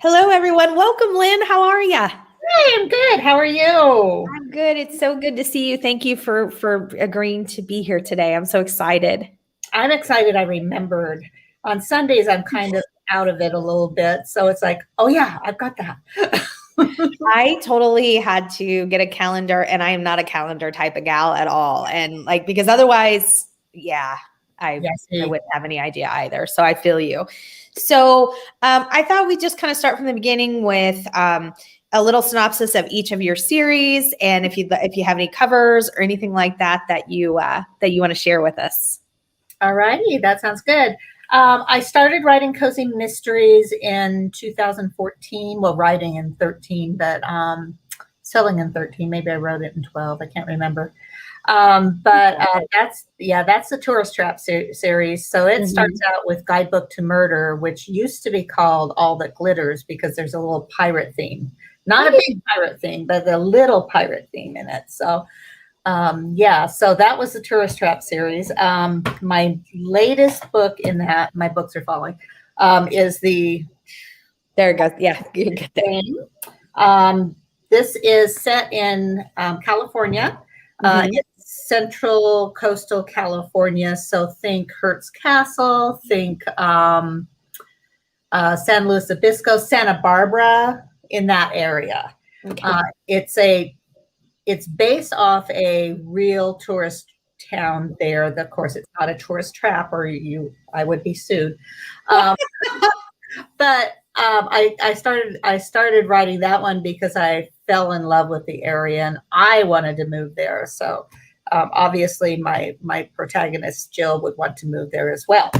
Hello, everyone. Welcome, Lynn. How are you? Hey, I'm good. How are you? I'm good. It's so good to see you. Thank you for agreeing to be here today. I'm so excited. I'm excited. I remembered on Sundays, I'm kind of out of it a little bit. So it's like, oh, yeah, I've got that. I totally had to get a calendar, and I am not a calendar type of gal at all. And because otherwise, yeah, I wouldn't have any idea either. So I feel you. So I thought we'd just kind of start from the beginning with a little synopsis of each of your series, and if you have any covers or anything like that you want to share with us. All righty, that sounds good. I started writing cozy mysteries in 2014. Well, writing in 13, but selling in 13. Maybe I wrote it in 12. I can't remember. But that's the Tourist Trap series. So it starts out with Guidebook to Murder, which used to be called All That Glitters because there's a little pirate theme. Not a big pirate theme, but a little pirate theme in it. So so that was the Tourist Trap series. My latest book in that, my books are falling, is the... There it goes. Yeah, you get there. This is set in California. It's central coastal California. So think Hertz Castle, think San Luis Obispo, Santa Barbara, in that area. It's based off a real tourist town there. Of course, it's not a tourist trap, or I would be sued. But I started writing that one because I fell in love with the area and I wanted to move there. So obviously my protagonist Jill would want to move there as well.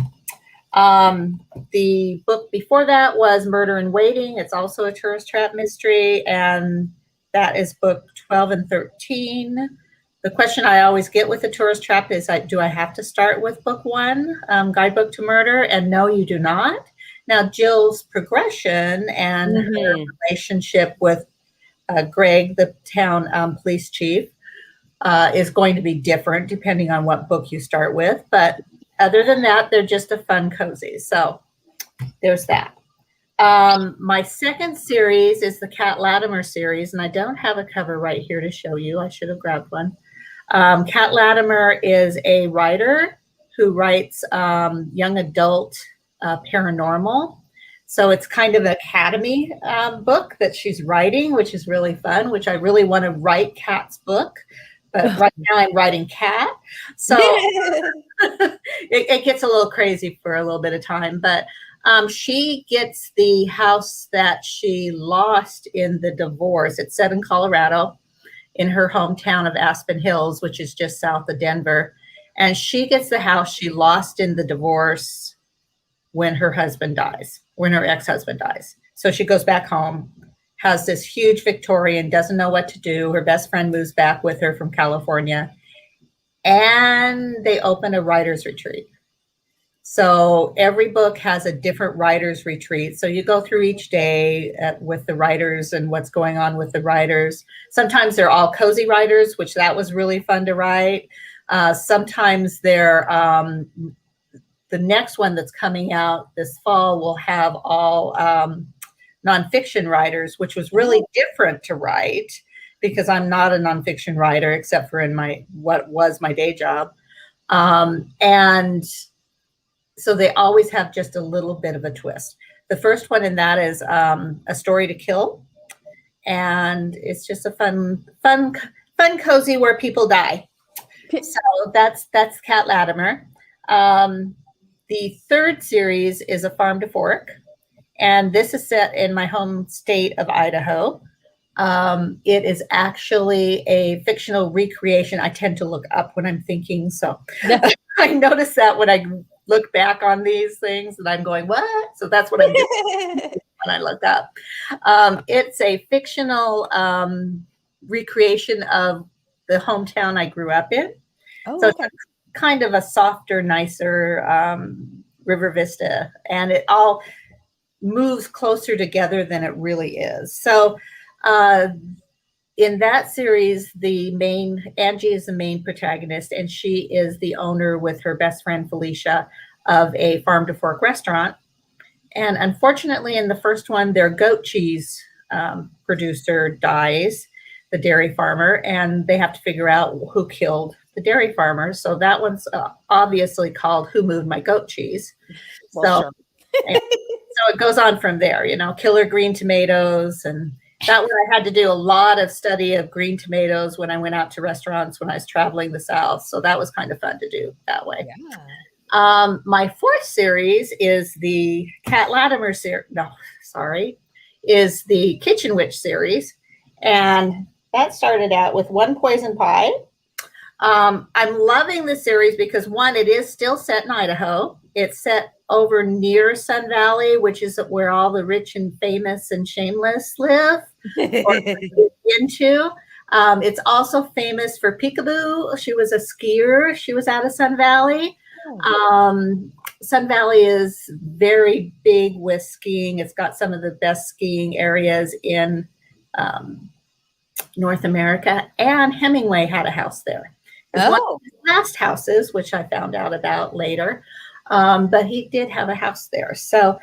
The book before that was Murder in Waiting. It's also a tourist trap mystery, and that is book 12 and 13. The question I always get with a tourist trap is, do I have to start with book 1, Guidebook to Murder? And no, you do not. Now, Jill's progression and her relationship with Greg, the town police chief, is going to be different depending on what book you start with. But other than that, they're just a fun cozy. So there's that. My second series is the CAT Latimer series, and I don't have a cover right here to show you. I should have grabbed one. CAT Latimer is a writer who writes young adult paranormal. So it's kind of an academy book that she's writing, which is really fun, which I really want to write Cat's book. But right now I'm writing Cat. So it gets a little crazy for a little bit of time. But she gets the house that she lost in the divorce. It's set in Colorado, in her hometown of Aspen Hills, which is just south of Denver. And she gets the house she lost in the divorce when her husband dies, when her ex-husband dies. So she goes back home, has this huge Victorian, doesn't know what to do. Her best friend moves back with her from California, and they open a writer's retreat. So every book has a different writer's retreat. So you go through each day with the writers and what's going on with the writers. Sometimes they're all cozy writers, which that was really fun to write. Sometimes they're the next one that's coming out this fall will have all nonfiction writers, which was really different to write because I'm not a nonfiction writer except for in what was my day job. And so they always have just a little bit of a twist. The first one in that is A Story to Kill. And it's just a fun cozy where people die. So that's CAT Latimer. The third series is A Farm to Fork. And this is set in my home state of Idaho. It is actually a fictional recreation. I tend to look up when I'm thinking. So I notice that when I look back on these things and I'm going, what? So that's what I'm doing when I look up. It's a fictional recreation of the hometown I grew up in. So it's kind of a softer, nicer River Vista. And it all moves closer together than it really is. So in that series, Angie is the main protagonist, and she is the owner with her best friend Felicia of a Farm to Fork restaurant. And unfortunately, in the first one, their goat cheese producer dies, the dairy farmer, and they have to figure out who killed the dairy farmer. So that one's obviously called Who Moved My Goat Cheese? Well, sure. So it goes on from there, killer green tomatoes. And that one I had to do a lot of study of green tomatoes when I went out to restaurants when I was traveling the South. So that was kind of fun to do that way. Yeah. My fourth series is the CAT LATIMER series. No, sorry, is the Kitchen Witch series. And that started out with One Poison Pie. I'm loving the series because, one, it is still set in Idaho. It's set over near Sun Valley, which is where all the rich and famous and shameless live or into. It's also famous for peekaboo. She was a skier. She was out of Sun Valley. Sun Valley is very big with skiing. It's got some of the best skiing areas in North America. And Hemingway had a house there. One of his last houses, which I found out about later. But he did have a house there. So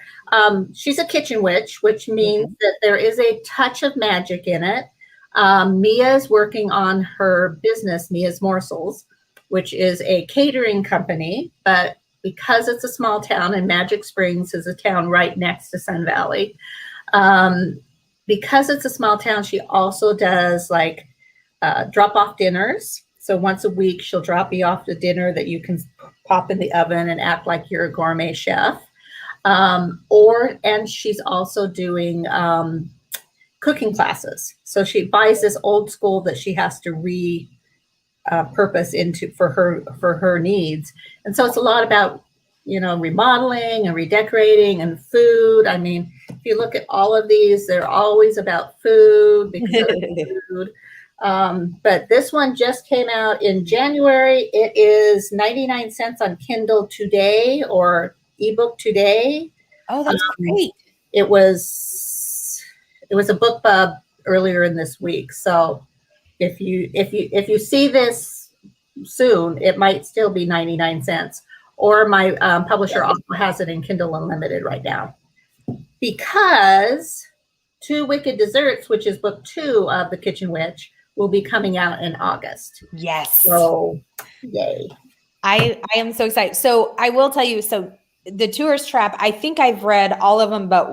she's a kitchen witch, which means that there is a touch of magic in it. Mia is working on her business, Mia's Morsels, which is a catering company. But because it's a small town, and Magic Springs is a town right next to Sun Valley, because it's a small town, she also does like drop-off dinners. So once a week, she'll drop you off to dinner that you can pop in the oven and act like you're a gourmet chef. And she's also doing cooking classes. So she buys this old school that she has to repurpose into for her needs. And so it's a lot about, remodeling and redecorating and food. I mean, if you look at all of these, they're always about food because of food. But this one just came out in January. It is 99 cents on Kindle today or ebook today. Oh, that's great. It was a BookBub earlier in this week. So if you see this soon, it might still be 99 cents. Or my publisher also has it in Kindle Unlimited right now. Because Two Wicked Desserts, which is book 2 of The Kitchen Witch, will be coming out in August. Yes. So, yay. I am so excited. So I will tell you, so The Tourist Trap, I think I've read all of them, but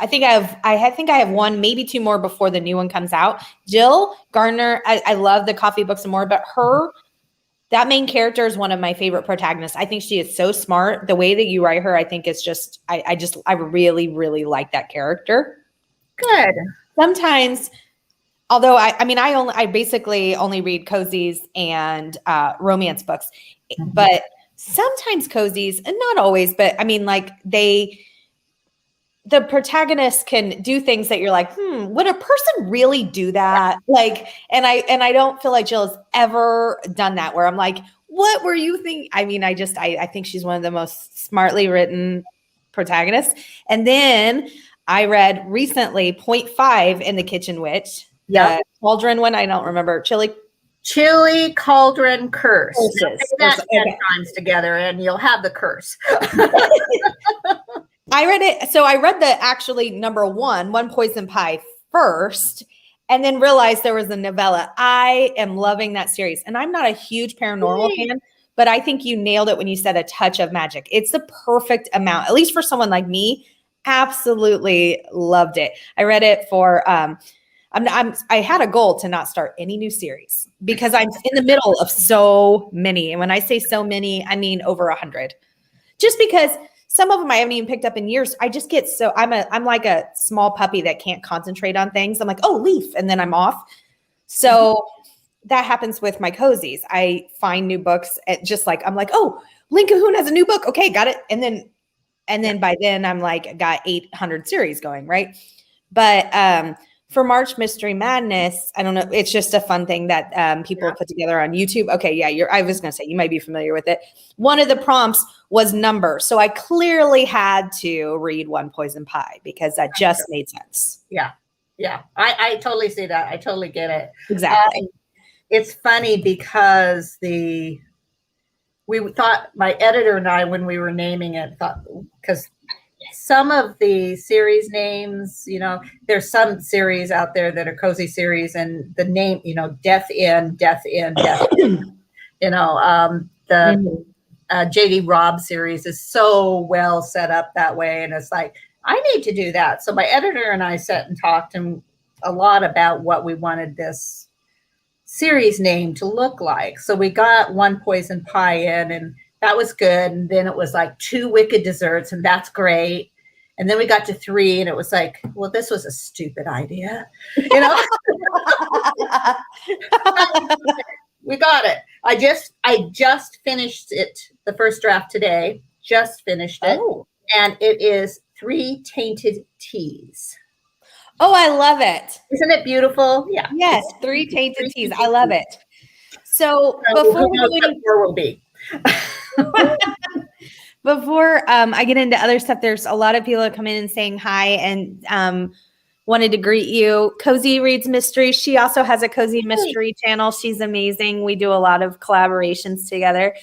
I think I have one, maybe 2 more before the new one comes out. Jill Gardner, I love the coffee books and more, but that main character is one of my favorite protagonists. I think she is so smart. The way that you write her, I think is just, I really, really like that character. Good. Sometimes, although I basically only read cozies and romance books, but sometimes cozies, and not always, but I mean, like the protagonist can do things that you're like, would a person really do that? Like, and I don't feel like Jill has ever done that where I'm like, what were you thinking? I mean, I think she's one of the most smartly written protagonists. And then I read recently 0.5 in The Kitchen Witch. Yeah. Cauldron one, I don't remember. Chili Cauldron Curse. Say that 10 times together and you'll have the curse. I read it. So I read the actually number 1, One Poison Pie first, and then realized there was a novella. I am loving that series. And I'm not a huge paranormal fan, but I think you nailed it when you said a touch of magic. It's the perfect amount, at least for someone like me. Absolutely loved it. I read it for, I had a goal to not start any new series because I'm in the middle of so many. And when I say so many, I mean over 100. Just because some of them I haven't even picked up in years. I just get I'm like a small puppy that can't concentrate on things. I'm like, oh, leaf, and then I'm off. So that happens with my cozies. I find new books just like, I'm like, oh, Lynn Cahoon has a new book. Okay, got it. And then by then I'm like, got 800 series going, right? But for March Mystery Madness, I don't know. It's just a fun thing that people put together on YouTube. Okay, yeah, I was going to say, you might be familiar with it. One of the prompts was number. So I clearly had to read One Poison Pie because that just made sense. Yeah. I totally see that. I totally get it. Exactly. It's funny because we thought, my editor and I, when we were naming it, thought, because some of the series names, there's some series out there that are cozy series, and the name, Death in, Death in, Death in. The J.D. Robb series is so well set up that way, and it's like, I need to do that. So my editor and I sat and talked a lot about what we wanted this series name to look like. So we got One Poison Pie in, and that was good. And then it was like 2 Wicked Desserts, and that's great. And then we got to 3, and it was like, well, this was a stupid idea. We got it. I just finished it, the first draft today. Just finished it. Oh. And it is 3 Tainted Teas. Oh, I love it. Isn't it beautiful? Yeah. Yes, 3 Tainted Teas. I love it. So before will be. Before I get into other stuff, there's a lot of people that come in and saying hi and wanted to greet you. Cozy Reads Mystery. She also has a Cozy Mystery channel. She's amazing. We do a lot of collaborations together.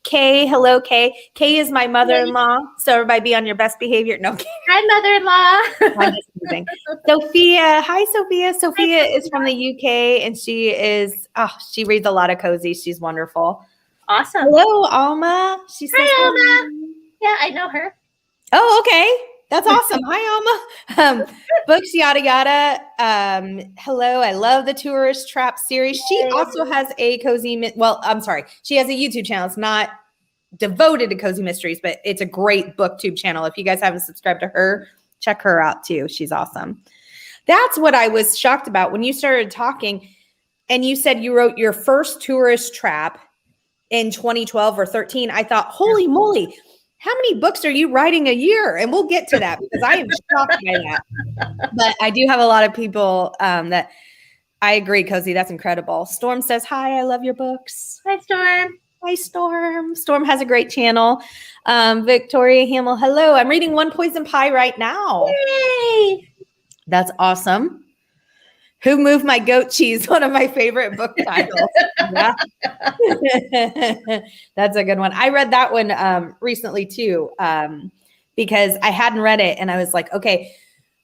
Kay, hello, Kay. Kay is my mother-in-law, so everybody be on your best behavior. No, hi, mother-in-law. I'm just kidding. Sophia, hi, Sophia. Sophia is from the UK, and she reads a lot of cozy. She's wonderful. Awesome. Hello, Alma. She says, hi, Alma. Yeah, I know her. Oh, okay. That's awesome. Hi, Alma. Books, yada, yada. Hello. I love the Tourist Trap series. She also has a cozy, she has a YouTube channel. It's not devoted to cozy mysteries, but it's a great booktube channel. If you guys haven't subscribed to her, check her out too. She's awesome. That's what I was shocked about when you started talking and you said you wrote your first Tourist Trap in 2012 or 13. I thought, holy moly, how many books are you writing a year? And we'll get to that because I am shocked by that. But I do have a lot of people that I agree, Cozy. That's incredible. Storm says, hi, I love your books. Hi, Storm. Hi, Storm. Storm has a great channel. Victoria Hamill, hello. I'm reading One Poison Pie right now. Yay! That's awesome. Who Moved My Goat Cheese? One of my favorite book titles. Yeah. That's a good one. I read that one recently too, because I hadn't read it and I was like, okay,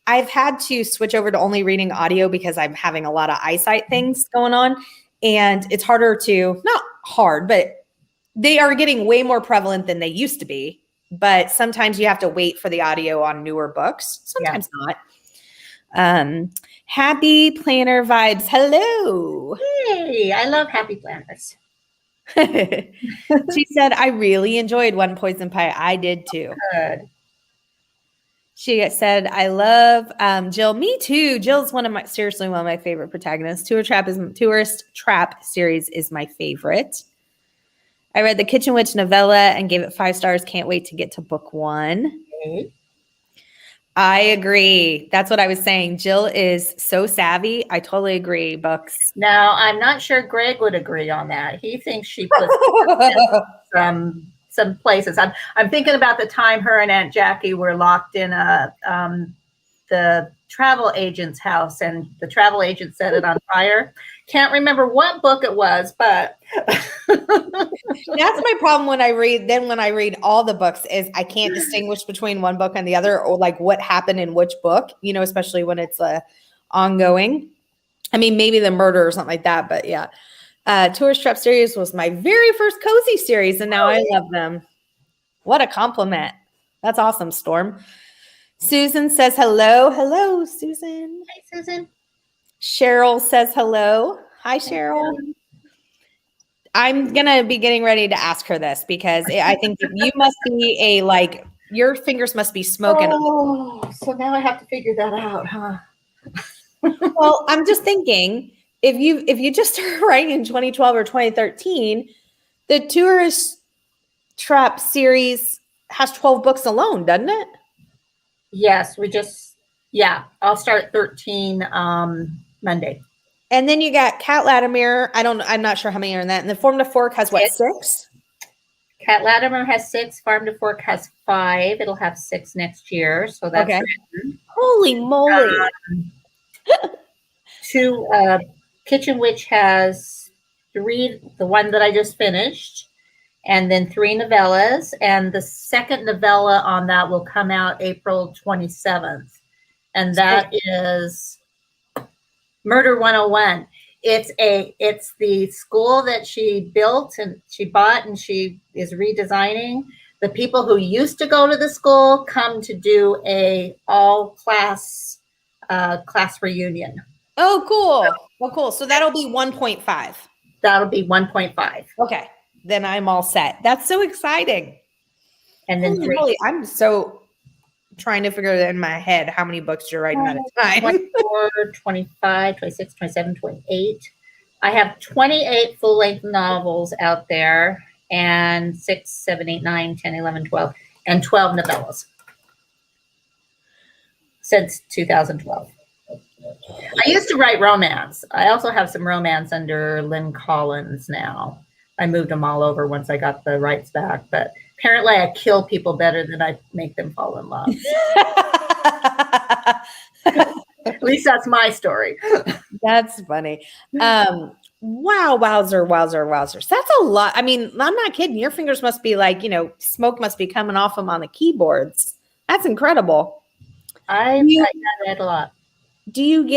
I've had to switch over to only reading audio because I'm having a lot of eyesight things going on. And it's harder to, not hard, but they are getting way more prevalent than they used to be. But sometimes you have to wait for the audio on newer books. Sometimes not. Happy Planner Vibes. Hello. Hey, I love Happy Planners. She said, I really enjoyed One Poison Pie. I did too. Good. She said, I love Jill. Me too. Jill's seriously one of my favorite protagonists. Tourist Trap series is my favorite. I read the Kitchen Witch novella and gave it 5 stars. Can't wait to get to book 1. Okay. I agree. That's what I was saying. Jill is so savvy. I totally agree. Books. Now, I'm not sure Greg would agree on that. He thinks she puts some places. I'm thinking about the time her and Aunt Jackie were locked in the travel agent's house, and the travel agent set it on fire. Can't remember what book it was, but that's my problem when I read. Then when I read all the books, is I can't distinguish between one book and the other, or like what happened in which book. Especially when it's ongoing. I mean, maybe the murder or something like that, but yeah. Tourist Trap series was my very first cozy series, and now I love them. What a compliment! That's awesome, Storm. Susan says hello. Hello, Susan. Hi, Susan. Cheryl says hello. Hi, Cheryl. I'm going to be getting ready to ask her this because I think you must be your fingers must be smoking. Oh, so now I have to figure that out, huh? Well, I'm just thinking if you just started writing in 2012 or 2013, the Tourist Trap series has 12 books alone, doesn't it? Yes, I'll start 13 Monday. And then you got CAT LATIMER. I'm not sure how many are in that. And the Farm to Fork has what, 6? CAT LATIMER has 6. Farm to Fork has 5. It'll have 6 next year. So that's okay. Holy moly. 2 Kitchen Witch has 3, the one that I just finished. and then 3 novellas. And the second novella on that will come out April 27th. And that is Murder 101. It's the school that she built and she bought and she is redesigning. The people who used to go to the school come to do a all class reunion. Oh, cool. Well, cool. So that'll be 1.5. That'll be 1.5. Okay. Then I'm all set. That's so exciting. And then really, I'm so trying to figure it in my head how many books you're writing at a time. 24, 25, 26, 27, 28. I have 28 full-length novels out there and 6, 7, 8, 9, 10, 11, 12, and 12 novellas since 2012. I used to write romance. I also have some romance under Lynn Collins now. I moved them all over once I got the rights back, but apparently I kill people better than I make them fall in love. At least that's my story. That's funny. Wow, wowzers. That's a lot. I mean, I'm not kidding. Your fingers must be like, smoke must be coming off them on the keyboards. That's incredible. I got that a lot. Do you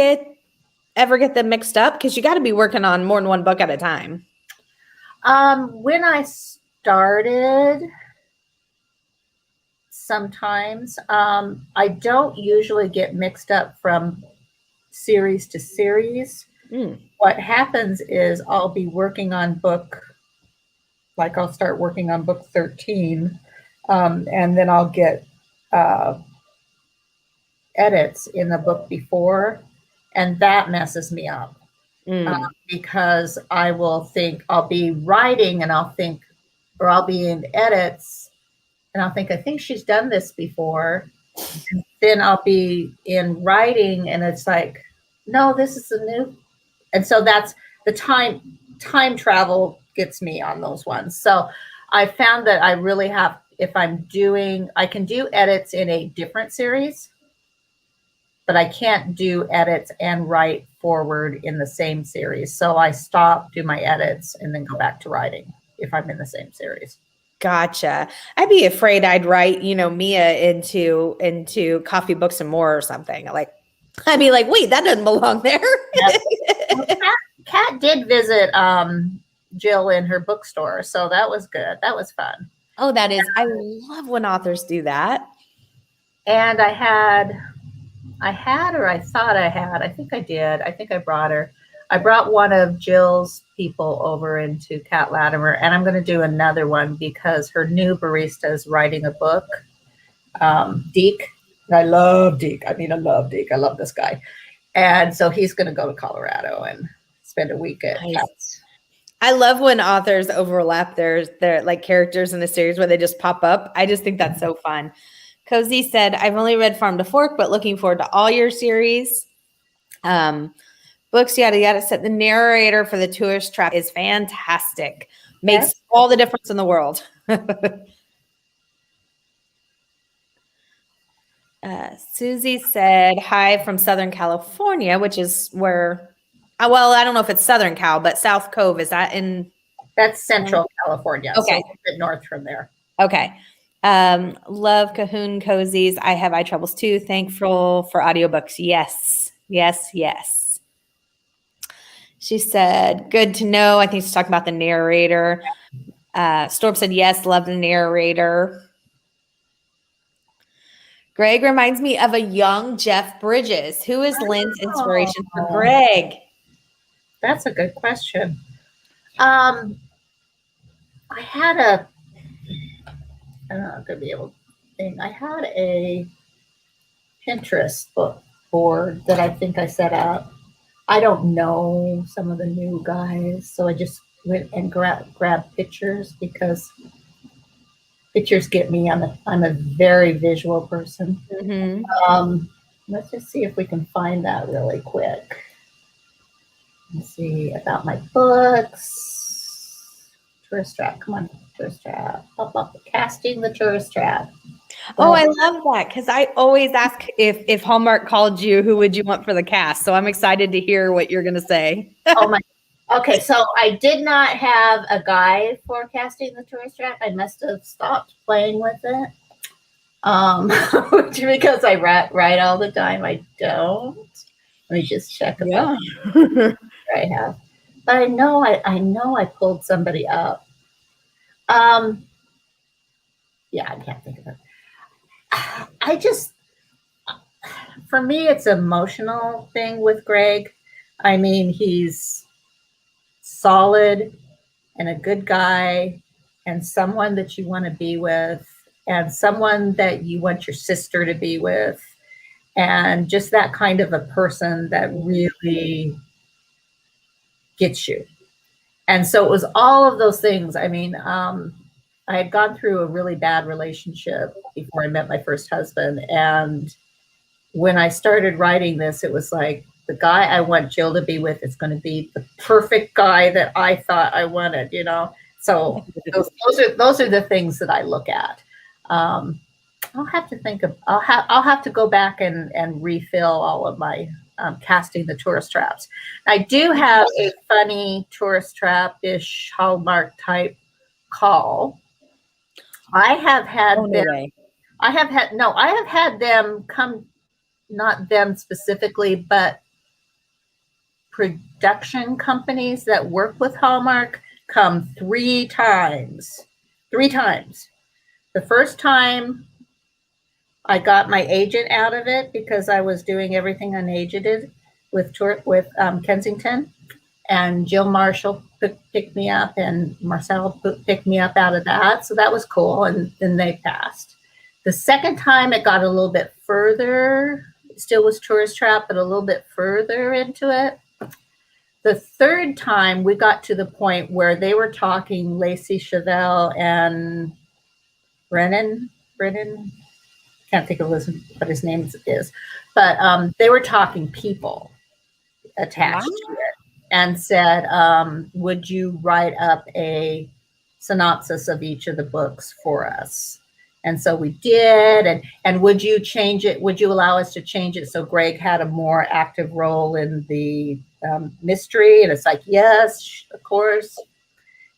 ever get them mixed up? Because you got to be working on more than one book at a time. When I started, sometimes I don't usually get mixed up from series to series. What happens is I'll be working on I'll start working on book 13, and then I'll get edits in the book before, and that messes me up. Because I will think I'll be writing and I'll be in edits and I'll think, I think she's done this before. And then I'll be in writing and it's like, no, this is a new. And so that's the time travel gets me on those ones. So I found that I really have, I can do edits in a different series, but I can't do edits and write forward in the same series. So I stop, do my edits, and then go back to writing if I'm in the same series. Gotcha. I'd be afraid I'd write, Mia into Coffee, Books, and More or something. I'd be like, wait, that doesn't belong there. Yes. Well, Kat did visit Jill in her bookstore, so that was good. That was fun. Oh, that is. I love when authors do that. And I think I did. I think I brought her. I brought one of Jill's people over into CAT LATIMER, and I'm going to do another one because her new barista is writing a book. Deke. I love Deke. I love Deke. I love this guy. And so he's going to go to Colorado and spend a week at CAT. I love when authors overlap their characters in a series where they just pop up. I just think that's so fun. Cozy said, I've only read Farm to Fork, but looking forward to all your series. Books, yada, yada. Said the narrator for The Tourist Trap is fantastic. Makes all the difference in the world. Susie said, hi from Southern California, which is where, well, I don't know if it's Southern Cal, but South Cove. Is that in? That's Central California. Okay. So a bit north from there. Okay. Love Cahoon Cozies. I have eye troubles too. Thankful for audiobooks. Yes. Yes. Yes. She said, good to know. I think she's talking about the narrator. Storm said, yes, love the narrator. Greg reminds me of a young Jeff Bridges. Who is Lynn's inspiration for Greg? That's a good question. I'm not going to be able to think. I had a Pinterest board that I think I set up. I don't know some of the new guys, so I just went and grabbed pictures because pictures get me. I'm a very visual person. Mm-hmm. Let's just see if we can find that really quick. Let's see about my books. Tourist Trap, come on, Tourist Trap. Up, casting the Tourist Trap. Oh, I love that because I always ask if Hallmark called you, who would you want for the cast? So I'm excited to hear what you're going to say. Oh my! Okay, so I did not have a guide for casting the tourist trap. I must have stopped playing with it. Because I write all the time. I don't. Let me just check about I have. But I know I pulled somebody up. Yeah, I can't think of it. I just, for me, it's an emotional thing with Greg. I mean, he's solid and a good guy and someone that you want to be with and someone that you want your sister to be with and just that kind of a person that really gets you. And so it was all of those things. I mean, I had gone through a really bad relationship before I met my first husband. And when I started writing this, it was like, the guy I want Jill to be with is going to be the perfect guy that I thought I wanted, you know? So those are the things that I look at. I'll have to think of, I'll have to go back and refill all of my casting the tourist traps. I do have a funny tourist trap-ish Hallmark type call. I have had I have had them come, not them specifically, but production companies that work with Hallmark come 3 times. 3 times. The first time I got my agent out of it because I was doing everything unagented with Kensington, and Jill Marshall picked me up and Marcel picked me up out of that. So that was cool. And then they passed. The second time it got a little bit further, it still was tourist trap, but a little bit further into it. The third time we got to the point where they were talking Lacey Chavelle and Brennan, can't think of what his name is, but they were talking people attached to it and said, would you write up a synopsis of each of the books for us? And so we did. And would you change it? Would you allow us to change it so Greg had a more active role in the mystery? And it's like, yes, of course.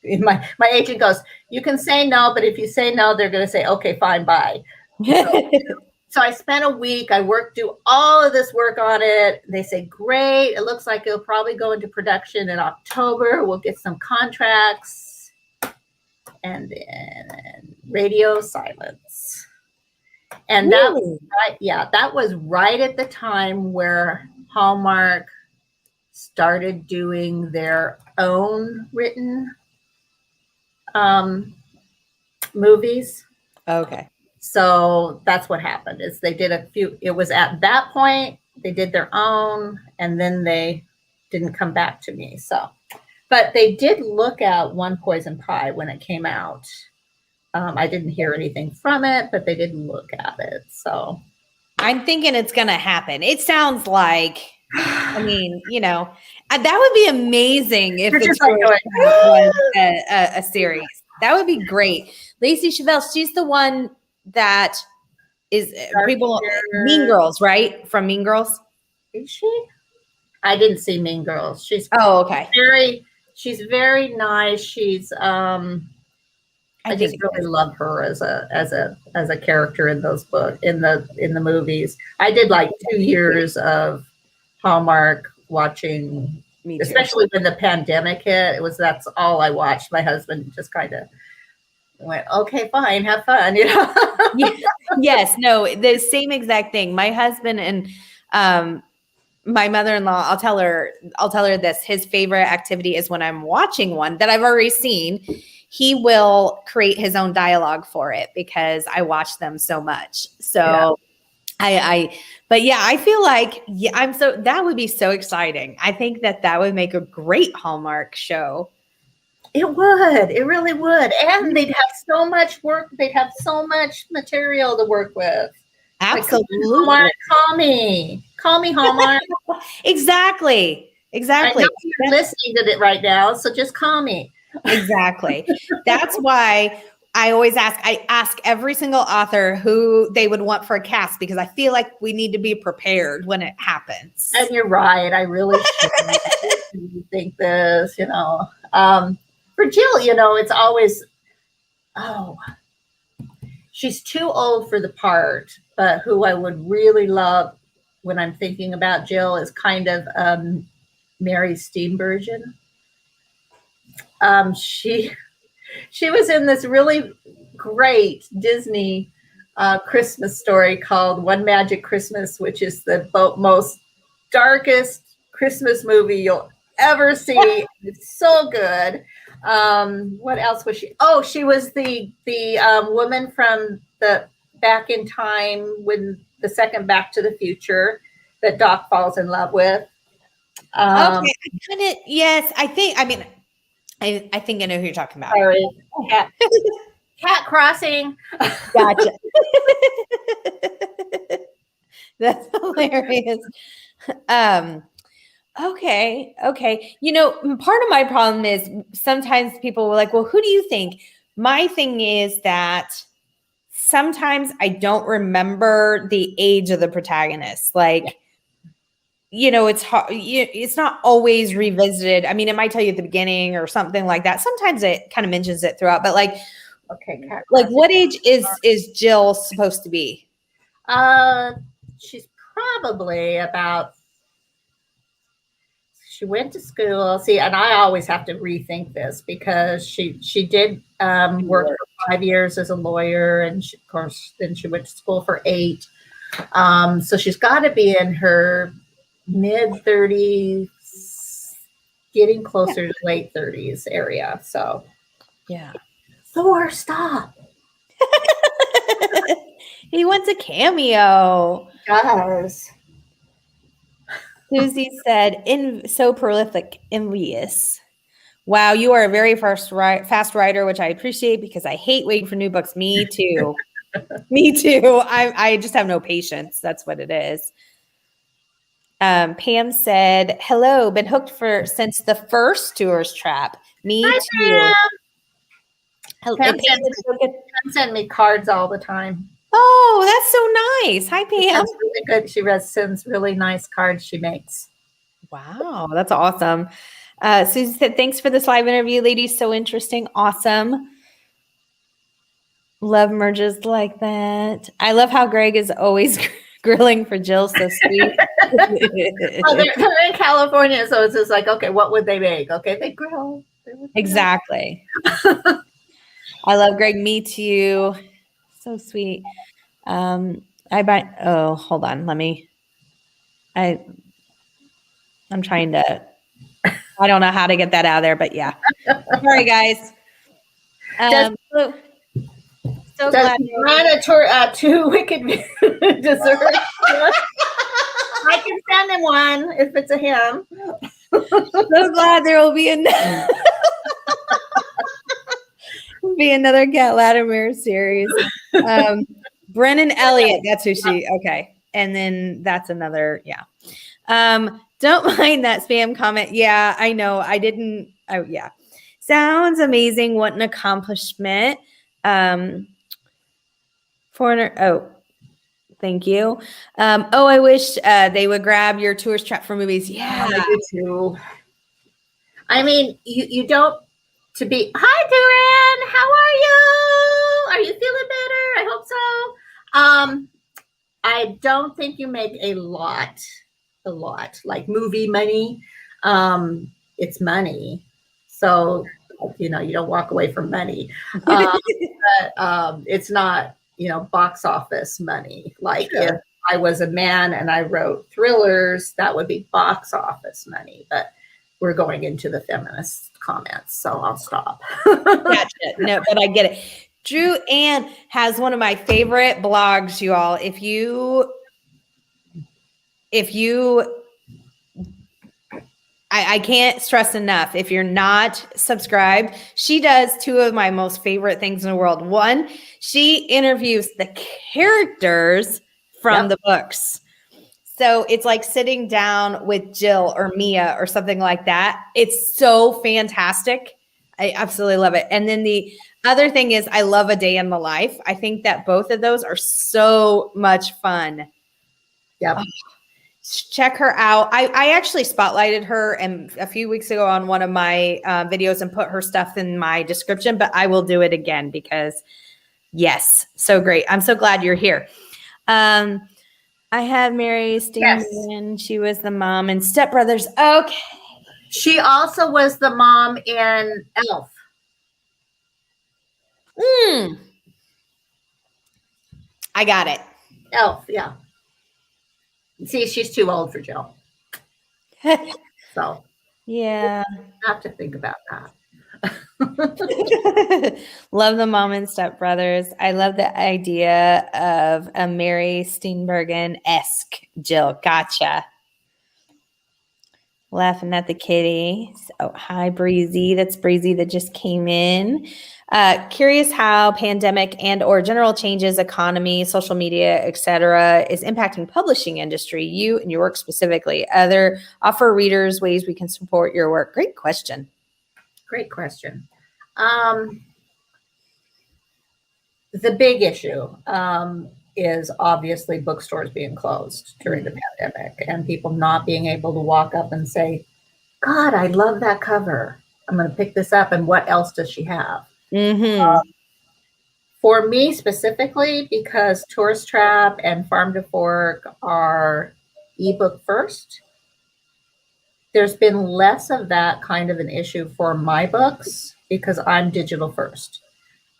My agent goes, you can say no, but if you say no, they're going to say, okay, fine, bye. So I spent a week. I do all of this work on it. They say, great. It looks like it'll probably go into production in October. We'll get some contracts. And then radio silence. And that was right. Yeah, that was right at the time where Hallmark started doing their own written movies. Okay. So that's what happened is they did a few. It was at that point they did their own, and then they didn't come back to me. So, but they did look at One Poison Pie when it came out. I didn't hear anything from it, but they didn't look at it. So I'm thinking it's going to happen. It sounds like, I mean, you know, that would be amazing if the was a series. That would be great. Lacey Chavelle, she's the one that is people, Mean Girls, right? From Mean Girls. Is she? I didn't see Mean Girls. She's okay. She's very nice. She's I just really love her as a character in those books, in the movies. I did like 2 years of Hallmark watching, especially when the pandemic hit. That's all I watched. My husband just kind of went, okay, fine, have fun, you know. Yes, no, the same exact thing. My husband and my mother-in-law, I'll tell her this. His favorite activity is when I'm watching one that I've already seen, he will create his own dialogue for it because I watch them so much. So but yeah, I feel like that would be so exciting. I think that would make a great Hallmark show. It would. It really would. And they'd have so much work. They'd have so much material to work with. Absolutely. Like, Hallmark, call me, Hallmark. Exactly. I know you're listening to it right now, so just call me. Exactly. That's why I always ask every single author who they would want for a cast, because I feel like we need to be prepared when it happens. And you're right. I really should. to think this, For Jill, it's always, oh, she's too old for the part, but who I would really love when I'm thinking about Jill is kind of Mary Steenburgen. She was in this really great Disney Christmas story called One Magic Christmas, which is the most darkest Christmas movie you'll ever see. It's so good. What else was she? Oh, she was the woman from the Back in Time, when the second Back to the Future that Doc falls in love with. Okay, yes, I think I know who you're talking about. Sorry. Cat Crossing. Gotcha. That's hilarious. Okay. Part of my problem is sometimes people were like, well, who do you think? My thing is that sometimes I don't remember the age of the protagonist. Like, it's hard. It's not always revisited. I mean, it might tell you at the beginning or something like that. Sometimes it kind of mentions it throughout, but okay, like what age is Jill supposed to be? She's probably about. She went to school. See, and I always have to rethink this because she did work for 5 years as a lawyer, and of course, then she went to school for 8. So she's got to be in her mid-30s, getting closer to late 30s area. So, yeah. Thor, stop. He wants a cameo. He does. Susie said, so prolific, envious. Wow, you are a very fast writer, which I appreciate because I hate waiting for new books. Me too. Me too. I just have no patience. That's what it is. Pam said, hello, been hooked since the first Tourist Trap. Me too. Pam sent me cards all the time. Oh, that's so nice. Hi, Pam. That's really good. She sends really nice cards she makes. Wow, that's awesome. Susie said, thanks for this live interview, ladies. So interesting. Awesome. Love merges like that. I love how Greg is always grilling for Jill. So sweet. They're in California, so it's just like, okay, what would they make? Okay, they grill. Exactly. I love Greg. Me too. So sweet. Hold on. I'm trying to, I don't know how to get that out of there, but yeah. Sorry, guys. So glad you run a 2 Wicked dessert. I can send him one if it's a him. So glad there will be another Cat Latimer series. Brennan Elliott, that's who okay. And then that's another, yeah. Don't mind that spam comment. Yeah, I know. Yeah. Sounds amazing. What an accomplishment. Thank you. I wish they would grab your Tourist Trap for movies. Yeah, I do too. I mean, you don't to be. Hi, Duran. How are you? Are you feeling better? I hope so. I don't think you make a lot like movie money. It's money, so you don't walk away from money. But it's not box office money. Like if I was a man and I wrote thrillers, that would be box office money. But we're going into the feminist comments, so I'll stop. Gotcha. No, but I get it. Drew Ann has one of my favorite blogs, you all. If you I can't stress enough, if you're not subscribed, she does 2 of my most favorite things in the world. One, she interviews the characters from the books. So it's like sitting down with Jill or Mia or something like that. It's so fantastic. I absolutely love it. And then the other thing is I love A Day in the Life. I think that both of those are so much fun. Yep. check her out. I actually spotlighted her a few weeks ago on one of my videos and put her stuff in my description, but I will do it again because yes, so great. I'm so glad you're here. I had Mary Steenburgen. Yes. She was the mom in Step Brothers. Okay. She also was the mom in Elf. I got it. Elf, yeah. See, she's too old for Jill. So yeah, I have to think about that. Love the mom and Step Brothers. I love the idea of a Mary Steenburgen-esque Jill. Gotcha. Laughing at the kitty. So hi, Breezy. That's Breezy that just came in. Curious how pandemic and or general changes, economy, social media, etc., is impacting publishing industry, you and your work specifically. Offer readers ways we can support your work. Great question. Great question. The big issue is obviously bookstores being closed during the pandemic and people not being able to walk up and say, God, I love that cover. I'm going to pick this up. And what else does she have? For me specifically, because Tourist Trap and Farm to Fork are ebook first, there's been less of that kind of an issue for my books because I'm digital first.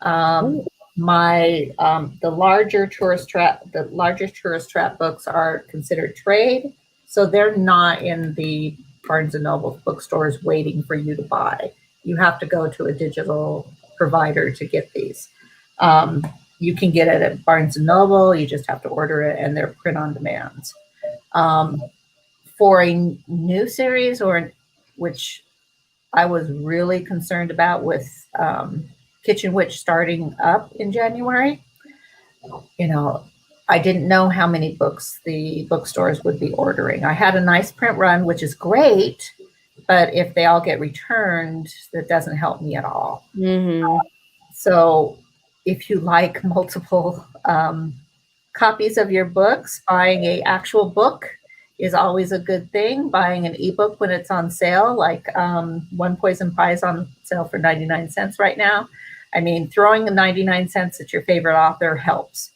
The larger Tourist Trap books are considered trade, so they're not in the Barnes and Noble bookstores waiting for you to buy. You have to go to a digital provider to get these. You can get it at Barnes and Noble. You just have to order it, and they're print on demand. For a new series, which I was really concerned about with Kitchen Witch starting up in January, I didn't know how many books the bookstores would be ordering. I had a nice print run, which is great, but if they all get returned, that doesn't help me at all. So if you like multiple copies of your books, buying an actual book is always a good thing. Buying an ebook when it's on sale, like One Poison Pie is on sale for 99 cents right now. I mean, throwing the 99 cents at your favorite author helps.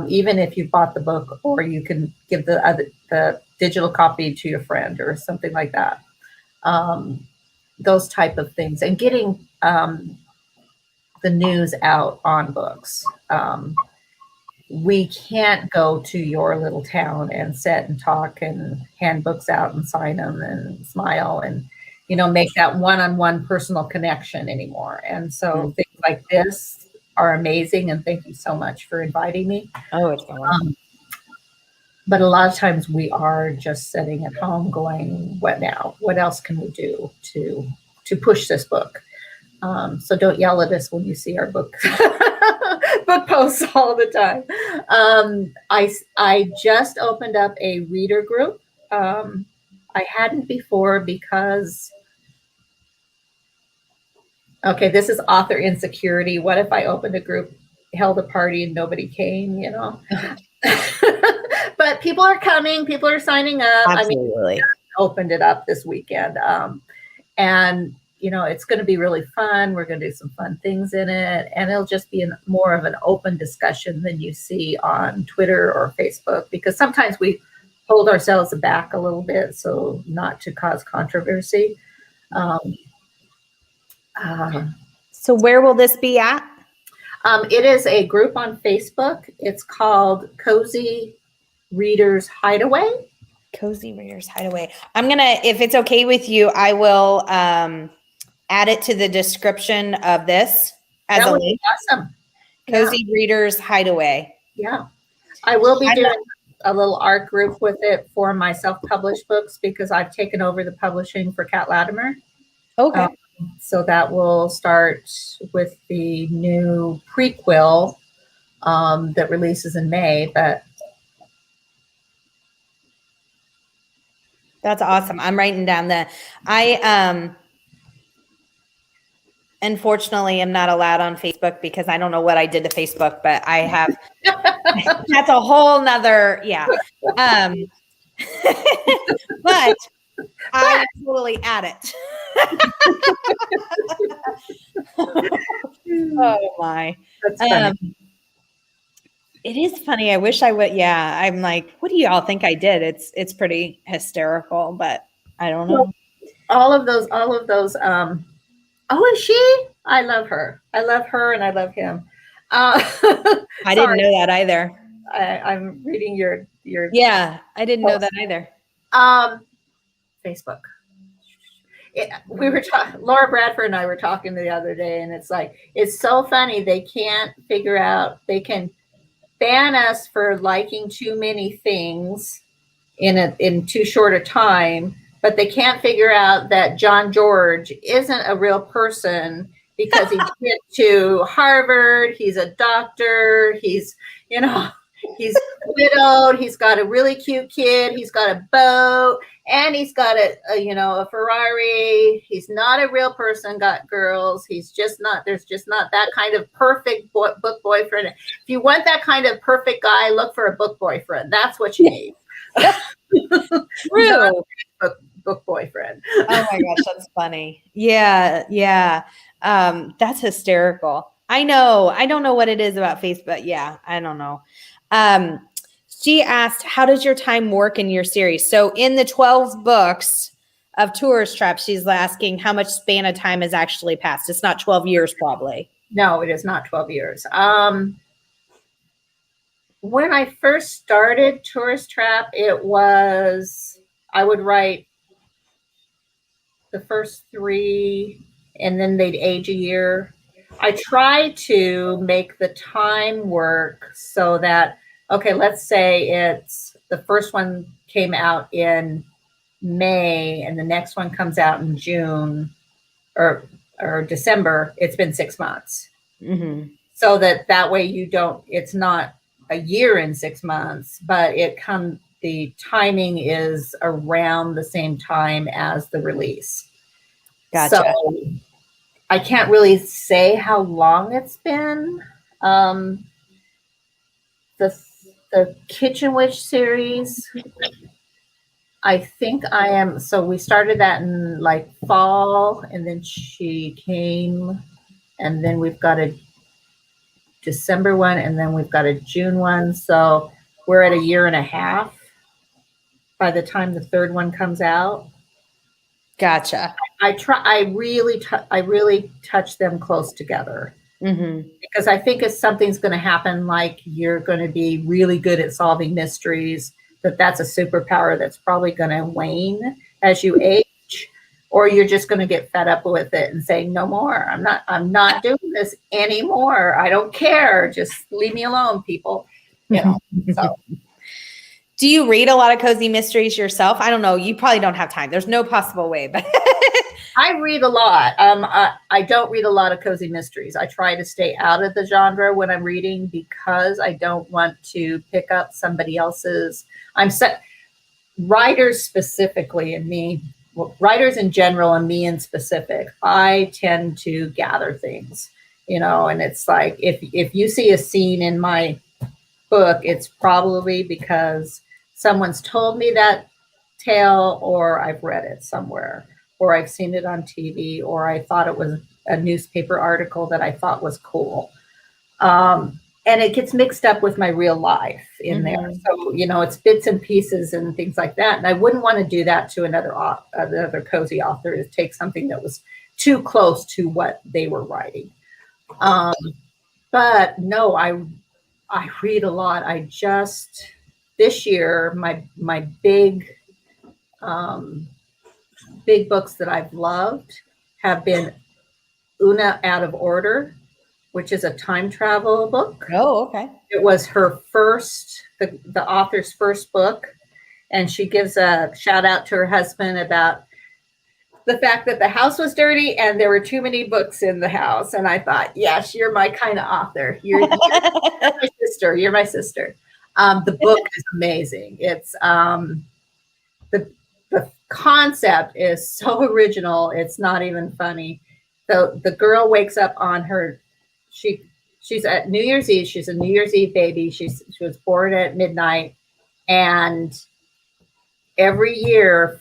Even if you bought the book, or you can give the digital copy to your friend or something like that. Those type of things. And getting the news out on books. We can't go to your little town and sit and talk and hand books out and sign them and smile and, make that one-on-one personal connection anymore. And so things like this are amazing. And thank you so much for inviting me. Oh, it's fun. But a lot of times we are just sitting at home going, what now? What else can we do to push this book? So don't yell at us when you see our book posts all the time. I just opened up a reader group. I hadn't before because, okay, this is author insecurity. What if I opened a group, held a party, and nobody came, But people are coming. People are signing up. Absolutely. I opened it up this weekend. And it's going to be really fun. We're going to do some fun things in it. And it'll just be more of an open discussion than you see on Twitter or Facebook, because sometimes we hold ourselves back a little bit, so not to cause controversy. So where will this be at? It is a group on Facebook. It's called Cozy Readers Hideaway. Cozy Readers Hideaway. I'm going to, if it's okay with you, I will add it to the description of this as a link. Awesome. Cozy Readers Hideaway. Yeah. I will be doing a little art group with it for my self-published books because I've taken over the publishing for CAT Latimer. Okay. So that will start with the new prequel that releases in May. But that's awesome. I'm writing down I unfortunately am not allowed on Facebook because I don't know what I did to Facebook, but I have that's a whole nother but I am totally at it. Oh my. That's funny. It is funny. I wish I would. Yeah. I'm like, what do y'all think I did? It's pretty hysterical, but I don't know. All of those, oh, is she? I love her. I love her and I love him. I didn't know that either. I'm reading your. Yeah, I didn't know that either. Facebook. We were talking, Laura Bradford and I were talking the other day, and it's like, it's so funny. They can't figure out, they can ban us for liking too many things in too short a time, but they can't figure out that John George isn't a real person because he went to Harvard, he's a doctor, he's widowed, he's got a really cute kid, he's got a boat, and he's got a Ferrari. He's not a real person, got girls. He's just not, there's just not that kind of perfect book boyfriend. If you want that kind of perfect guy, look for a book boyfriend. That's what you need. True. Book boyfriend. Oh my gosh, that's funny. Yeah. That's hysterical. I know. I don't know what it is about Facebook. Yeah, I don't know. She asked, how does your time work in your series? So in the 12 books of Tourist Trap, she's asking how much span of time has actually passed. It's not 12 years, probably. No, it is not 12 years. When I first started Tourist Trap, I would write the first 3 and then they'd age a year. I try to make the time work so that, okay, let's say it's the first one came out in May and the next one comes out in June or December. It's been 6 months. Mm-hmm. So that way it's not a year in 6 months, but the timing is around the same time as the release. Gotcha. So I can't really say how long it's been. The Kitchen Witch series, I think so we started that in like fall, and then she came, and then we've got a December one, and then we've got a June one. So we're at a year and a half by the time the third one comes out. Gotcha. I really touch them close together. Mm-hmm. Because I think if something's going to happen, like you're going to be really good at solving mysteries, that's a superpower that's probably going to wane as you age, or you're just going to get fed up with it and say, no more. I'm not doing this anymore. I don't care. Just leave me alone, people. So. Do you read a lot of cozy mysteries yourself? I don't know. You probably don't have time. There's no possible way, but I read a lot. I don't read a lot of cozy mysteries. I try to stay out of the genre when I'm reading because I don't want to pick up somebody else's. Writers specifically, and me, writers in general, and me in specific, I tend to gather things, and it's like if you see a scene in my book, it's probably because someone's told me that tale, or I've read it somewhere, or I've seen it on TV, or I thought it was a newspaper article that I thought was cool. And it gets mixed up with my real life in there. So, it's bits and pieces and things like that. And I wouldn't want to do that to another cozy author, to take something that was too close to what they were writing. But no, I read a lot. This year, my big books that I've loved have been Una Out of Order, which is a time travel book. Oh, okay. It was her the author's first book, and she gives a shout out to her husband about the fact that the house was dirty and there were too many books in the house. And I thought, yes, you're my kind of author. You're my sister. You're my sister. The book is amazing. It's the concept is so original. It's not even funny. The girl wakes up on she's at New Year's Eve. She's a New Year's Eve baby. She was born at midnight, and every year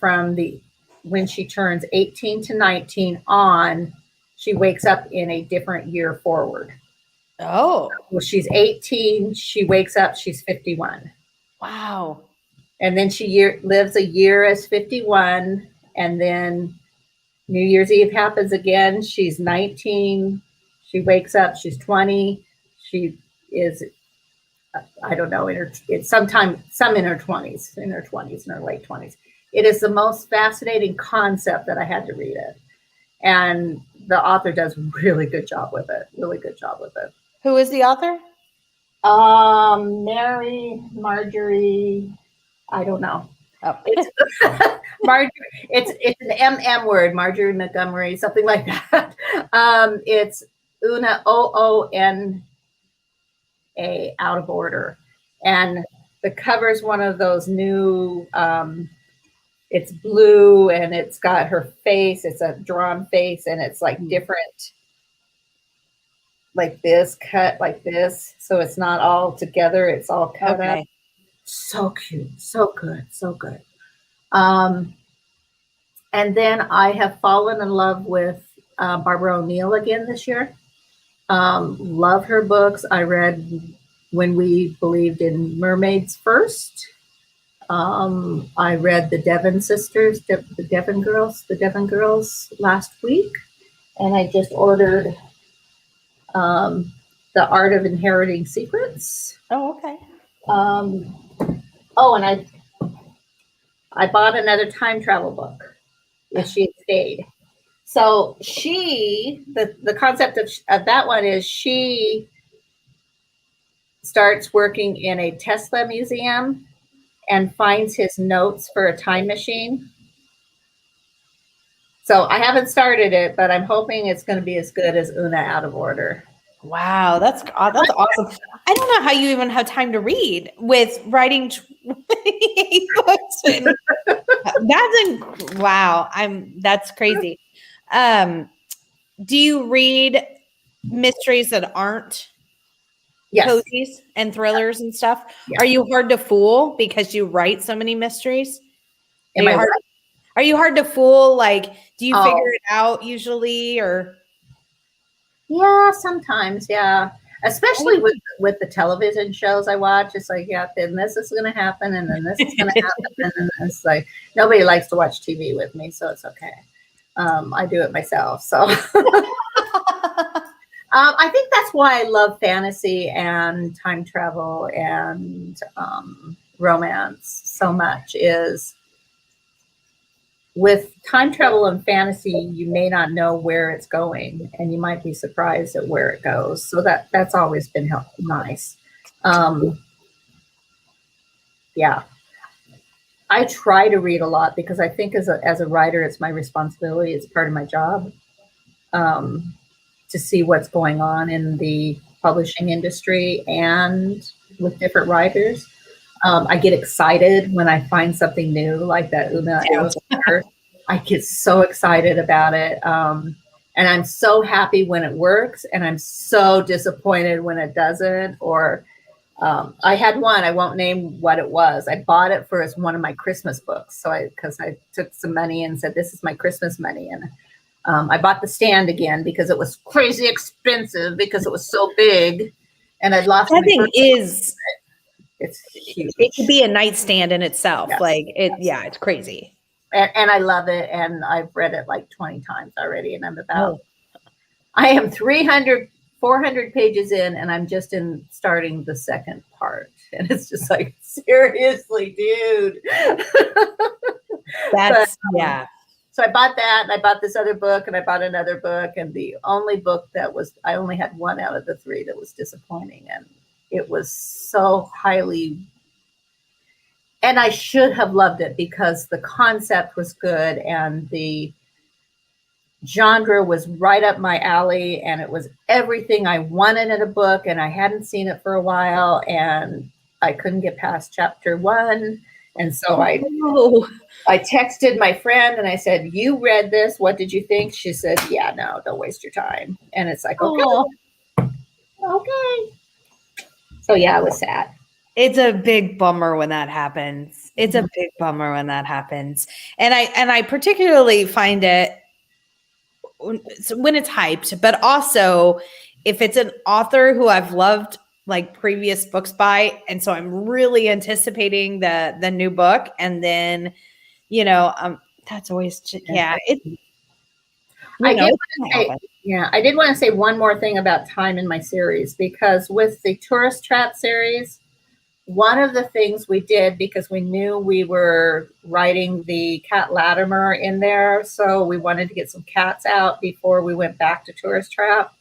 when she turns 18 to 19 on, she wakes up in a different year forward. Oh. Well, she's 18, she wakes up, she's 51. Wow. And then she lives a year as 51, and then New Year's Eve happens again. She's 19. She wakes up. She's 20. She is, I don't know, it's some in her 20s, in her late 20s. It is the most fascinating concept that I had to read it. And the author does really good job with it. Really good job with it. Who is the author? Marjorie, I don't know. Oh. Marjorie, it's an MM word, Marjorie Montgomery, something like that. It's Una, Oona, out of order. And the cover is one of those new, it's blue and it's got her face, it's a drawn face, and it's like different, like this, cut like this. So it's not all together, it's all cut up. So cute, so good, so good. And then I have fallen in love with Barbara O'Neill again this year. Love her books. I read When We Believed in Mermaids first. I read the Devon sisters, the Devon girls last week. And I just ordered The Art of Inheriting Secrets. Oh, okay. And I bought another time travel book, If She Had Stayed. So the concept of that one is she starts working in a Tesla museum and finds his notes for a time machine. So I haven't started it, but I'm hoping it's going to be as good as Una Out of Order. Wow, that's awesome. I don't know how you even have time to read with writing 28 books. And that's crazy. Do you read mysteries that aren't cozies and thrillers and stuff? Yes. Are you hard to fool because you write so many mysteries? Are you hard to fool? Like, do you figure it out usually, or? Yeah, sometimes. Yeah. Especially with the television shows I watch, it's like, yeah, then this is going to happen, and then this is going to happen, and then it's like nobody likes to watch TV with me, so it's okay. I do it myself, so I think that's why I love fantasy and time travel and romance so much. Is with time travel and fantasy, you may not know where it's going, and you might be surprised at where it goes. So that's always been nice. Yeah, I try to read a lot because I think as a writer, it's my responsibility. It's part of my job to see what's going on in the publishing industry and with different writers. I get excited when I find something new, like that Una. I get so excited about it. And I'm so happy when it works, and I'm so disappointed when it doesn't. Or I had one, I won't name what it was. I bought it for as one of my Christmas books. Because I took some money and said, this is my Christmas money. And I bought the stand again because it was crazy expensive because it was so big. And I'd lost that thing is. It's huge. It could be a nightstand in itself. Yes. Like it, yes. Yeah, it's crazy. And I love it. And I've read it like 20 times already. And I am 400 pages in, and I'm just starting the second part. And it's just like, seriously, dude. Yeah. So I bought that, and I bought this other book, and I bought another book. And the only book I only had one out of the three that was disappointing. And it was so highly, and I should have loved it because the concept was good and the genre was right up my alley, and it was everything I wanted in a book, and I hadn't seen it for a while, and I couldn't get past chapter 1. And so I texted my friend and I said, you read this, what did you think? She said, yeah, no, don't waste your time. And it's like, okay. So yeah, I was sad. It's a big bummer when that happens. It's a big bummer when that happens. And I particularly find it when it's hyped, but also if it's an author who I've loved like previous books by, and so I'm really anticipating the new book, and then that's always I did want to say one more thing about time in my series, because with the Tourist Trap series, one of the things we did, because we knew we were writing the CAT Latimer in there, so we wanted to get some cats out before we went back to Tourist Trap.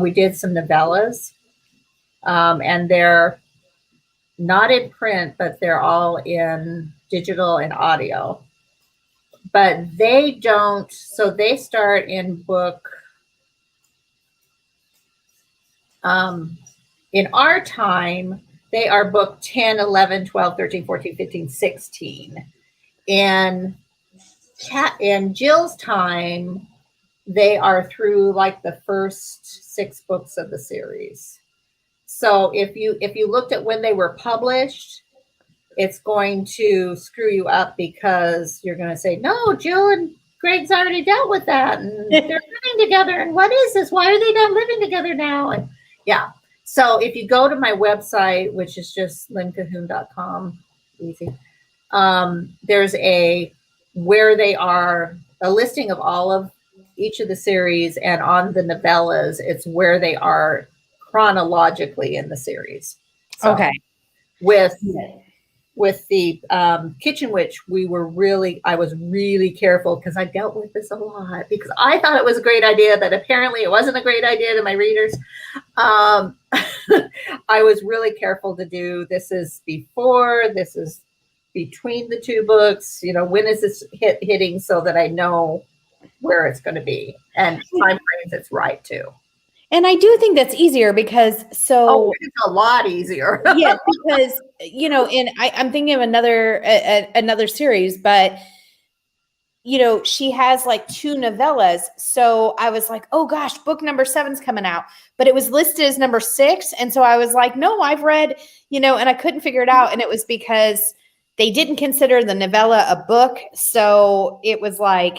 We did some novellas, and they're not in print, but they're all in digital and audio. But they don't, so they start in book, in our time, they are book 10, 11, 12, 13, 14, 15, 16. In Jill's time, they are through like the first 6 books of the series. So if you looked at when they were published, it's going to screw you up, because you're going to say, no, Jill and Greg's already dealt with that, and they're living together, and what is this? Why are they not living together now? And yeah. So if you go to my website, which is just lynncahoon.com, easy, there's where they are, a listing of all of each of the series, and on the novellas, it's where they are chronologically in the series. So okay. With the Kitchen Witch, I was really careful, because I dealt with this a lot, because I thought it was a great idea, but apparently it wasn't a great idea to my readers. I was really careful to do, this is before, this is between the 2 books, when is this hitting, so that I know where it's going to be, and time frames it's right too. And I do think that's easier, because it's a lot easier. Yeah, because I'm thinking of another series, but she has like 2 novellas. So I was like, oh gosh, book number 7's coming out, but it was listed as number 6, and so I was like, no, I've read, and I couldn't figure it out, and it was because they didn't consider the novella a book, so it was like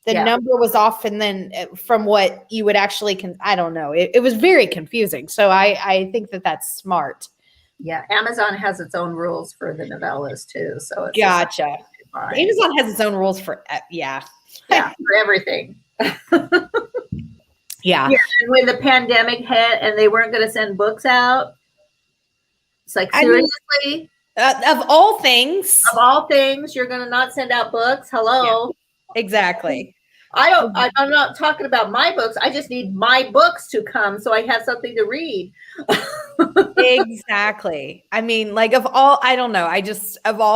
the number was off, and then from what you would actually I don't know. It was very confusing. So I think that's smart. Yeah. Amazon has its own rules for the novellas too. So it's gotcha. Amazon has its own rules for, for everything. Yeah. And when the pandemic hit and they weren't going to send books out, it's like, seriously? Of all things, you're going to not send out books? Hello. Yeah. Exactly. I'm not talking about my books. I just need my books to come so I have something to read. Exactly. I mean, like, of all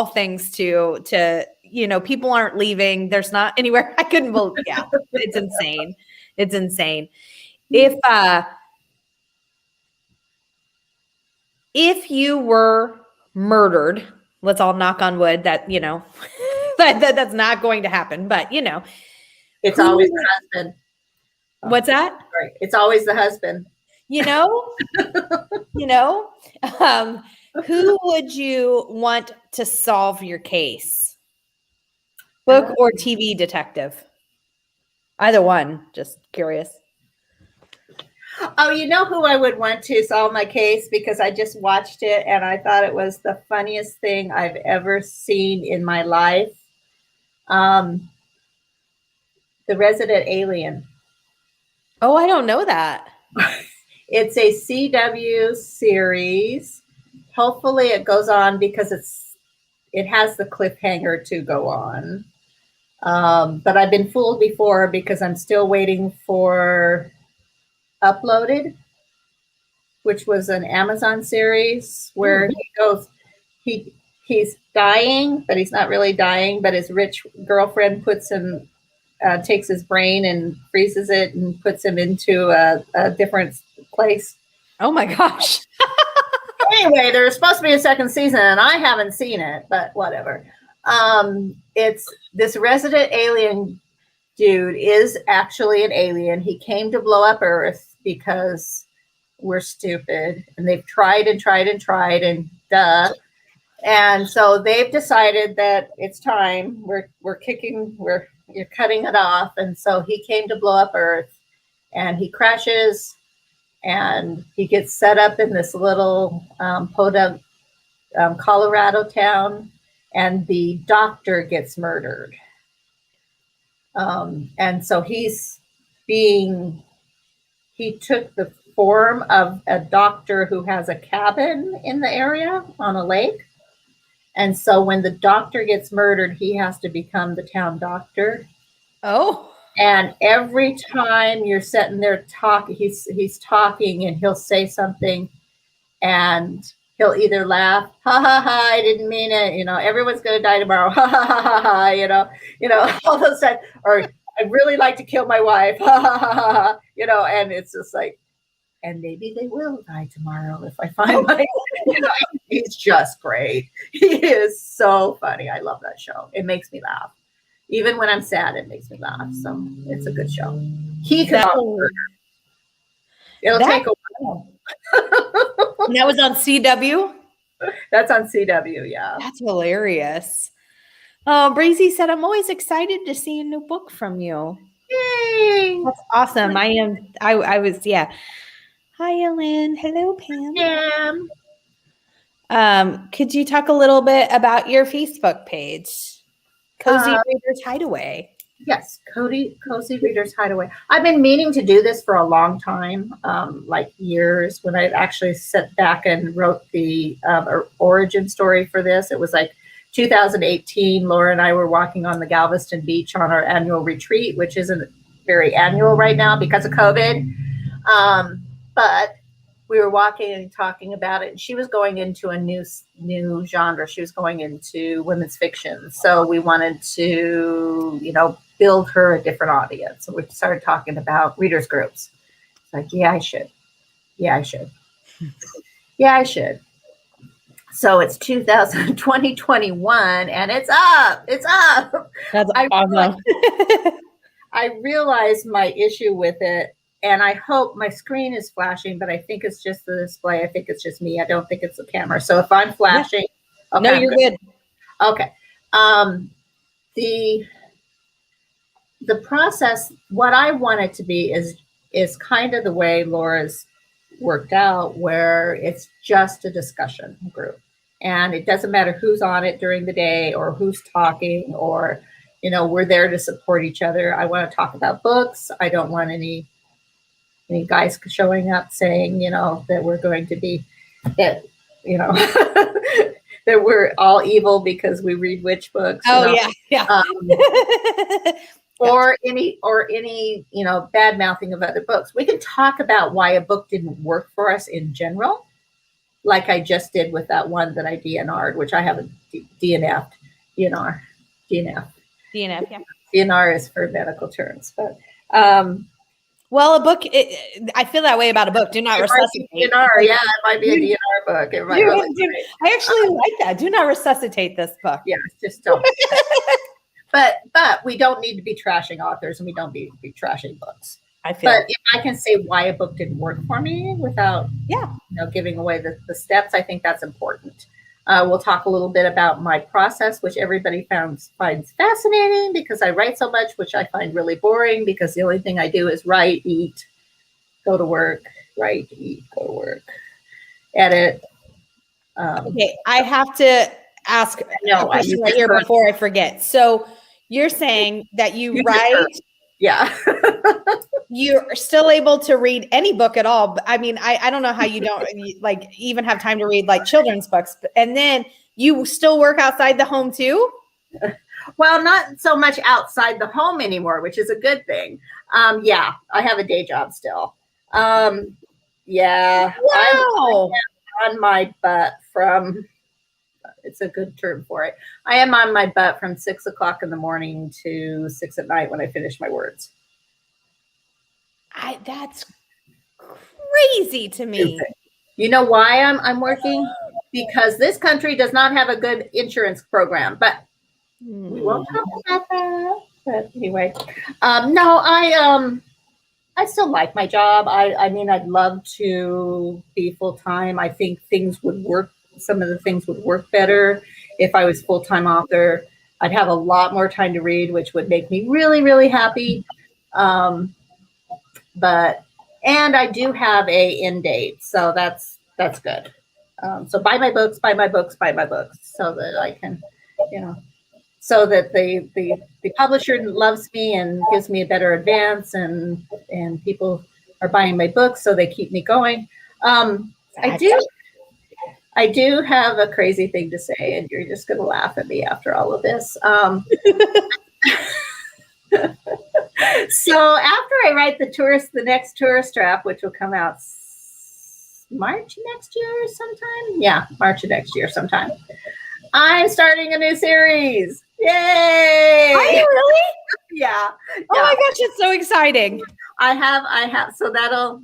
things to people aren't leaving. There's not anywhere I couldn't believe. Yeah, it's insane. It's insane. If you were murdered, let's all knock on wood that that's not going to happen, but it's always the husband. What's that? Right. It's always the husband. Who would you want to solve your case? Book or TV detective? Either one. Just curious. Oh, you know who I would want to solve my case, because I just watched it and I thought it was the funniest thing I've ever seen in my life. The Resident Alien. Oh, I don't know that. It's a CW series. Hopefully it goes on, because it has the cliffhanger to go on. But I've been fooled before, because I'm still waiting for Uploaded, which was an Amazon series where he's dying, but he's not really dying, but his rich girlfriend takes his brain and freezes it and puts him into a different place. Oh my gosh. Anyway, there's supposed to be a second season and I haven't seen it, but whatever. It's this Resident Alien dude is actually an alien. He came to blow up Earth because we're stupid, and they've tried and tried and tried, and duh. And so they've decided that it's time. You're cutting it off. And so he came to blow up Earth, and he crashes, and he gets set up in this little podunk Colorado town, and the doctor gets murdered. And so he took the form of a doctor who has a cabin in the area on a lake. And so when the doctor gets murdered, he has to become the town doctor. Oh. And every time you're sitting there talking, he's talking, and he'll say something, and he'll either laugh, ha ha ha, I didn't mean it, everyone's gonna die tomorrow, ha ha ha ha ha, all those times, or I'd really like to kill my wife, ha ha ha ha, and it's just like, and maybe they will die tomorrow if I find my, he's just great. He is so funny. I love that show. It makes me laugh. Even when I'm sad, it makes me laugh. So it's a good show. He could It'll take a while. And that was on CW? That's on CW, yeah. That's hilarious. Oh, Breezy said, I'm always excited to see a new book from you. Yay! That's awesome. I was, yeah. Hi, Lynn. Hello, Pam. Could you talk a little bit about your Facebook page? Cozy Readers Hideaway. Yes, Cozy Readers Hideaway. I've been meaning to do this for a long time, like years, when I actually sat back and wrote the origin story for this. It was like 2018. Laura and I were walking on the Galveston beach on our annual retreat, which isn't very annual right now because of COVID. But we were walking and talking about it, and she was going into a new genre. She was going into women's fiction. So we wanted to, build her a different audience. So we started talking about readers groups. It's like, yeah, I should. Yeah, I should. Yeah, I should. So it's 2021, and it's up. It's up. That's awesome. I realized my issue with it. And I hope my screen is flashing, but I think it's just the display. I think it's just me. I don't think it's the camera. So if I'm flashing, okay, no, you're good. Okay. The process, what I want it to be is kind of the way Laura's worked out, where it's just a discussion group, and it doesn't matter who's on it during the day or who's talking, or we're there to support each other. I want to talk about books. I don't want any guys showing up saying, that we're going to be, that we're all evil because we read witch books. Oh, yeah. Or any bad mouthing of other books. We can talk about why a book didn't work for us in general, like I just did with that one that I DNR'd, which I haven't DNF'd. DNF, yeah. DNR is for medical terms, but. Well, a book, I feel that way about a book. Do not resuscitate. DNR, yeah, it might be a DNR book. It might I actually like that. Do not resuscitate this book. Yeah, just don't. But we don't need to be trashing authors, and we don't need to be trashing books. But if I can say why a book didn't work for me without giving away the steps, I think that's important. We'll talk a little bit about my process, which everybody finds fascinating because I write so much, which I find really boring because the only thing I do is write, eat, go to work, write, eat, go to work, edit. Okay, I have to ask a question right here before I forget. So you're saying that you write. Yeah. You're still able to read any book at all. I mean, I don't know how you don't even have time to read like children's books. And then you still work outside the home too? Well, not so much outside the home anymore, which is a good thing. Yeah, I have a day job still. Yeah. Wow. I'm on my butt from, it's a good term for it. I am on my butt from 6 o'clock in the morning to 6 at night when I finish my words. That's crazy to me. You know why I'm working? Because this country does not have a good insurance program, but we won't talk about that. But anyway, no, I still like my job. I mean, I'd love to be full time. I think things would work some of the things would work better if I was full-time author. I'd have a lot more time to read, which would make me really, really happy. And I do have a end date, so that's good. So buy my books, buy my books, buy my books, so that I can, so that the publisher loves me and gives me a better advance, and people are buying my books, so they keep me going. I do have a crazy thing to say, and you're just going to laugh at me after all of this. So after I write the next tourist trap, which will come out March next year sometime. Yeah, March of next year sometime. I'm starting a new series. Yay! Are you really? Yeah. Oh my gosh, it's so exciting. I have. So that'll,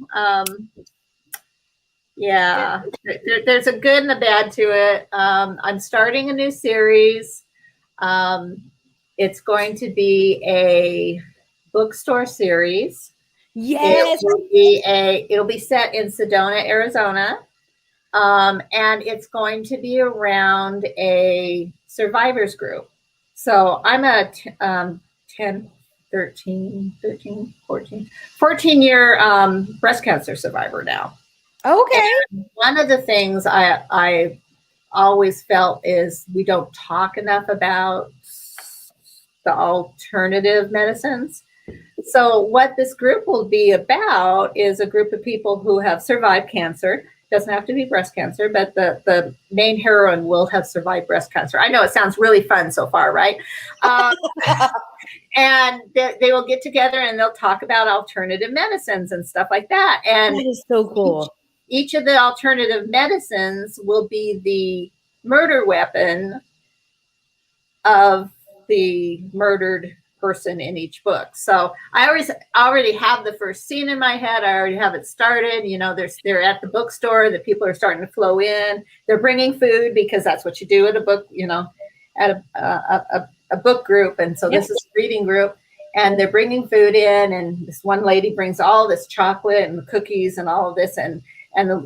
yeah, there's a good and a bad to it. I'm starting a new series. It's going to be a bookstore series. Yes. It'll be set in Sedona, Arizona. And it's going to be around a survivors group. So I'm a 14-year breast cancer survivor now. Okay. And one of the things I always felt is we don't talk enough about the alternative medicines. So what this group will be about is a group of people who have survived cancer. Doesn't have to be breast cancer, but the main heroine will have survived breast cancer. I know it sounds really fun so far, right? And they will get together and they'll talk about alternative medicines and stuff like that. And that is so cool. Each of the alternative medicines will be the murder weapon of the murdered person in each book. So I already have the first scene in my head. I already have it started. They're at the bookstore. The people are starting to flow in. They're bringing food because that's what you do at a book, at a book group. And so this is a reading group, and they're bringing food in. And this one lady brings all this chocolate and cookies and all of this. And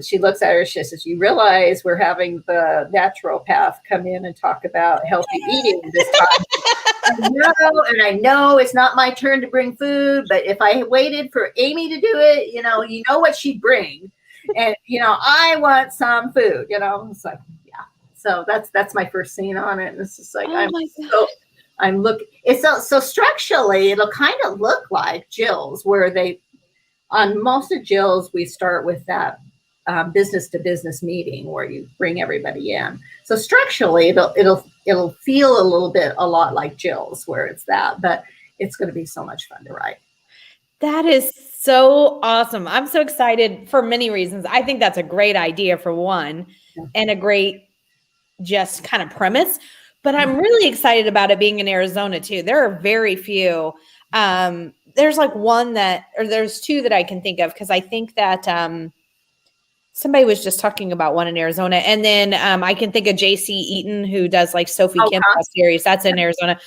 she looks at her, she says, "You realize we're having the naturopath come in and talk about healthy eating this time." I know it's not my turn to bring food, but if I waited for Amy to do it, you know what she'd bring. And, I want some food, it's like, yeah. So that's my first scene on it. And it's just like, so structurally, it'll kind of look like Jill's, where on most of Jill's, we start with that business to business meeting where you bring everybody in. So structurally, it'll feel a lot like Jill's, where it's that, but it's going to be so much fun to write. That is so awesome. I'm so excited for many reasons. I think that's a great idea for one, and a great just kind of premise, but I'm really excited about it being in Arizona too. There are very few. There's there's two that I can think of, because I think that somebody was just talking about one in Arizona. And then I can think of JC Eaton, who does like Sophie Kimball series. That's in Arizona.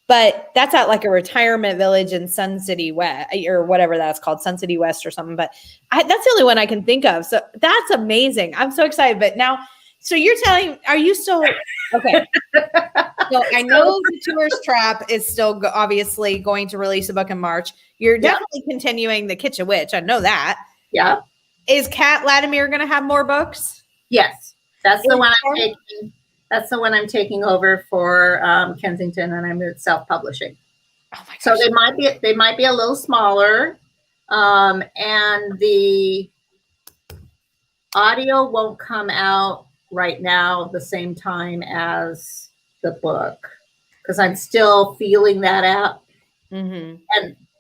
But that's at like a retirement village in Sun City West, or whatever that's called, Sun City West or something. But that's the only one I can think of. So that's amazing. I'm so excited. But now, so you're telling, are you still, okay. So I know the Tourist Trap is still obviously going to release a book in March. You're definitely continuing The Kitchen Witch. I know that. Yeah. Is CAT LATIMER going to have more books? Yes, that's the one I'm taking. That's the one I'm taking over for Kensington, and I'm self-publishing. Oh my gosh. So they might be a little smaller, and the audio won't come out right now the same time as the book, because I'm still feeling that out. Mm-hmm.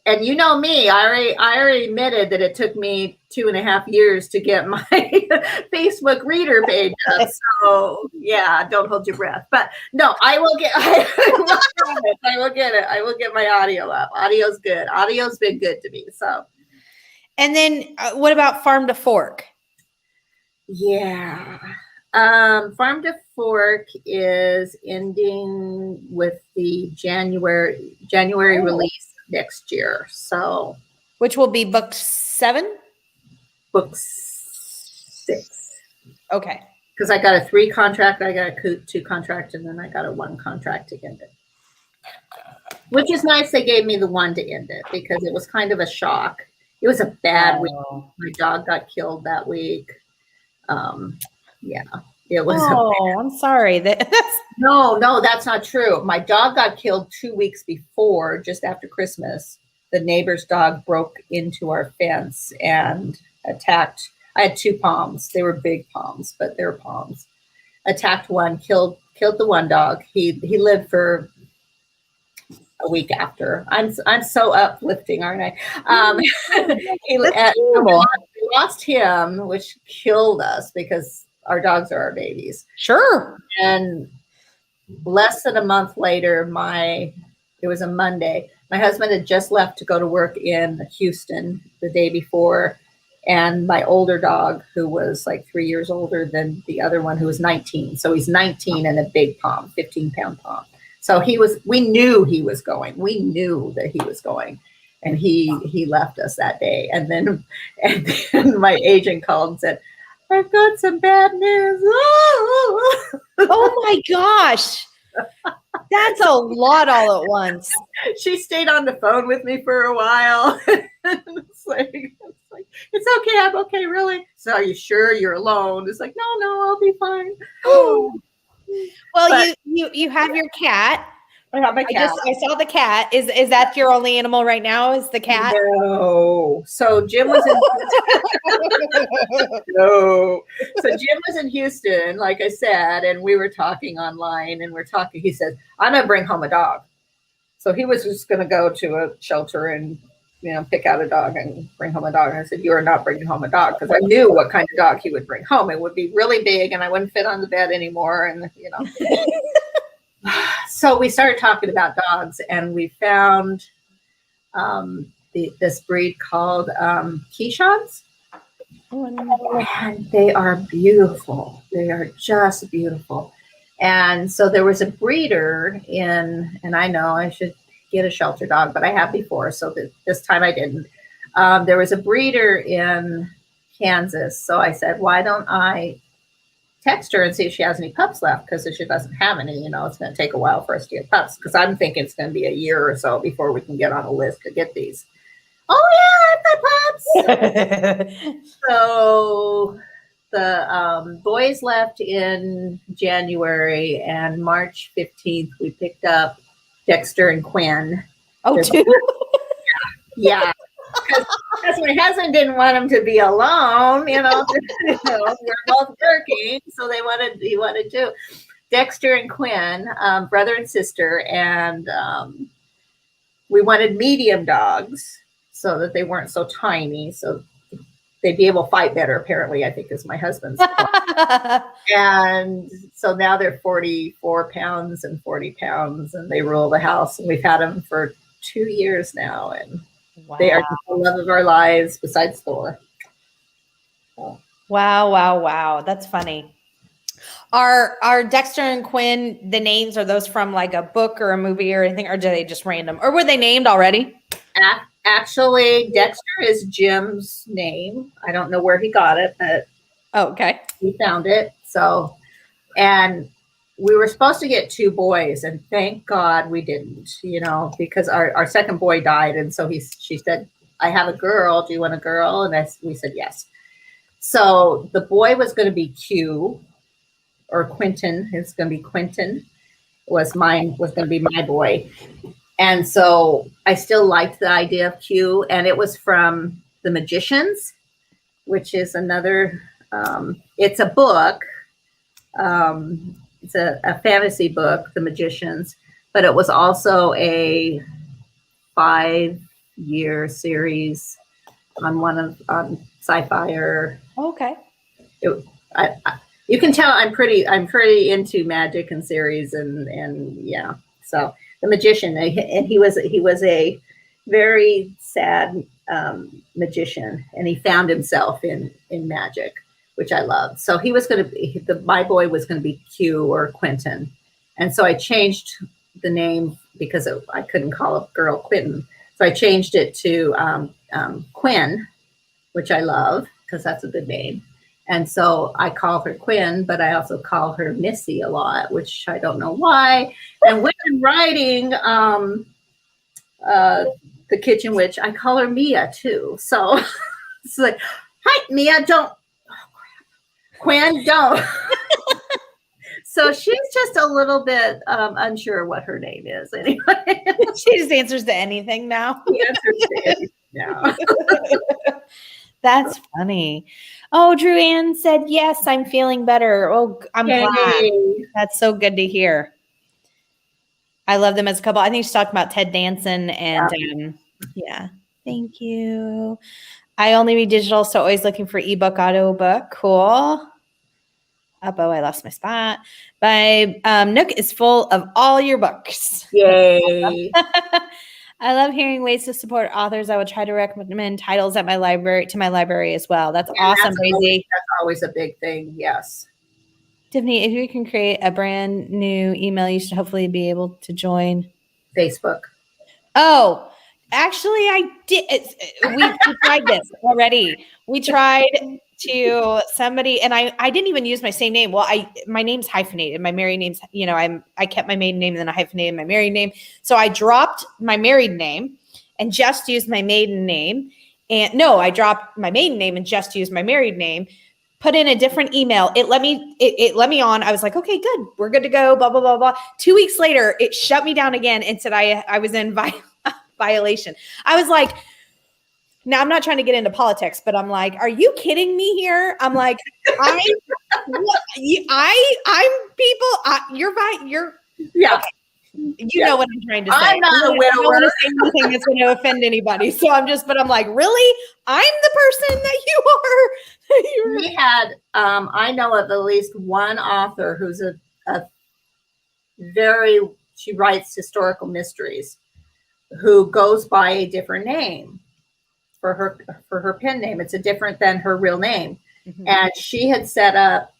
And you know me, I already admitted that it took me 2.5 years to get my Facebook reader page up. So yeah, don't hold your breath. But no, I will get it. I will get my audio up. Audio's good. Audio's been good to me. So. And then what about Farm to Fork? Yeah. Farm to Fork is ending with the January release next year. So, which will be book 7? Book 6. Okay. because I got a 3 contract, I got a 2 contract, and then I got a 1 contract to end it. Which is nice. They gave me the 1 to end it because it was kind of a shock. It was a bad week. My dog got killed that week. Yeah, it was. I'm sorry. No, that's not true. My dog got killed 2 weeks before, just after Christmas. The neighbor's dog broke into our fence and attacked. I had 2 poms. They were big poms, but they're poms. Attacked one, killed the one dog. He lived for a week after. I'm so uplifting, aren't I? We lost him, which killed us because our dogs are our babies. Sure. And less than a month later, it was a Monday. My husband had just left to go to work in Houston the day before. And my older dog, who was like 3 years older than the other one, who was 19. So he's 19 and a big pom, 15-pound pom. So we knew he was going. We knew that he was going. And he left us that day. And then my agent called and said, I've got some bad news. Oh my gosh. That's a lot all at once. She stayed on the phone with me for a while. It's like, it's okay. I'm okay, really. So are you sure you're alone? It's like, no, I'll be fine. Well, but you have your cat. I have my cat. I saw the cat. Is that your only animal right now? Is the cat? No. So Jim was in No. So Jim was in Houston, like I said, and we were talking online and he said, I'm gonna bring home a dog. So he was just gonna go to a shelter and pick out a dog and bring home a dog. And I said, you are not bringing home a dog, because I knew what kind of dog he would bring home. It would be really big and I wouldn't fit on the bed anymore. And so we started talking about dogs, and we found this breed called Keeshawns. And they are beautiful. They are just beautiful. And so there was a breeder and I know I should get a shelter dog, but I have before, so this time I didn't. There was a breeder in Kansas, so I said, why don't I text her and see if she has any pups left, because if she doesn't have any, it's going to take a while for us to get pups, because I'm thinking it's going to be a year or so before we can get on a list to get these. Oh yeah, I've got pups. So the boys left in January, and March 15th we picked up Dexter and Quinn. Oh, two? Yeah. Because my husband didn't want him to be alone, we're both working, so he wanted to. Dexter and Quinn, brother and sister, and we wanted medium dogs so that they weren't so tiny, so they'd be able to fight better, apparently, I think is my husband's point. And so now they're 44 pounds and 40 pounds, and they rule the house, and we've had them for 2 years now, and wow. They are the love of our lives besides Thor. So. Wow. That's funny. Are Dexter and Quinn, the names, are those from like a book or a movie or anything, or do they just random? Or were they named already? Actually, Dexter is Jim's name. I don't know where he got it, but okay. He found it. So, and we were supposed to get 2 boys, and thank God we didn't, because our second boy died. And so she said, I have a girl. Do you want a girl? And we said, yes. So the boy was going to be Q, or Quentin. It's going to be Quentin. Was going to be my boy. And so I still liked the idea of Q, and it was from The Magicians, which is another, it's a book. It's a fantasy book, The Magicians, but it was also a 5-year series on Sci-Fi or. Okay. You can tell I'm pretty into magic and series and yeah. So The Magician, and he was a very sad magician, and he found himself in magic, which I loved. So he was going to be, my boy was going to be Q or Quentin. And so I changed the name because I couldn't call a girl Quentin. So I changed it to Quinn, which I love because that's a good name. And so I call her Quinn, but I also call her Missy a lot, which I don't know why. And when I'm writing The Kitchen Witch, I call her Mia too. So it's like, hi, Mia, don't. Oh, crap. Quinn, don't. So she's just a little bit unsure what her name is anyway. She just answers to anything now. She answers to anything now. That's funny. Oh, Drew Ann said, yes, I'm feeling better. Oh, I'm glad. That's so good to hear. I love them as a couple. I think she's talking about Ted Danson and yeah. Thank you. I only read digital, so always looking for ebook, audiobook. Cool. Oh, I lost my spot. My Nook is full of all your books. Yay. I love hearing ways to support authors. I will try to recommend titles at my library as well. That's awesome, Daisy. That's always a big thing. Yes. Tiffany, if you can create a brand new email, you should hopefully be able to join Facebook. Oh, actually, I did. We tried this already. We tried to somebody, and I didn't even use my same name. Well, my name's hyphenated. My married name's, I kept my maiden name and then I hyphenated my married name. So I dropped my married name and just used my maiden name. And no, I dropped my maiden name and just used my married name. Put in a different email. It let me on. I was like, okay, good. We're good to go. Blah, blah, blah, blah. 2 weeks later, it shut me down again and said I was in violation. I was like, now I'm not trying to get into politics, but I'm like, are you kidding me here? I'm like, I'm people. You're right. Yeah. Okay. You know what I'm trying to say. I'm not a widower. I don't want to say anything that's going to offend anybody. So I'm like, really? I'm the person that you are. We had, I know of at least one author who's she writes historical mysteries, who goes by a different name for her pen name. It's a different than her real name. Mm-hmm. And she had set up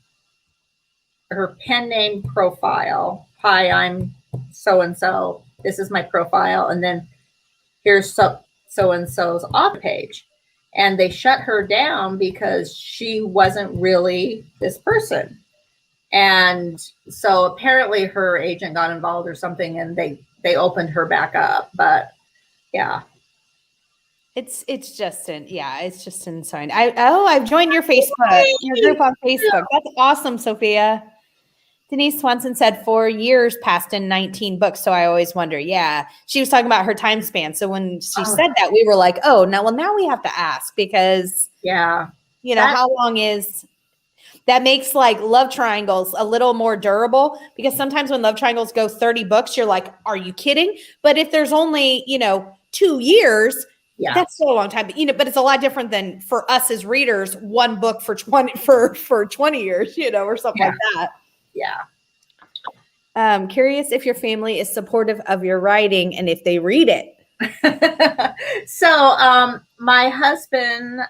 her pen name profile. Hi, I'm so-and-so. This is my profile. And then here's so-and-so's author page. And they shut her down because she wasn't really this person. And so apparently her agent got involved or something, and they opened her back up. But yeah. It's just insane. I've joined your Facebook, your group on Facebook. That's awesome, Sophia. Denise Swanson said 4 years passed in 19 books. So I always wonder. Yeah. She was talking about her time span. So when she said that, we were like, oh, now we have to ask because, how long is that? Makes like love triangles a little more durable, because sometimes when love triangles go 30 books, you're like, are you kidding? But if there's only, 2 years, that's still a long time. But it's a lot different than for us as readers, one book for 20 years, or something like that. Yeah. Curious if your family is supportive of your writing and if they read it. So my husband,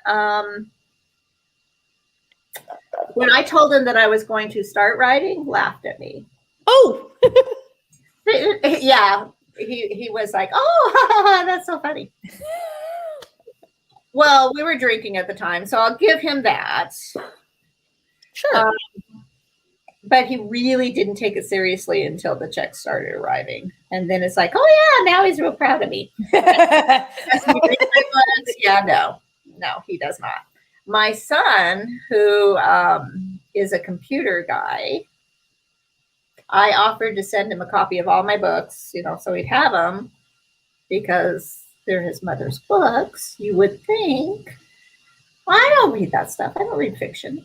when I told him that I was going to start writing, laughed at me. Oh, yeah. He was like, oh, that's so funny. Well, we were drinking at the time, so I'll give him that. Sure. But he really didn't take it seriously until the checks started arriving. And then it's like, oh, yeah, now he's real proud of me. Yeah, no, he does not. My son, who is a computer guy, I offered to send him a copy of all my books, so he'd have them, because they're his mother's books. You would think. Well, I don't read that stuff. I don't read fiction.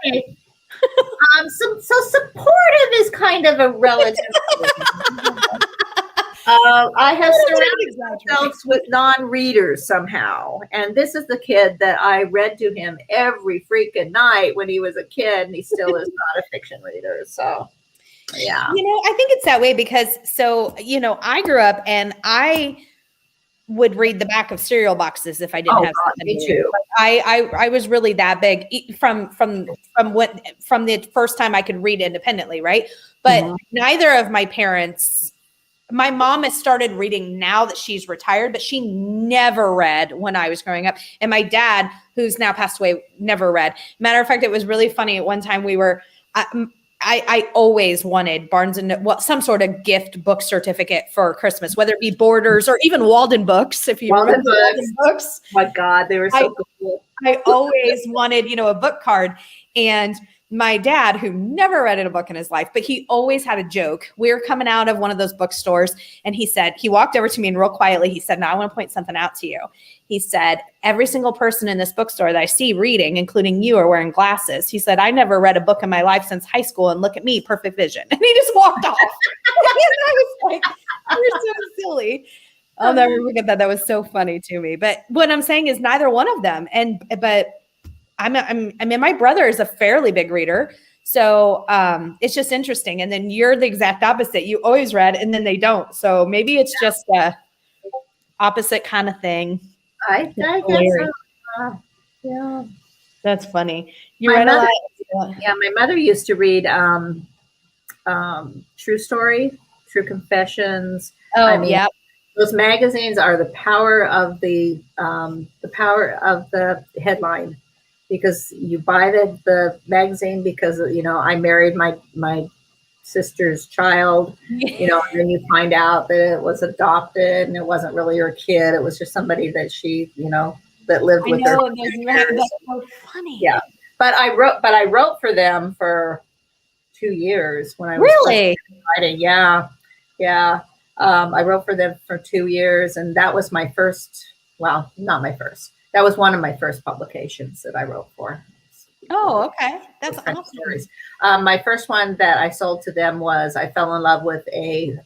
Okay. So supportive is kind of a relative. I have surrounded myself with non-readers somehow, and this is the kid that I read to him every freaking night when he was a kid, and he still is not a fiction reader. So, yeah, I think it's that way because I grew up and I would read the back of cereal boxes if I didn't have something. Me too. I was really that big from the first time I could read independently, right? But neither of my parents my mom has started reading now that she's retired, but she never read when I was growing up. And my dad, who's now passed away, never read. Matter of fact, it was really funny. At one time we were, I always wanted Barnes and some sort of gift book certificate for Christmas, whether it be Borders or even Walden Books. If you remember Walden Books. Oh my God, they were so cool. I always wanted, a book card. And my dad, who never read a book in his life, but he always had a joke. We were coming out of one of those bookstores and he walked over to me and real quietly, he said, "Now I want to point something out to you." He said, "Every single person in this bookstore that I see reading, including you, are wearing glasses." He said, "I never read a book in my life since high school, and look at me, perfect vision." And he just walked off. And I was like, "You're so silly." I'll never forget that. That was so funny to me. But what I'm saying is neither one of them. But I mean, my brother is a fairly big reader. So it's just interesting. And then you're the exact opposite. You always read and then they don't. So maybe it's just a opposite kind of thing. I guess so. Yeah. That's funny. You read a lot. Yeah, my mother used to read True Story, True Confessions. Oh, yeah. Those magazines are the power of the headline, because you buy the magazine because I married my sister's child, and then you find out that it was adopted and it wasn't really her kid, it was just somebody that she that lived with her. That's so funny. Yeah, but I wrote for them for 2 years when I was writing. Yeah. I wrote for them for 2 years, and that was my first. Well, not my first. That was one of my first publications that I wrote for. Oh, okay. That's awesome. My first one that I sold to them was I fell in love with a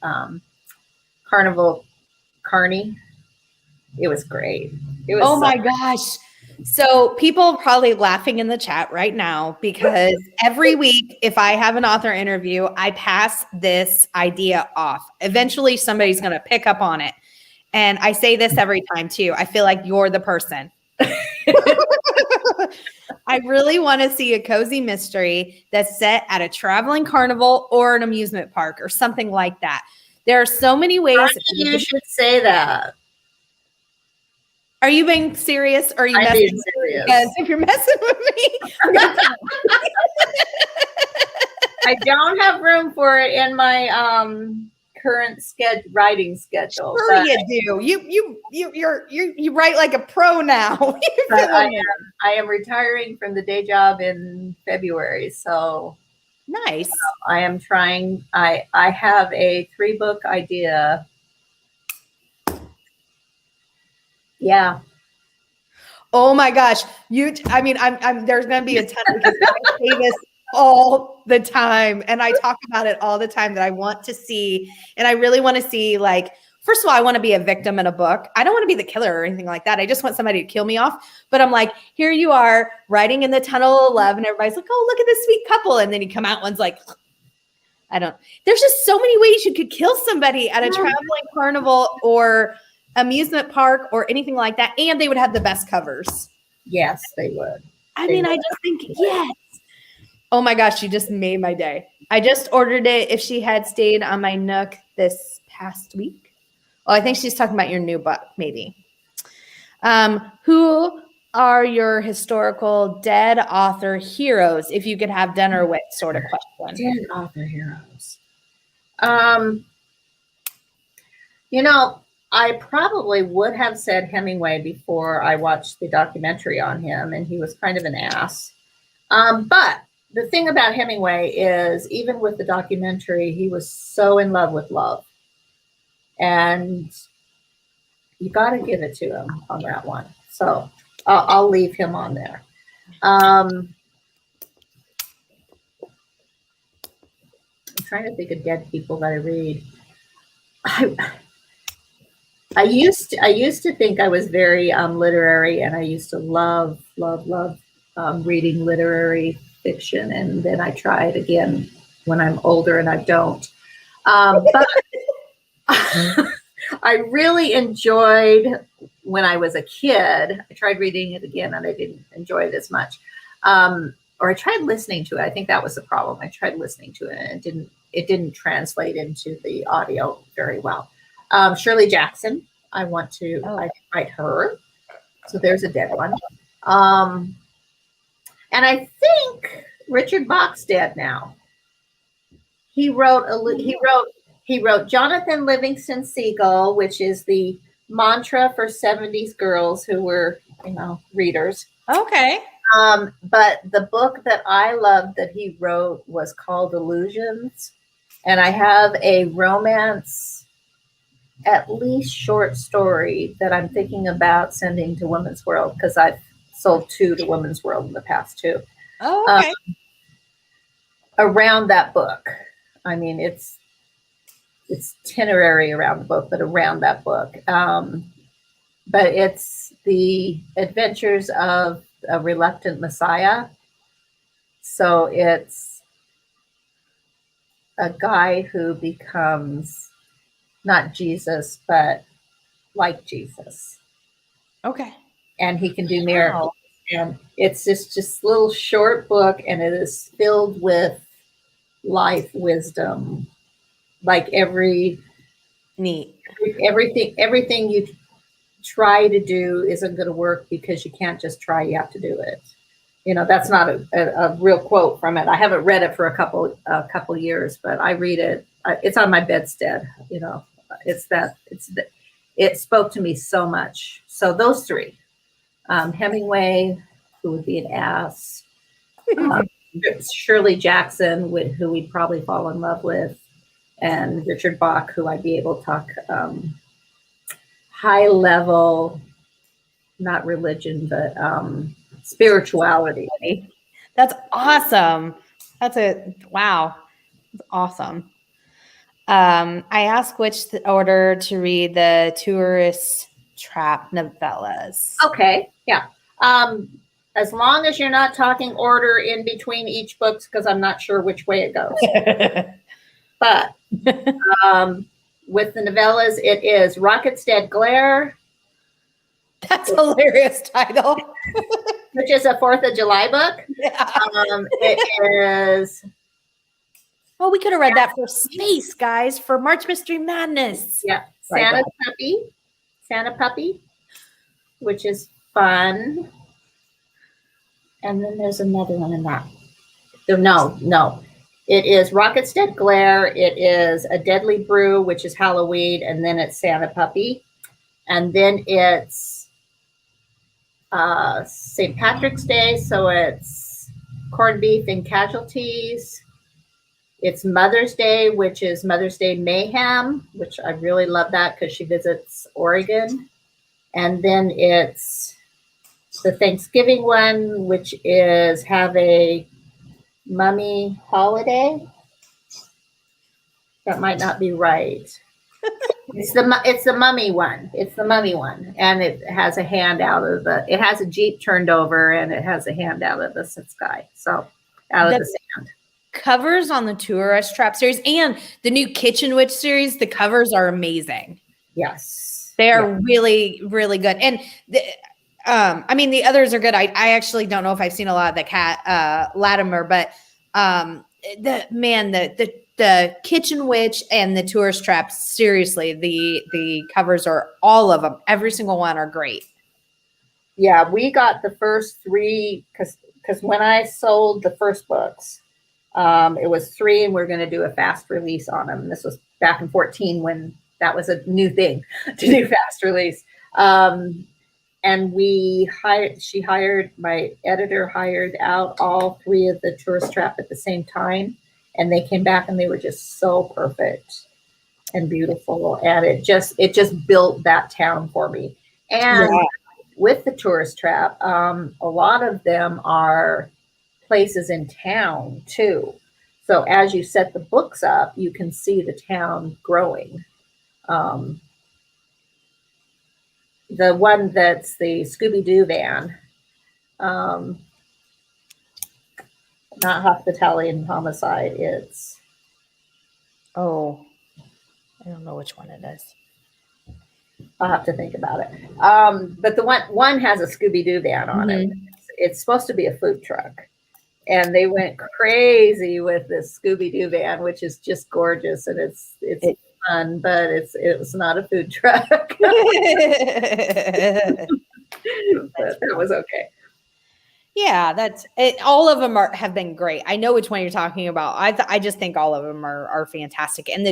carnival carny. It was great. It was my gosh. So people are probably laughing in the chat right now because every week, if I have an author interview, I pass this idea off. Eventually, somebody's going to pick up on it. And I say this every time too. I feel like you're the person. I really want to see a cozy mystery that's set at a traveling carnival or an amusement park or something like that. There are so many ways. You should say that. Are you being serious? Or are you messing with me? Because if you're messing with me, I don't have room for it in my current writing schedule. Sure you do. You write like a pro now. I am retiring from the day job in February, so nice. I am trying. I have a 3-book idea. Yeah. Oh my gosh. I'm there's going to be a ton because I say this all the time and I talk about it all the time that I want to see. And I really want to see, like, first of all, I want to be a victim in a book. I don't want to be the killer or anything like that. I just want somebody to kill me off. But I'm like, here you are riding in the tunnel of love and everybody's like, oh, look at this sweet couple. And then you come out, one's like, there's just so many ways you could kill somebody at a traveling carnival or amusement park or anything like that. And they would have the best covers. Yes, they would. I just think, yes. Oh my gosh, you just made my day. I just ordered it if she had stayed on my Nook this past week. Oh, I think she's talking about your new book, maybe. Who are your historical dead author heroes, if you could have dinner with, sort of question? Dead author heroes. I probably would have said Hemingway before I watched the documentary on him, and he was kind of an ass. But the thing about Hemingway is, even with the documentary, he was so in love with love. And you got to give it to him on that one. So I'll leave him on there. I'm trying to think of dead people that I read. I used to think I was very literary, and I used to love reading literary fiction, and then I try it again when I'm older, and I don't. But I really enjoyed when I was a kid. I tried reading it again, and I didn't enjoy it as much. Or I tried listening to it. I think that was the problem. I tried listening to it, and it didn't translate into the audio very well. Shirley Jackson, I write her. So there's a dead one. And I think Richard Bach's dead now. He wrote Jonathan Livingston Seagull, which is the mantra for 70s girls who were, readers. Okay. But the book that I loved that he wrote was called Illusions. And I have a romance, at least short story, that I'm thinking about sending to Women's World, because I've sold 2 to Women's World in the past too. Oh, okay. Around that book. I mean, it's itinerary around the book, but around that book. But it's the adventures of a reluctant Messiah. So it's a guy who becomes not Jesus, but like Jesus. Okay. And he can do miracles. Wow. And it's just a little short book, and it is filled with life wisdom. Like everything you try to do isn't going to work because you can't just try, you have to do it. That's not a real quote from it. I haven't read it for a couple years, but I read it. It's on my bedstead. It spoke to me so much. So those 3, Hemingway, who would be an ass, Shirley Jackson, who we'd probably fall in love with, and Richard Bach, who I'd be able to talk high level, not religion, but spirituality. That's awesome. Wow. That's awesome. I asked which order to read the Tourist Trap novellas. Okay. Yeah. As long as you're not talking order in between each book, because I'm not sure which way it goes. But with the novellas, it is Rocket's Dead Glare. That's a hilarious title. Which is a 4th of July book. Yeah. It is. Well, we could have read that for space, guys, for March Mystery Madness. Yeah. Santa Puppy, which is fun. And then there's another one in that. No. It is Rocket's Dead Glare. It is A Deadly Brew, which is Halloween. And then it's Santa Puppy. And then it's St. Patrick's Day. So it's Corned Beef and Casualties. It's Mother's Day, which is Mother's Day Mayhem, which I really love that because she visits Oregon. And then it's the Thanksgiving one, which is Have a Mummy Holiday. That might not be right. It's the mummy one. It's the mummy one. And it has a hand it has a Jeep turned over, and it has a hand out of the sky. So out of the sand. Covers on the Tourist Trap series and the new Kitchen Witch series, the covers are amazing. Yes. They are really, really good. And the others are good. I actually don't know if I've seen a lot of the CAT Latimer, but the Kitchen Witch and the Tourist Trap, seriously, the covers are, all of them, every single one are great. Yeah, we got the first 3 because when I sold the first books, it was 3, and we're going to do a fast release on them. This was back in 2014 when that was a new thing to do fast release. And my editor hired out all 3 of the Tourist Trap at the same time. And they came back and they were just so perfect and beautiful. And it just built that town for me. And with the Tourist Trap, a lot of them are places in town too. So as you set the books up, you can see the town growing. The one that's the Scooby-Doo van, not Hospitality and Homicide, it's... Oh, I don't know which one it is. I'll have to think about it. But the one has a Scooby-Doo van on it. It's supposed to be a food truck. And they went crazy with this Scooby-Doo van, which is just gorgeous, and it's fun, but it was not a food truck. But it was okay. Yeah, that's it. All of them have been great. I know which one you're talking about. I just think all of them are fantastic. And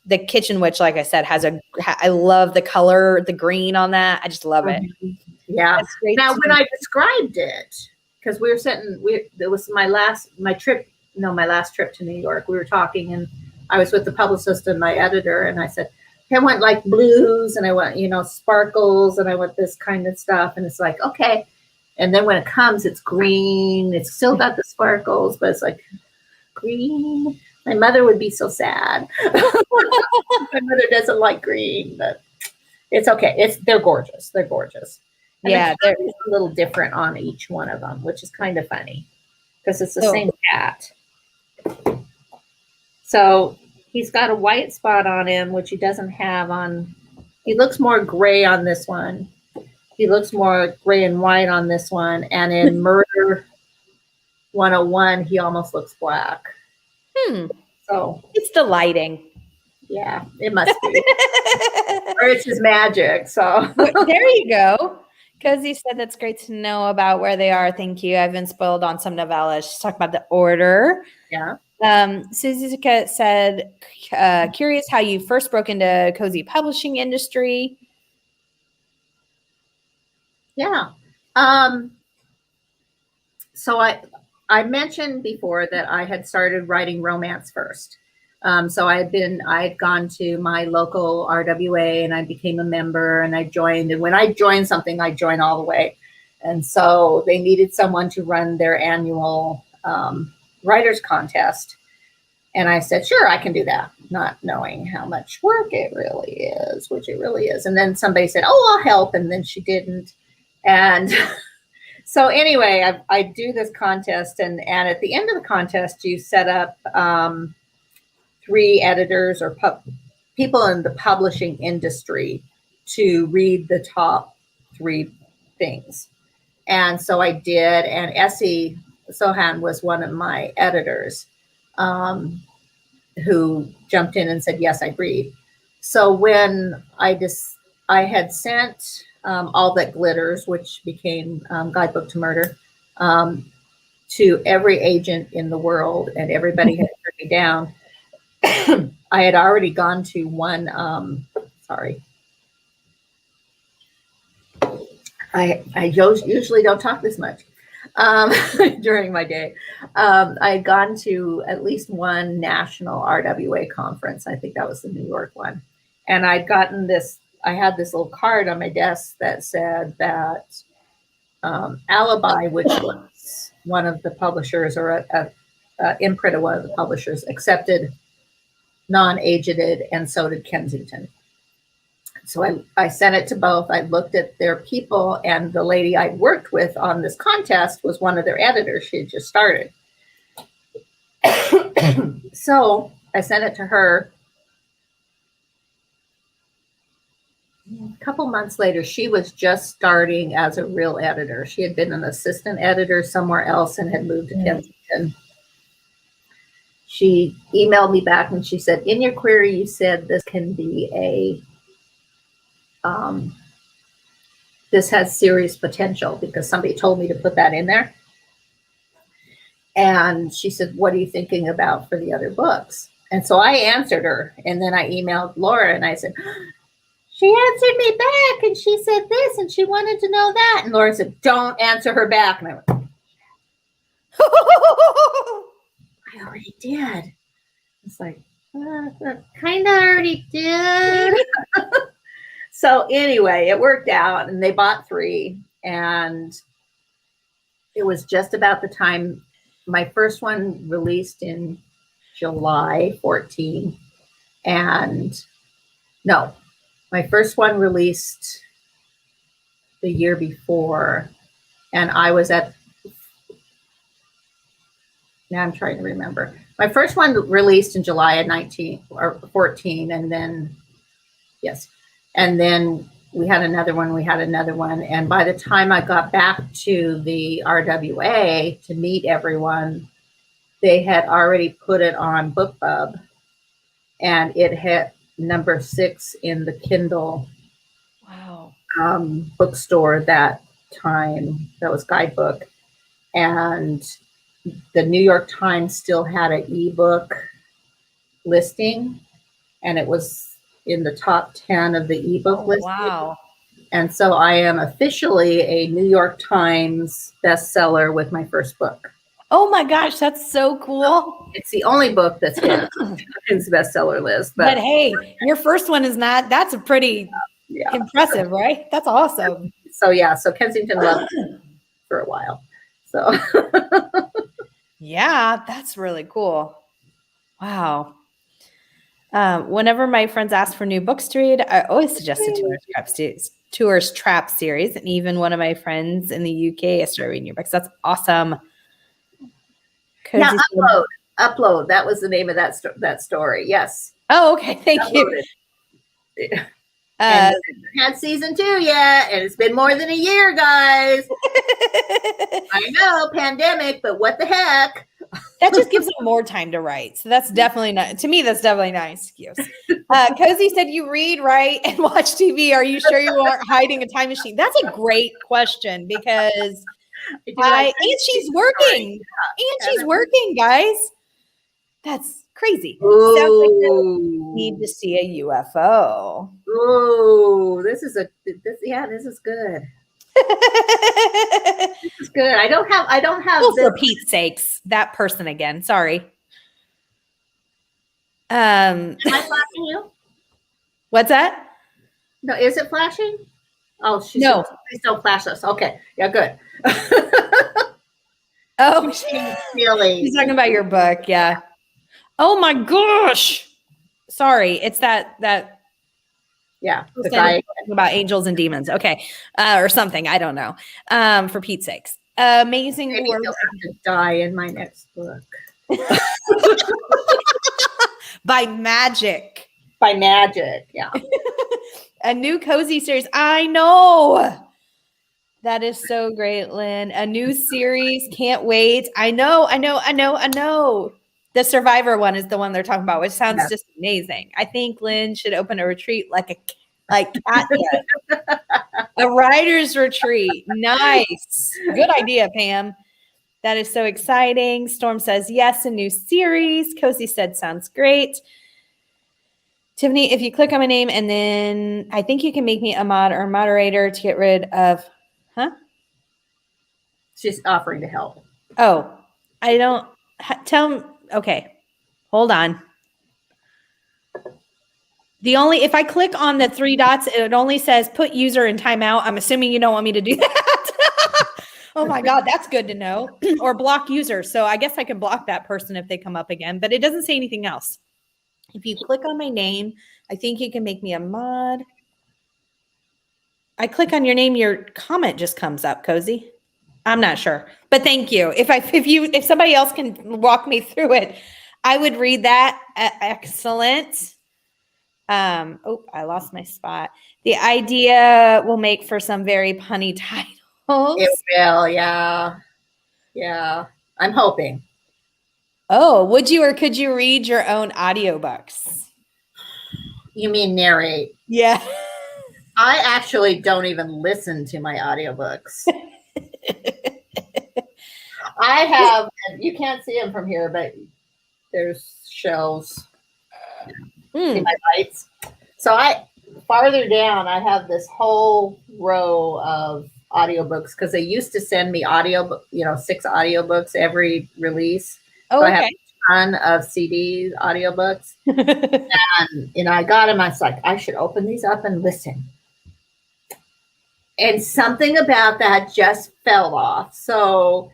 the Kitchen Witch, like I said, I love the color, the green on that. I just love it. Yeah. Now, when I described it, because we were sitting, it was my last trip to New York. We were talking, and I was with the publicist and my editor, and I said, I want like blues, and I want, sparkles, and I want this kind of stuff. And it's like, okay. And then when it comes, it's green. It's still got the sparkles, but it's like green. My mother would be so sad. My mother doesn't like green, but it's okay. They're gorgeous. They're gorgeous. And yeah, they're a little different on each one of them, which is kind of funny because it's the same cat. So he's got a white spot on him, which he doesn't have on. He looks more gray on this one. He looks more gray and white on this one. And in Murder 101, he almost looks black. So it's the lighting. Yeah, it must be. Or it's his magic. So there you go. Cozy said that's great to know about where they are. Thank you. I've been spoiled on some novellas. She's talking about the order. Yeah. Suzuka said, curious how you first broke into cozy publishing industry. Yeah. So I mentioned before that I had started writing romance first. So I had gone to my local RWA and I became a member and I joined. And when I joined something, I joined all the way. And so they needed someone to run their annual writers contest. And I said, sure, I can do that, not knowing how much work it really is, which it really is. And then somebody said, oh, I'll help. And then she didn't. And so anyway, I do this contest. And at the end of the contest, you set up 3 editors or people in the publishing industry to read the top 3 things. And so I did. And Essie Sohan was one of my editors. Who jumped in and said, yes, I'd read. So when I had sent All That Glitters, which became Guidebook to Murder, to every agent in the world, and everybody had turned me down. I had already gone to one, I usually don't talk this much. During my day, I had gone to at least one national RWA conference. I think that was the New York one. And I'd gotten I had this little card on my desk that said that Alibi, which was one of the publishers or a imprint of one of the publishers, accepted non-agented, and so did Kensington. So I sent it to both. I looked at their people, and the lady I worked with on this contest was one of their editors. She had just started. So I sent it to her. A couple months later, she was just starting as a real editor. She had been an assistant editor somewhere else and had moved to Kensington. She emailed me back and she said, in your query, you said this can be this has serious potential, because somebody told me to put that in there. And she said, what are you thinking about for the other books? And so I answered her, and then I emailed Laura and I said, she answered me back and she said this and she wanted to know that. And Laura said, don't answer her back. And I went, I already did. It's like, kind of already did. So anyway, it worked out, and they bought 3, and it was just about the time my first one released in July 14, and no, my first one released the year before, and I was now I'm trying to remember. My first one released in July of 19 or 14, and then, yes. And then we had another one. And by the time I got back to the RWA to meet everyone, they had already put it on BookBub, and it hit number 6 in the Kindle bookstore that time. That was Guidebook. And the New York Times still had an ebook listing, and it was in the top 10 of the ebook listing. Wow. And so I am officially a New York Times bestseller with my first book. Oh my gosh, that's so cool. It's the only book that's in the bestseller list. But hey, your first one is not, that's a pretty impressive, right? That's awesome. So yeah, so Kensington loved it for a while. So yeah, that's really cool. Wow. Whenever my friends ask for new books to read, I always suggest the Tourist Trap series. And even one of my friends in the UK has started reading your books. That's awesome. Yeah, Upload. That was the name of that story. Yes. Oh, okay. Thank you. And had season 2 yet, and it's been more than a year, guys. I know, pandemic, but what the heck? That just gives them more time to write. So that's definitely not, to me, that's definitely not an excuse. Cozy said, you read, write, and watch TV. Are you sure you aren't hiding a time machine? That's a great question, because and she's working. And she's working, guys. That's crazy. Sounds like you need to see a UFO. Oh, this is good. This is good. I don't have well, for Pete's sakes, that person again. Sorry. Am I flashing you? What's that? No, is it flashing? Oh, no. Please don't flash us. Okay. Yeah, good. Oh, he's talking about your book. Yeah. Oh my gosh. Sorry. It's that. Yeah. The guy about angels and demons. Okay. Or something. I don't know. For Pete's sakes. Amazing work. I'll have to die in my next book. By magic. By magic. Yeah. A new cozy series. I know. That is so great, Lynn. A new series. Can't wait. I know. The Survivor one is the one they're talking about, which sounds just amazing. I think Lynn should open a retreat like Cat did. A writer's retreat. Nice. Good idea, Pam. That is so exciting. Storm says, yes, a new series. Cozy said, sounds great. Tiffany, if you click on my name, and then I think you can make me a mod or moderator to get rid of, She's offering to help. Oh, I don't tell. Okay, hold on. If I click on the 3 dots, it only says put user in timeout. I'm assuming you don't want me to do that. Oh my God, that's good to know. Or block user. So I guess I can block that person if they come up again, but it doesn't say anything else. If you click on my name, I think you can make me a mod. I click on your name, your comment just comes up, Cozy. I'm not sure, but thank you. If somebody else can walk me through it, I would read that. Excellent. Oh, I lost my spot. The idea will make for some very punny titles. It will, yeah. Yeah, I'm hoping. Oh, would you or could you read your own audiobooks? You mean narrate? Yeah. I actually don't even listen to my audiobooks. I have, you can't see them from here, but there's shelves. See my lights? So farther down, I have this whole row of audiobooks, because they used to send me 6 audiobooks every release. Oh, so I have a ton of CD audiobooks. and I got them. I was like, I should open these up and listen. And something about that just fell off. So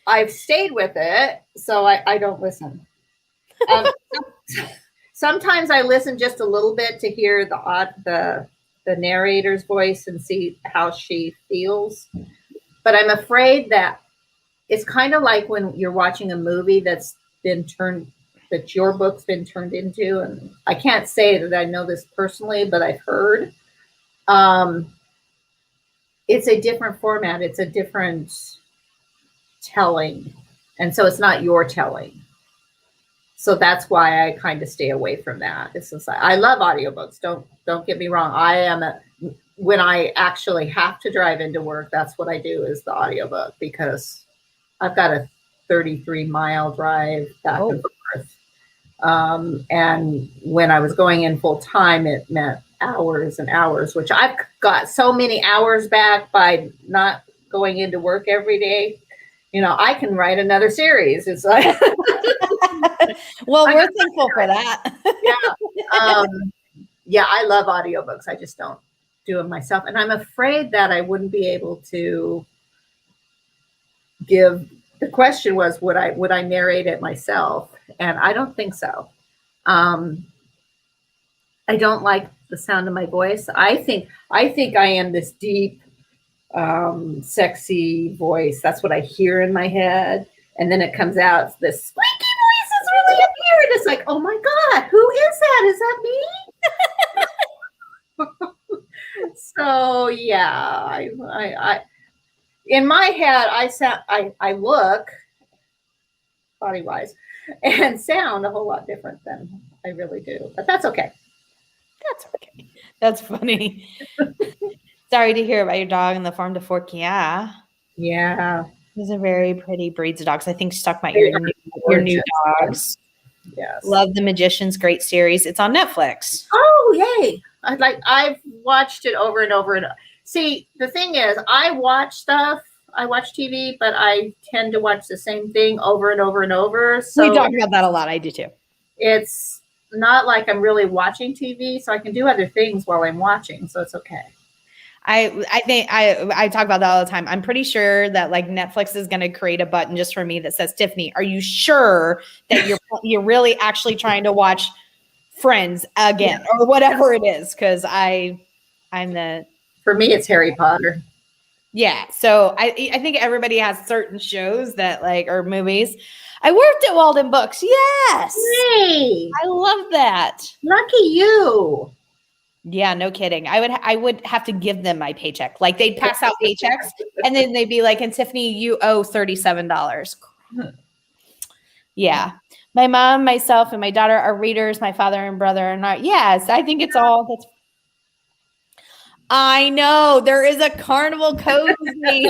I've stayed with it. So I don't listen. Sometimes I listen just a little bit to hear the narrator's voice and see how she feels. But I'm afraid that it's kind of like when you're watching a movie that your book's been turned into. And I can't say that I know this personally, but I've heard It's a different format. It's a different telling. And so it's not your telling. So that's why I kind of stay away from that. It's just like, I love audiobooks. Don't get me wrong. When I actually have to drive into work, that's what I do is the audiobook, because I've got a 33-mile drive back and forth. And when I was going in full time, it meant hours and hours, which I've got so many hours back by not going into work every day. I can write another series. It's like, well, we're thankful for that. Yeah, I love audiobooks. I just don't do them myself. And I'm afraid that I wouldn't be able to the question was, would I narrate it myself? And I don't think so. I don't like the sound of my voice. I think I am this deep, sexy voice. That's what I hear in my head. And then it comes out, this squeaky voice is really up here. And it's like, oh my God, who is that? Is that me? So yeah, I in my head, I look body wise and sound a whole lot different than I really do, but that's okay. That's okay. That's funny. Sorry to hear about your dog in the farm to fork. Yeah. These are very pretty breeds of dogs. I think stuck my ear. Your new dogs. Yes. Love The Magicians. Great series. It's on Netflix. Oh, yay. I've watched it over and over. And see, the thing is, I watch TV, but I tend to watch the same thing over and over and over. So we talk about that a lot. I do too. It's not like I'm really watching TV, so I can do other things while I'm watching. So it's okay. I think I talk about that all the time. I'm pretty sure that like Netflix is going to create a button just for me that says, Tiffany, are you sure that you're really actually trying to watch Friends again or whatever it is? Because for me, it's Harry Potter. Yeah. So I think everybody has certain shows that or movies. I worked at Walden Books. Yes. Hey. I love that. Lucky you. Yeah, no kidding. I would have to give them my paycheck. Like they'd pass out paychecks and then they'd be like, and Tiffany, you owe $37. Yeah. My mom, myself, and my daughter are readers. My father and brother are not. Yes, I think it's all that's. I know there is a Carnival Cozy.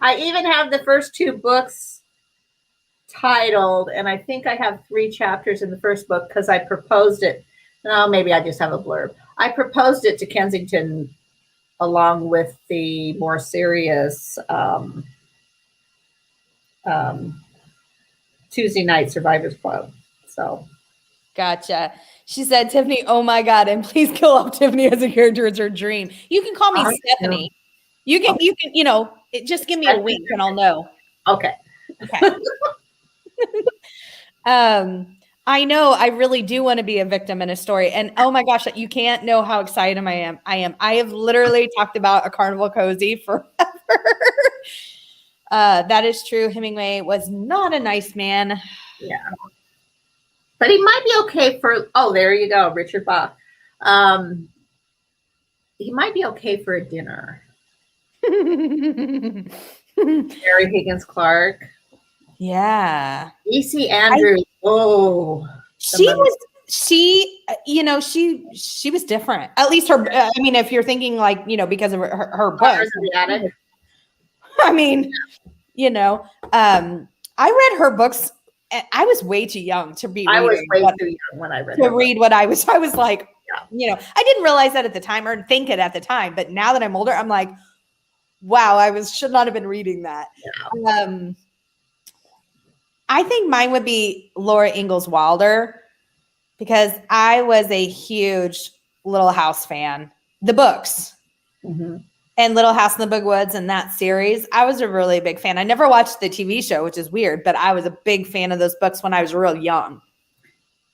I even have the first 2 books titled, and I think I have 3 chapters in the first book because I proposed it. No, maybe I just have a blurb. I proposed it to Kensington along with the more serious Tuesday Night Survivors Club. So, gotcha. She said, Tiffany, oh my God, and please kill off Tiffany as a character. It's her dream. You can call me Stephanie. You can, just give me a wink and I'll know. Okay. I know I really do want to be a victim in a story. And oh my gosh, you can't know how excited I am. I have literally talked about a Carnival Cozy forever. That is true. Hemingway was not a nice man. Yeah. But he might be okay for, there you go, Richard Bach. He might be okay for a dinner. Mary Higgins Clark. Yeah. E.C. Andrews. She was different. At least her, if you're thinking because of her book. I read her books. I was way too young to be. I was way too young when I read to read what I was. I was like, I didn't realize that at the time or think it at the time. But now that I'm older, I'm like, wow, should not have been reading that. Yeah. I think mine would be Laura Ingalls Wilder because I was a huge Little House fan. The books. Mm-hmm. And Little House in the Big Woods and that series. I was a really big fan. I never watched the TV show, which is weird, but I was a big fan of those books when I was real young.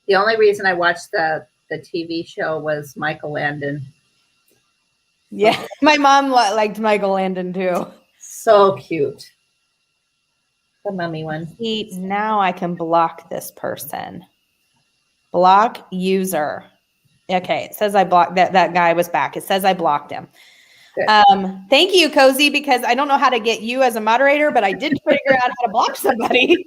The only reason I watched the TV show was Michael Landon. Yeah, my mom liked Michael Landon too. So cute. The mummy one. See, now I can block this person. Block user. Okay. It says I blocked that guy was back. It says I blocked him. Good. Thank you, Cozy, because I don't know how to get you as a moderator, but I did figure out how to block somebody.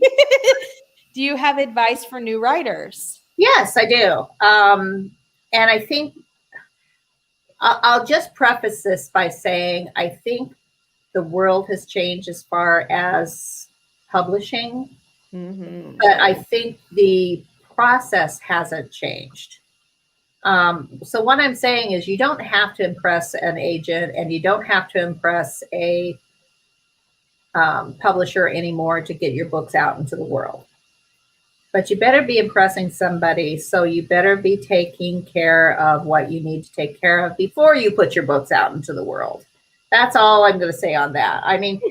Do you have advice for new writers? Yes, I do. And I think I'll just preface this by saying I think the world has changed as far as publishing, but I think the process hasn't changed. So what I'm saying is you don't have to impress an agent and you don't have to impress a publisher anymore to get your books out into the world. But you better be impressing somebody, so you better be taking care of what you need to take care of before you put your books out into the world. That's all I'm going to say on that. I mean,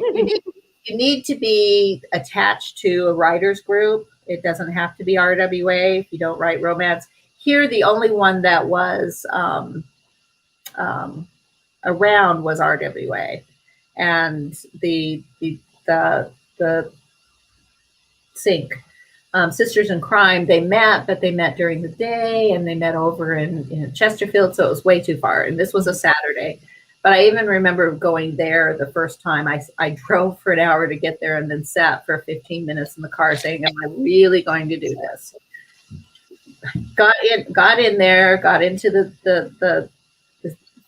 you need to be attached to a writer's group. It doesn't have to be RWA if you don't write romance. Here, the only one that was around was RWA, and the sync. Sisters in Crime, they met, but they met during the day and they met over in Chesterfield, so it was way too far. And this was a Saturday. But I even remember going there the first time. I drove for an hour to get there and then sat for 15 minutes in the car saying, am I really going to do this? Got in there, got into the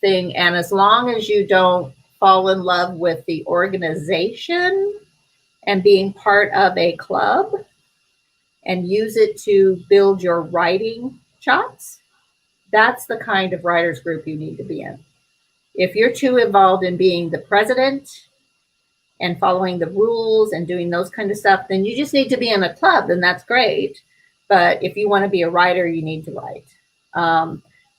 thing. And as long as you don't fall in love with the organization and being part of a club, and use it to build your writing chops, that's the kind of writers group you need to be in. If you're too involved in being the president and following the rules and doing those kind of stuff, then you just need to be in a club, and that's great. But if you want to be a writer, you need to write.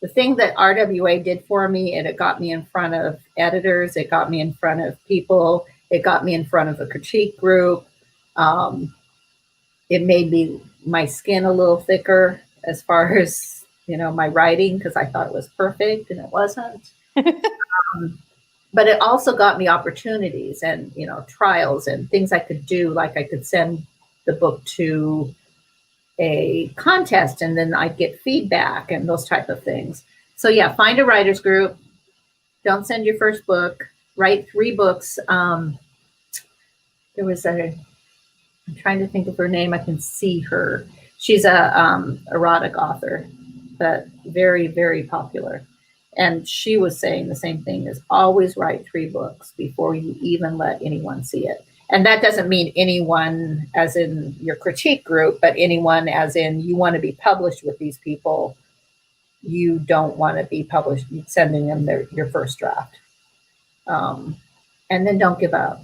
The thing that RWA did for me, it got me in front of editors, it got me in front of people, it got me in front of a critique group. It made my skin a little thicker as far as, my writing, because I thought it was perfect and it wasn't. But it also got me opportunities and, trials and things I could do. Like I could send the book to a contest and then I'd get feedback and those type of things. So yeah, find a writer's group. Don't send your first book. Write 3 books. There was I'm trying to think of her name. I can see her. She's a erotic author, but very, very popular. And she was saying the same thing, is always write 3 books before you even let anyone see it. And that doesn't mean anyone as in your critique group, but anyone as in you want to be published with these people. You don't want to be published, sending them your first draft. And then don't give up.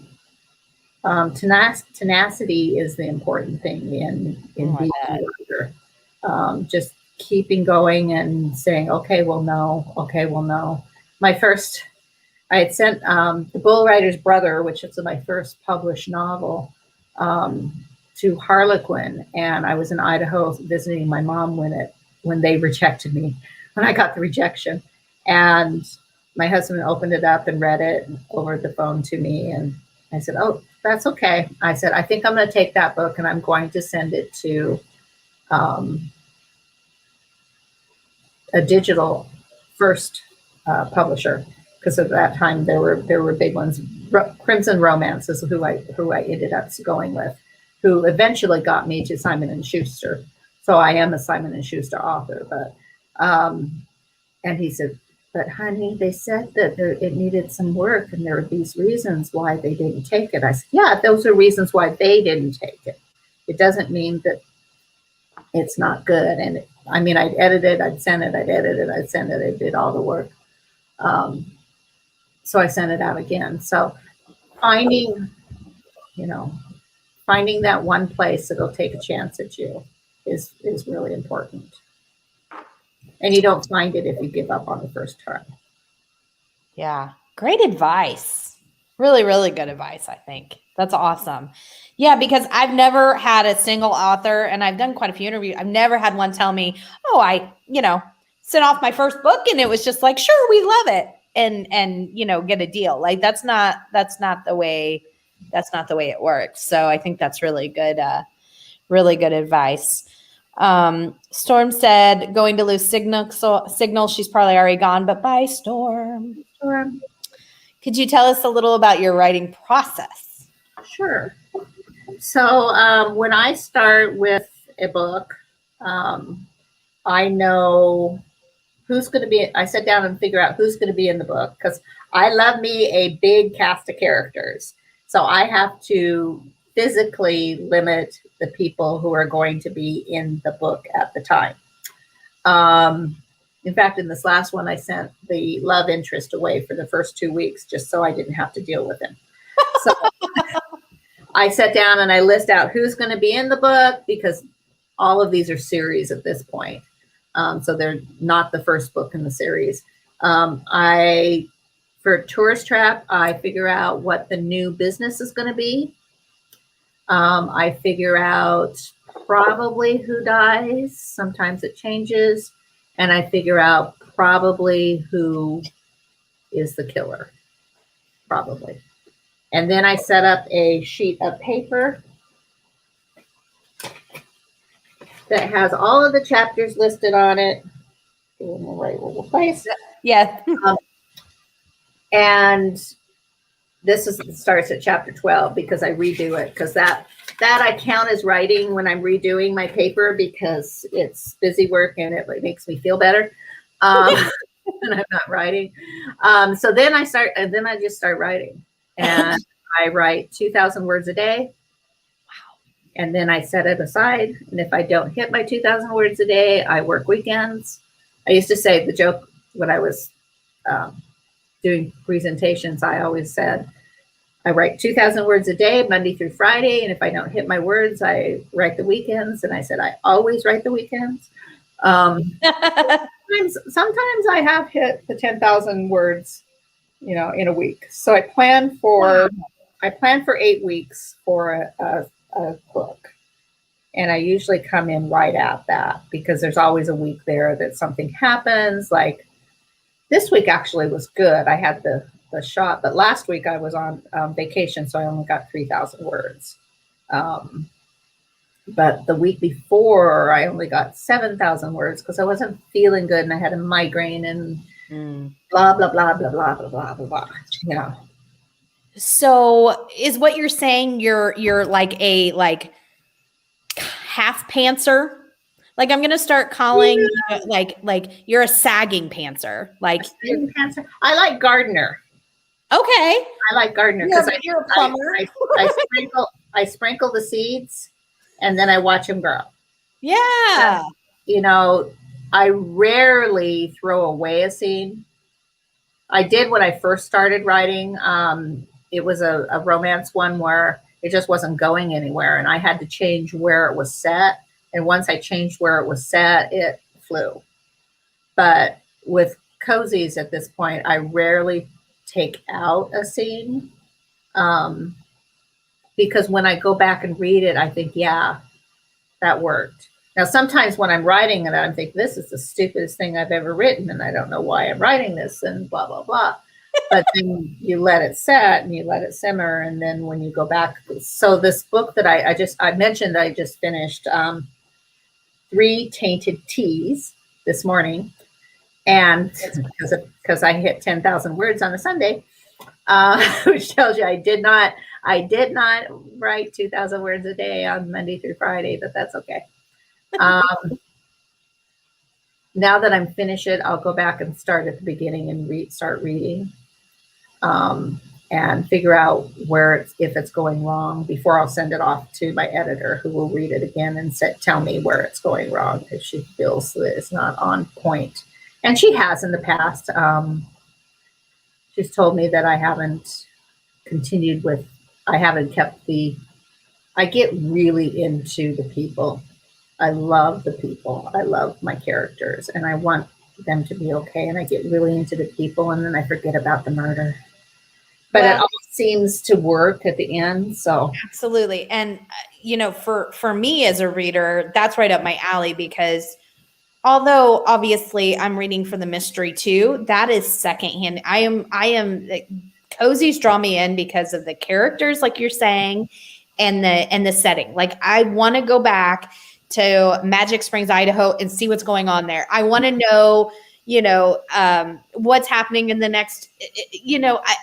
Tenacity is the important thing in being a writer. Just keeping going and saying, okay, well, no. Okay, well, no. I had sent The Bull Rider's Brother, which is my first published novel, to Harlequin. And I was in Idaho visiting my mom when they rejected me, when I got the rejection. And my husband opened it up and read it over the phone to me. And I said, oh, that's okay. I said, I think I'm going to take that book and I'm going to send it to a digital first publisher, because at that time there were big ones. Crimson Romance is who I ended up going with, who eventually got me to Simon & Schuster. So I am a Simon & Schuster author, but and he said, but honey, they said that it needed some work and there were these reasons why they didn't take it. I said, yeah, those are reasons why they didn't take it. It doesn't mean that it's not good. And I'd edit it, I'd send it, I'd edit it, I'd send it, I did all the work. So I sent it out again. So finding that one place that'll take a chance at you is really important. And you don't find it if you give up on the first try. Yeah. Great advice. Really, really good advice, I think. That's awesome. Yeah, because I've never had a single author, and I've done quite a few interviews. I've never had one tell me, oh, I sent off my first book and it was just like, sure, we love it. And get a deal. Like that's not the way it works. So I think that's really good advice. Storm said, going to lose signal. She's probably already gone, but bye, Storm. Storm. Could you tell us a little about your writing process? Sure. So when I start with a book, I know who's going to be, I sit down and figure out who's going to be in the book, because I love me a big cast of characters. So I have to physically limit the people who are going to be in the book at the time. In fact, in this last one, I sent the love interest away for the first 2 weeks just so I didn't have to deal with him. So I sat down and I list out who's going to be in the book, because all of these are series at this point. So they're not the first book in the series. For Tourist Trap, I figure out what the new business is going to be. I figure out probably who dies. Sometimes it changes. And I figure out probably who is the killer. Probably. And then I set up a sheet of paper that has all of the chapters listed on it. In the right little place. Yeah. And this starts at chapter 12, because I redo it, because that I count as writing when I'm redoing my paper, because it's busy work and it makes me feel better. When I'm not writing. So then I just start writing, and I write 2,000 words a day. Wow. And then I set it aside. And if I don't hit my 2,000 words a day, I work weekends. I used to say the joke when I was doing presentations, I always said, I write 2,000 words a day, Monday through Friday. And if I don't hit my words, I write the weekends. And I said, I always write the weekends. Sometimes I have hit the 10,000 words, in a week. So I plan for 8 weeks for a book. And I usually come in right at that, because there's always a week there that something happens. Like this week actually was good. I had the shot, but last week I was on vacation, so I only got 3,000 words. But the week before, I only got 7,000 words because I wasn't feeling good and I had a migraine and blah, blah, blah, blah, blah, blah, blah, blah, blah. Yeah. So is what you're saying you're like a half pantser? Like I'm gonna start calling you like you're a sagging pantser. Like sagging pantser. I like gardener. Okay. I like gardener because you're a plumber. I sprinkle the seeds and then I watch them grow. Yeah. I rarely throw away a seed. I did when I first started writing. It was a romance one where it just wasn't going anywhere and I had to change where it was set. And once I changed where it was set, it flew. But with cozies at this point, I rarely take out a scene because when I go back and read it, I think, yeah, that worked. Now, sometimes when I'm writing it, I'm thinking, this is the stupidest thing I've ever written, and I don't know why I'm writing this, and blah, blah, blah. But then you let it set and you let it simmer, and then when you go back. So this book that I mentioned, I just finished 3 Tainted Teas this morning, and it's because I hit 10,000 words on a Sunday, which tells you I did not write 2,000 words a day on Monday through Friday, but that's okay. Now that I'm finished it, I'll go back and start at the beginning and start reading, and figure out if it's going wrong before I'll send it off to my editor, who will read it again and tell me where it's going wrong if she feels that it's not on point. And she has in the past. She's told me that I haven't I get really into the people. I love the people. I love my characters and I want them to be okay. And I get really into the people and then I forget about the murder. But it all seems to work at the end. So absolutely. And for me as a reader, that's right up my alley, because although obviously I'm reading for the mystery too, that is secondhand. I am cozies draw me in because of the characters, like you're saying, and the setting. Like I want to go back to Magic Springs, Idaho, and see what's going on there. I want to know, what's happening in the next,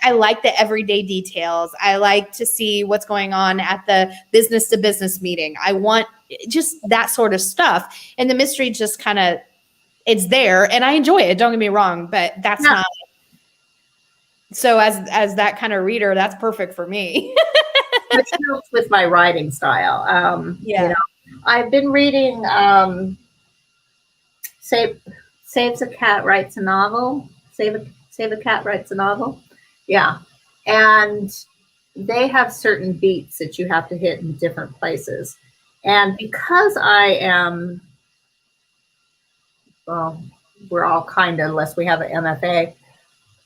I like the everyday details. I like to see what's going on at the business to business meeting. I want just that sort of stuff. And the mystery just kind of, it's there and I enjoy it. Don't get me wrong, but that's not. So as that kind of reader, that's perfect for me. Which helps with my writing style. I've been reading Saves a Cat Writes a Novel. Save a Cat Writes a Novel. Yeah. And they have certain beats that you have to hit in different places. And because I am, well, we're all kind of, unless we have an MFA,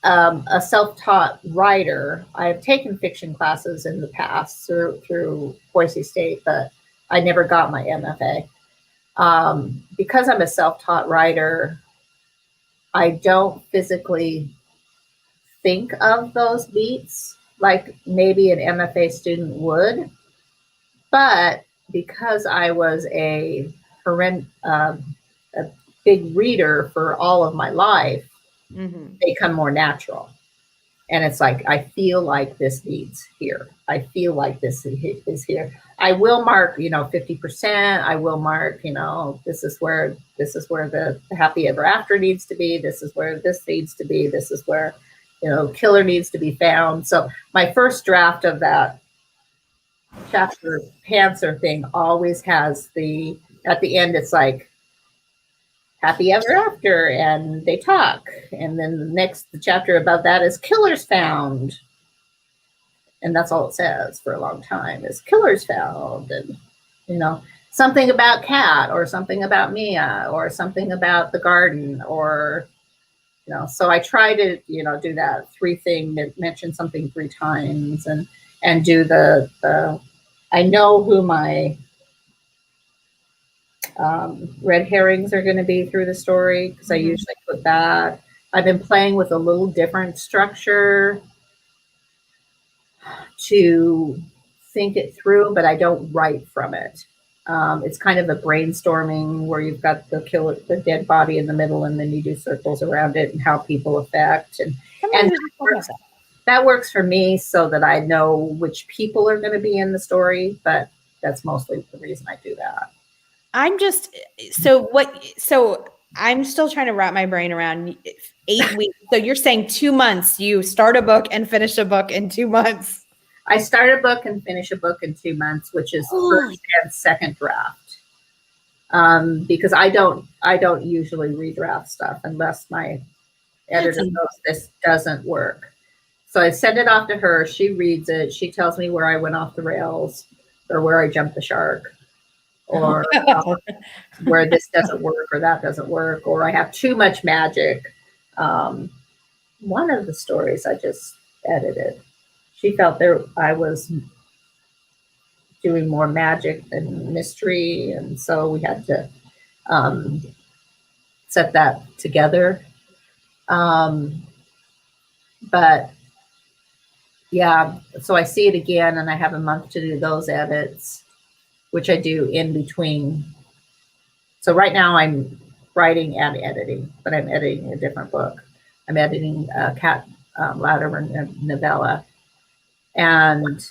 a self-taught writer. I've taken fiction classes in the past through Boise State, but I never got my MFA. Because I'm a self-taught writer, I don't physically think of those beats like maybe an MFA student would. But because I was a big reader for all of my life, they come more natural. And it's like, I feel like this needs here. I feel like this is here. I will mark, 50%. I will mark, this is where the happy ever after needs to be. This is where this needs to be. This is where, killer needs to be found. So my first draft of that chapter pantser thing always has at the end, it's like, happy ever after, and they talk. And then the chapter above that is killers found. And that's all it says for a long time is killers found. And, something about Cat or something about Mia or something about the garden or, so I try to, do that 3 thing, mention something 3 times and do the I know who my red herrings are going to be through the story because I usually put that. I've been playing with a little different structure to think it through, but I don't write from it. It's kind of a brainstorming where you've got the dead body in the middle, and then you do circles around it and how people affect. And that works for me so that I know which people are going to be in the story, but that's mostly the reason I do that. I'm still trying to wrap my brain around 8 weeks. So you're saying 2 months, you start a book and finish a book in 2 months. I start a book and finish a book in 2 months, which is first and second draft. Because I don't usually redraft stuff unless my editor knows this doesn't work. So I send it off to her. She reads it. She tells me where I went off the rails or where I jumped the shark. Or where this doesn't work or that doesn't work, or I have too much magic. One of the stories I just edited, she felt I was doing more magic than mystery, and so we had to set that together. But yeah, so I see it again, and I have a month to do those edits, which I do in between. So right now I'm writing and editing, but I'm editing a different book. I'm editing CAT LATIMER novella. And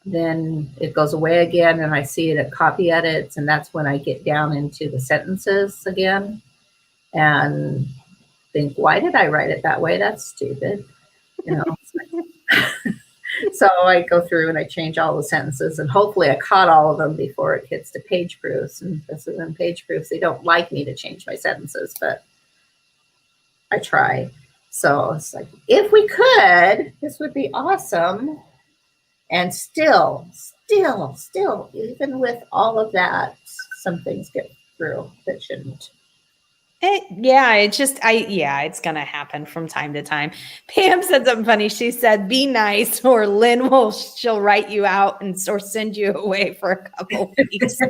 then it goes away again and I see it at copy edits, and that's when I get down into the sentences again and think, why did I write it that way? That's stupid. So I go through and I change all the sentences, and hopefully I caught all of them before it gets to page proofs. And this is in page proofs. They don't like me to change my sentences, but I try. So it's like, if we could, this would be awesome. And still, even with all of that, some things get through that shouldn't. It's going to happen from time to time. Pam said something funny. She said, be nice, or Lynn she'll write you out or send you away for a couple weeks.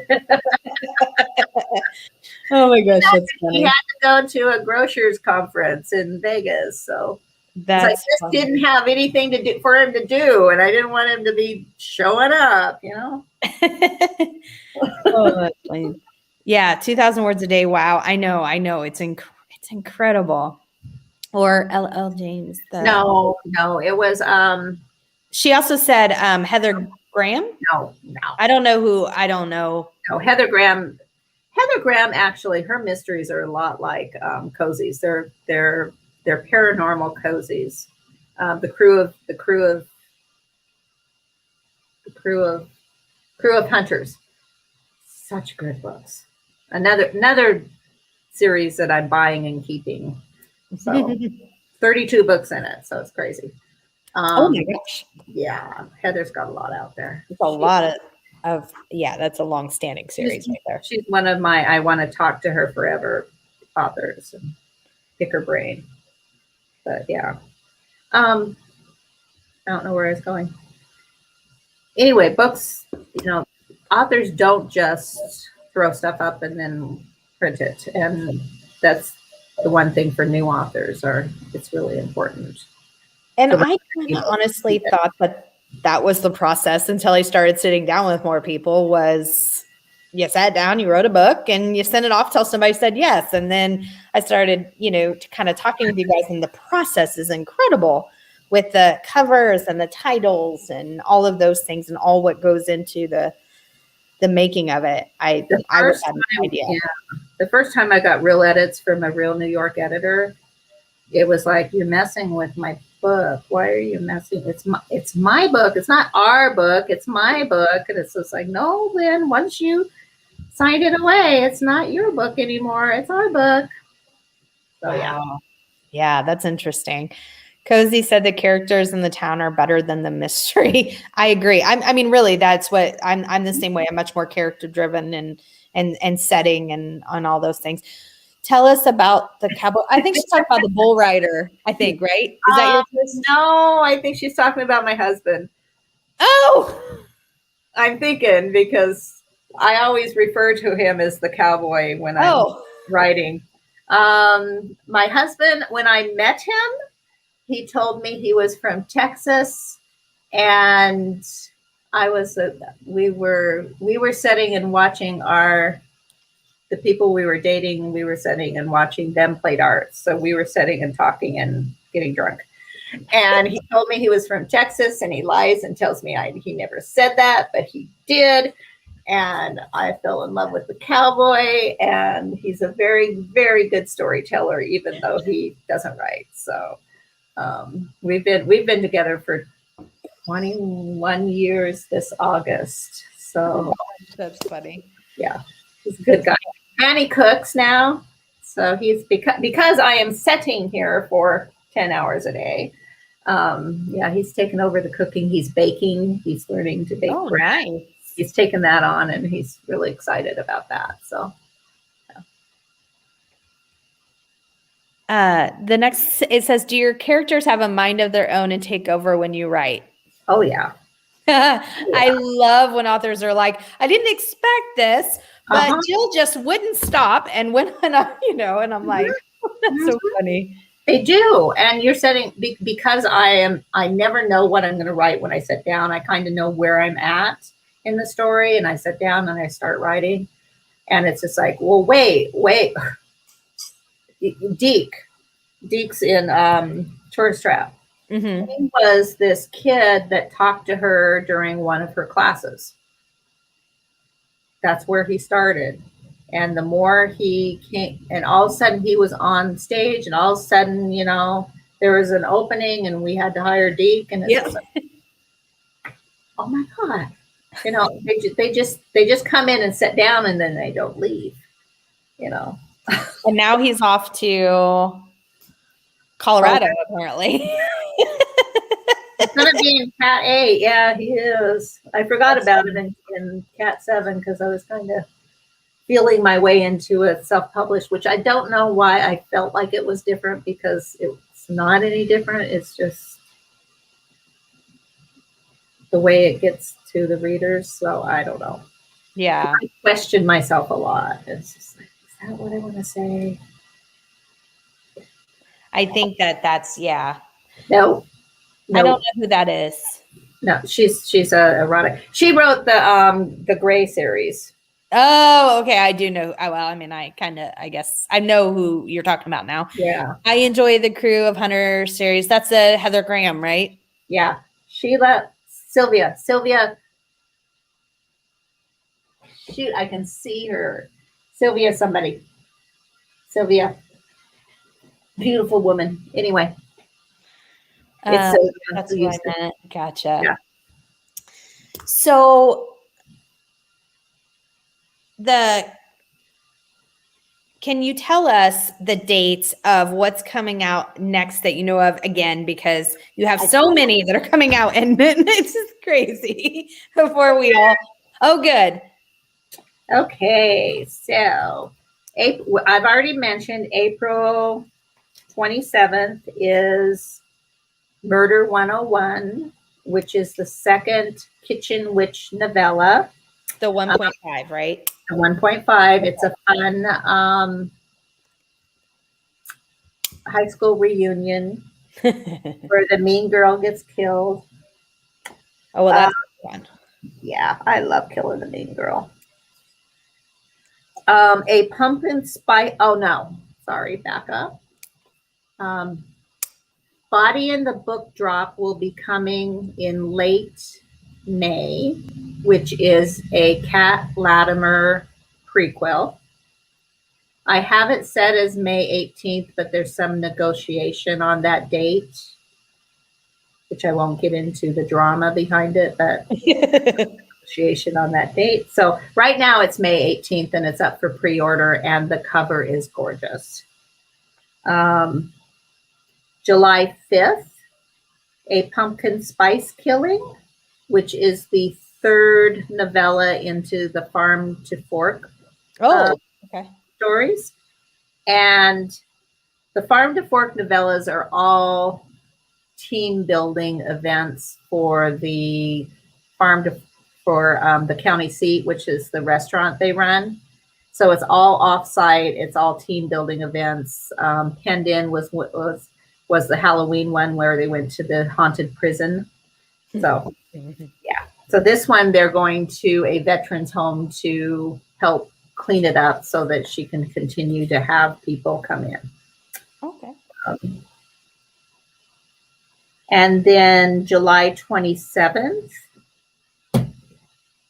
Oh my gosh, that's funny. He had to go to a grocers conference in Vegas. So I just didn't have anything to do for him to do. And I didn't want him to be showing up, Oh, that's funny. Yeah, 2,000 words a day. Wow. I know. It's incredible. Or L.L. James. No, it was She also said Heather Graham. No. I don't know. No, Heather Graham actually, her mysteries are a lot like cozies. They're paranormal cozies. The crew of hunters. Such good books. Another series that I'm buying and keeping. So 32 books in it, so it's crazy. Oh my gosh. Yeah, Heather's got a lot out there. It's a lot of that's a long-standing series right there. She's one of my I want to talk to her forever authors and pick her brain. But yeah. I don't know where I was going. Anyway, books, authors don't just throw stuff up and then print it. And that's the one thing for new authors, it's really important. And I honestly thought that was the process until I started sitting down with more people. Was you sat down, you wrote a book, and you sent it off till somebody said yes. And then I started, to kind of talking with you guys, and the process is incredible with the covers and the titles and all of those things and all what goes into the making of it. I would have no idea. Yeah. The first time I got real edits from a real New York editor, it was like, you're messing with my book. Why are you messing? It's my book. It's not our book. It's my book. And it's just like, no, Lynn, once you signed it away, it's not your book anymore. It's our book. So wow. Yeah, that's interesting. Cozy said the characters in the town are better than the mystery. I agree. I mean, really, that's what I'm the same way. I'm much more character driven and setting and on all those things. Tell us about the cowboy. I think she's talking about the bull rider, I think, right? Is that your first? No, I think she's talking about my husband. Oh, I'm thinking because I always refer to him as the cowboy when I'm writing. My husband, when I met him, he told me he was from Texas, and we were sitting and watching the people we were dating. We were sitting and watching them play darts. So we were sitting and talking and getting drunk. And he told me he was from Texas, and he lies and tells me he never said that, but he did. And I fell in love with the cowboy, and he's a very, very good storyteller, even though he doesn't write. So we've been together for 21 years this August. So that's funny. Yeah, he's a good guy. And he cooks now. So he's because I am setting here for 10 hours a day. He's taken over the cooking. He's baking. He's learning to bake. Oh, nice. He's taken that on, and he's really excited about that. So the next, it says, do your characters have a mind of their own and take over when you write? Oh, yeah. I love when authors are like, I didn't expect this, but Jill just wouldn't stop and went on, and I'm like, that's so funny. They do. And you're setting, because I never know what I'm going to write when I sit down. I kind of know where I'm at in the story, and I sit down and I start writing, and it's just like, well, wait. Deke's in Tourist Trap. Mm-hmm. He was this kid that talked to her during one of her classes. That's where he started. And the more he came, and all of a sudden he was on stage, and all of a sudden, there was an opening, and we had to hire Deke, and it's like, oh my God. They just come in and sit down, and then they don't leave, And now he's off to Colorado, apparently. It's going to be in CAT 8. Yeah, he is. I forgot about it in CAT 7 because I was kind of feeling my way into it self-published, which I don't know why I felt like it was different, because it's not any different. It's just the way it gets to the readers. So I don't know. Yeah. I question myself a lot. It's just like, is that what I want to say? I think that's, yeah. No. I don't know who that is. No, she's a erotic. She wrote the Gray series. Oh, okay. I do know. Well, I mean, I guess I know who you're talking about now. Yeah. I enjoy the Crew of Hunter series. That's a Heather Graham, right? Yeah. Sylvia. Shoot, I can see her. Sylvia, somebody. Sylvia. Beautiful woman. Anyway, it's Sylvia. That's what I meant. Gotcha. Yeah. So can you tell us the dates of what's coming out next that you know of, again, because you have so many that are coming out and it's just crazy before we all, oh, good. Okay. So I've already mentioned April 27th is Murder 101, which is the second Kitchen Witch novella. The 1.5, right? The 1.5. It's a fun high school reunion where the mean girl gets killed. Oh, well, that's fun. Yeah, I love killing the mean girl. A pumpkin spice. Oh, no. Sorry, back up. Body in the Book Drop will be coming in late May, which is a CAT Latimer prequel. I have it set as May 18th, but there's some negotiation on that date, which I won't get into the drama behind it, but negotiation on that date. So right now it's May 18th and it's up for pre-order and the cover is gorgeous. July 5th, A Pumpkin Spice Killing, which is the third novella into the Farm to Fork stories. And the Farm to Fork novellas are all team building events for the the county seat, which is the restaurant they run. So it's all offsite. It's all team building events. Penned in was the Halloween one where they went to the haunted prison. So yeah. So this one, they're going to a veterans home to help clean it up so that she can continue to have people come in. Okay. And then July 27th,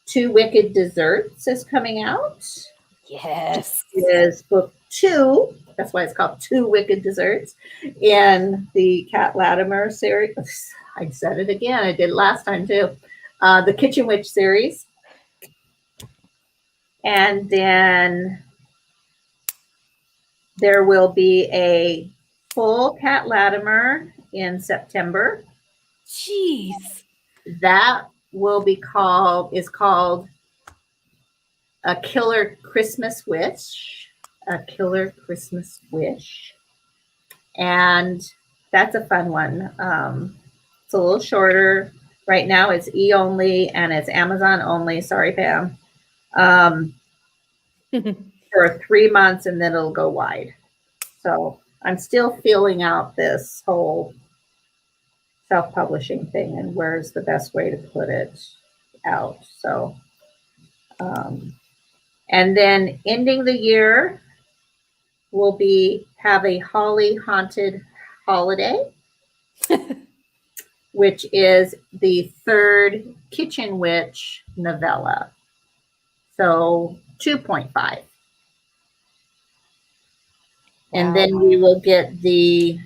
Two Wicked Desserts is coming out. Yes. It is book 2. That's why it's called Two Wicked Desserts in the CAT Latimer series. I said it again. I did it last time too. The Kitchen Witch series. And then there will be a full CAT Latimer in September. Jeez. That is called A Killer Christmas Wish. A Killer Christmas Wish. And that's a fun one. It's a little shorter. Right now it's e-only and it's Amazon only. Sorry, Pam. For 3 months and then it'll go wide. So I'm still feeling out this whole self-publishing thing and where's the best way to put it out. So, and then ending the year will have a Holly Haunted Holiday, which is the third Kitchen Witch novella. So 2.5. Wow. And then we will get the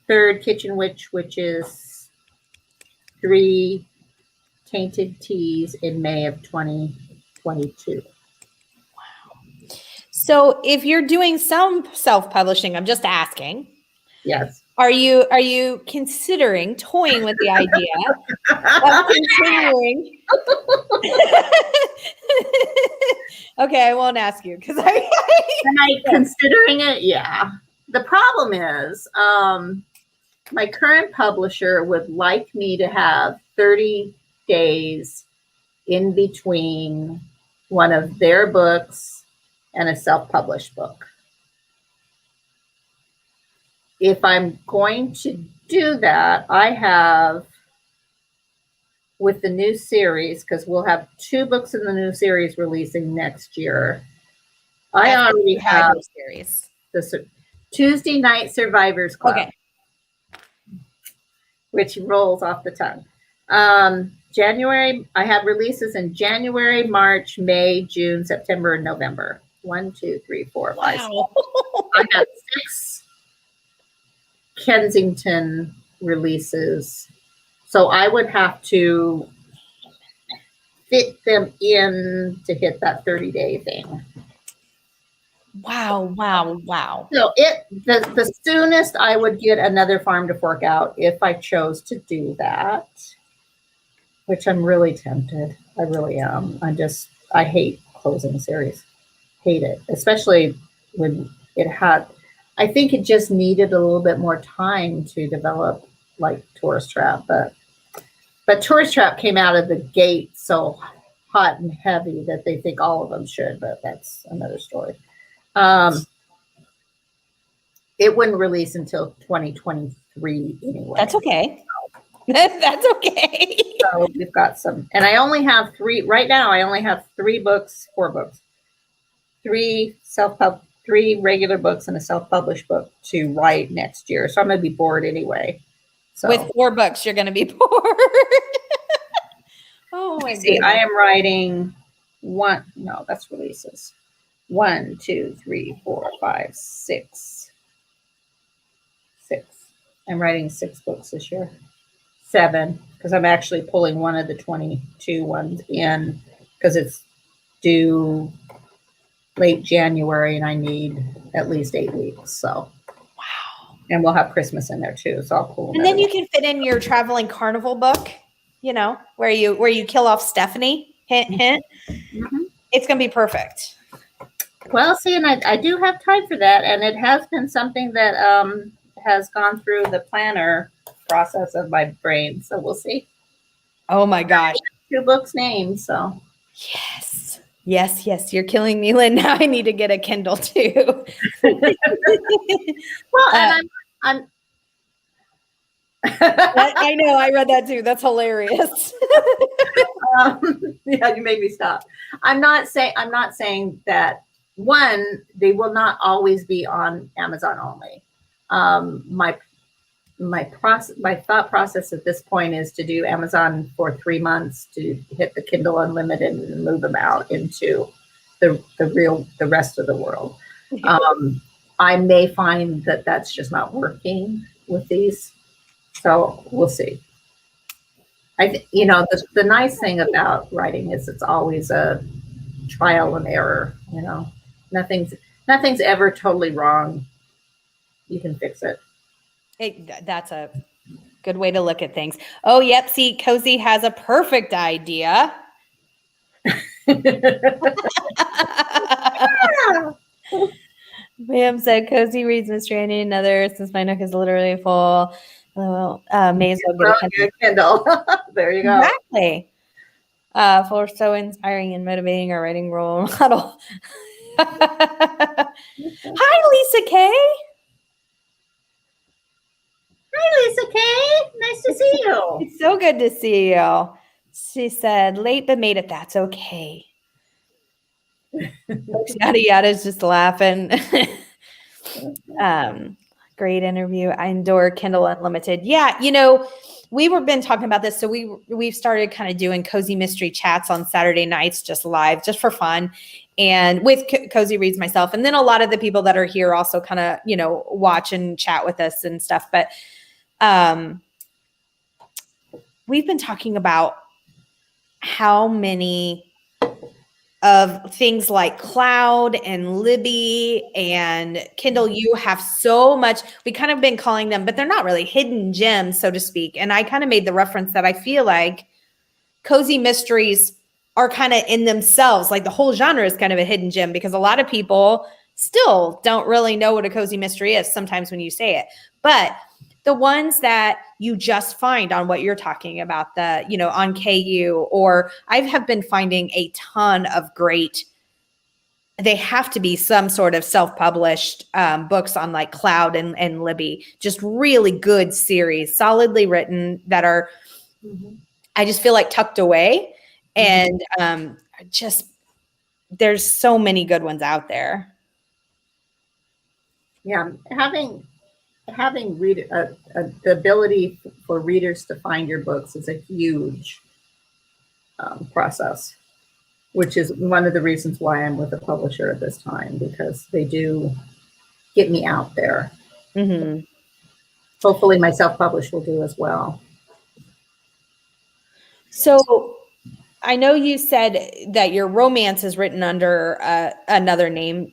third Kitchen Witch, which is 3 Tainted Teas in May of 2022. Wow. So if you're doing some self-publishing, I'm just asking. Yes. Are you considering toying with the idea of continuing? Okay, I won't ask you because Am I considering it? Yeah. The problem is, my current publisher would like me to have 30 days in between one of their books and a self-published book. If I'm going to do that, I have with the new series, because we'll have 2 books in the new series releasing next year. I already have series. The Tuesday Night Survivors Club, okay, which rolls off the tongue. January, I have releases in January, March, May, June, September, and November. 1, 2, 3, 4, 5, 6. I have 6 Kensington releases. So I would have to fit them in to hit that 30-day thing. Wow. So the soonest I would get another Farm to Fork out if I chose to do that, which I'm really tempted. I really am. I hate closing a series. Hate it. Especially when I think it just needed a little bit more time to develop like Tourist Trap, but Tourist Trap came out of the gate so hot and heavy that they think all of them should, but that's another story. It wouldn't release until 2023 anyway. That's okay. That's okay. So we've got some, and I only have 3 right now. I only have 4 books, 3 regular books and a self-published book to write next year. So I'm going to be bored anyway. So with 4 books, you're going to be bored. Oh my goodness. I am writing that's releases. 1, 2, 3, 4, 5, 6. 6. I'm writing 6 books this year. 7, because I'm actually pulling one of the 22 ones in because it's due late January and I need at least 8 weeks. So wow. And we'll have Christmas in there too. So I'll pull. And then you can fit in your traveling carnival book, where you kill off Stephanie. Hint, hint. Mm-hmm. It's going to be perfect. Well, see, and I do have time for that. And it has been something that has gone through the planner process of my brain. So we'll see. Oh my gosh. 2 books named. So yes. You're killing me, Lynn. Now I need to get a Kindle too. Well, and I'm I know. I read that too. That's hilarious. Yeah, you made me stop. I'm not saying that they will not always be on Amazon only. My thought process at this point is to do Amazon for 3 months to hit the Kindle Unlimited and move them out into the rest of the world. I may find that that's just not working with these. So we'll see. The nice thing about writing is it's always a trial and error. Nothing's ever totally wrong. You can fix it. That's a good way to look at things. Oh, yep. See, Cozy has a perfect idea. Ma'am said Cozy reads Mystery. I need another since my nook is literally full. Well, may as well get a Kindle. There you go. Exactly. For so inspiring and motivating our writing role model. Hi, Lisa K. Hi, Lisa K. Nice to see you. It's so good to see you. She said, late but made it. That's okay. Yada yada is just laughing. Great interview. I adore Kindle Unlimited. Yeah, we've been talking about this. So we've started kind of doing cozy mystery chats on Saturday nights, just live, just for fun. And with Cozy Reads myself. And then a lot of the people that are here also kind of, watch and chat with us and stuff. But we've been talking about how many of things like Cloud and Libby and Kindle U have so much. We kind of been calling them, but they're not really hidden gems, so to speak. And I kind of made the reference that I feel like cozy mysteries are kind of in themselves, like the whole genre is kind of a hidden gem because a lot of people still don't really know what a cozy mystery is sometimes when you say it. But the ones that you just find on what you're talking about, on KU, or I have been finding a ton of great, they have to be some sort of self-published books on like Cloud and Libby, just really good series, solidly written that are I just feel like tucked away. And just there's so many good ones out there. Yeah, having the ability for readers to find your books is a huge process, which is one of the reasons why I'm with a publisher at this time, because they do get me out there. Mm-hmm. Hopefully my self-published will do as well. So I know you said that your romance is written under another name.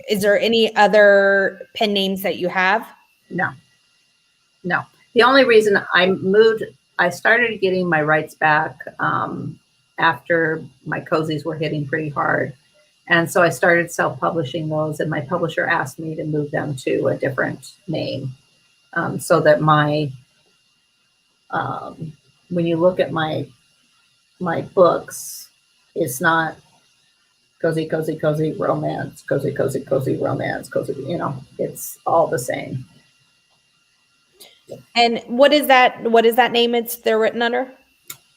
Is there any other pen names that you have? No. The only reason I started getting my rights back after my cozies were hitting pretty hard. And so I started self-publishing those, and my publisher asked me to move them to a different name, so that when you look at my books, it's not cozy, cozy, cozy romance, cozy, cozy, cozy romance, cozy, it's all the same. And what is that name they're written under?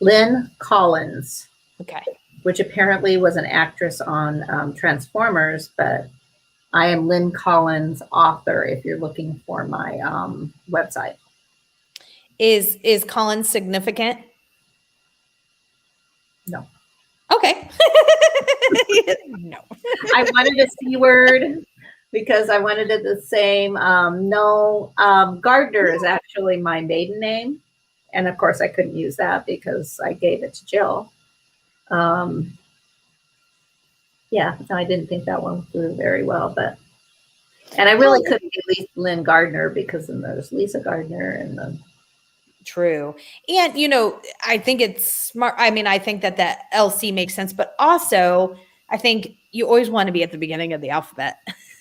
Lynn Collins. Okay. Which apparently was an actress on Transformers, but I am Lynn Collins, author, if you're looking for my website. Is Collins significant? No. Okay. No. I wanted a C word because I wanted it the same. No, Gardner is actually my maiden name. And of course I couldn't use that because I gave it to Jill. Yeah, I didn't think that one through very well, and I really couldn't get Lynn Gardner because then there's Lisa Gardner and then. True. And, I think it's smart. I mean, I think that the LC makes sense, but also I think you always want to be at the beginning of the alphabet.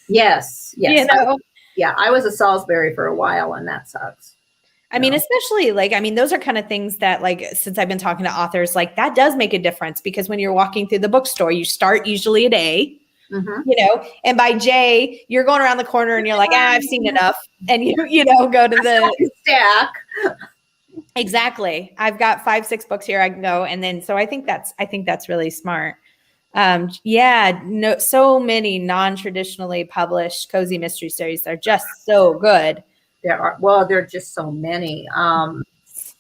Yes. I was a Salisbury for a while, and that sucks. I mean, especially those are kind of things that since I've been talking to authors, that does make a difference, because when you're walking through the bookstore, you start usually at A, and by J, you're going around the corner and you're like, I've seen enough. And you go to the stack. Exactly. I've got 5-6 books here I can go. And then, so I think that's really smart. So many non-traditionally published cozy mystery series are just so good. There are just so many.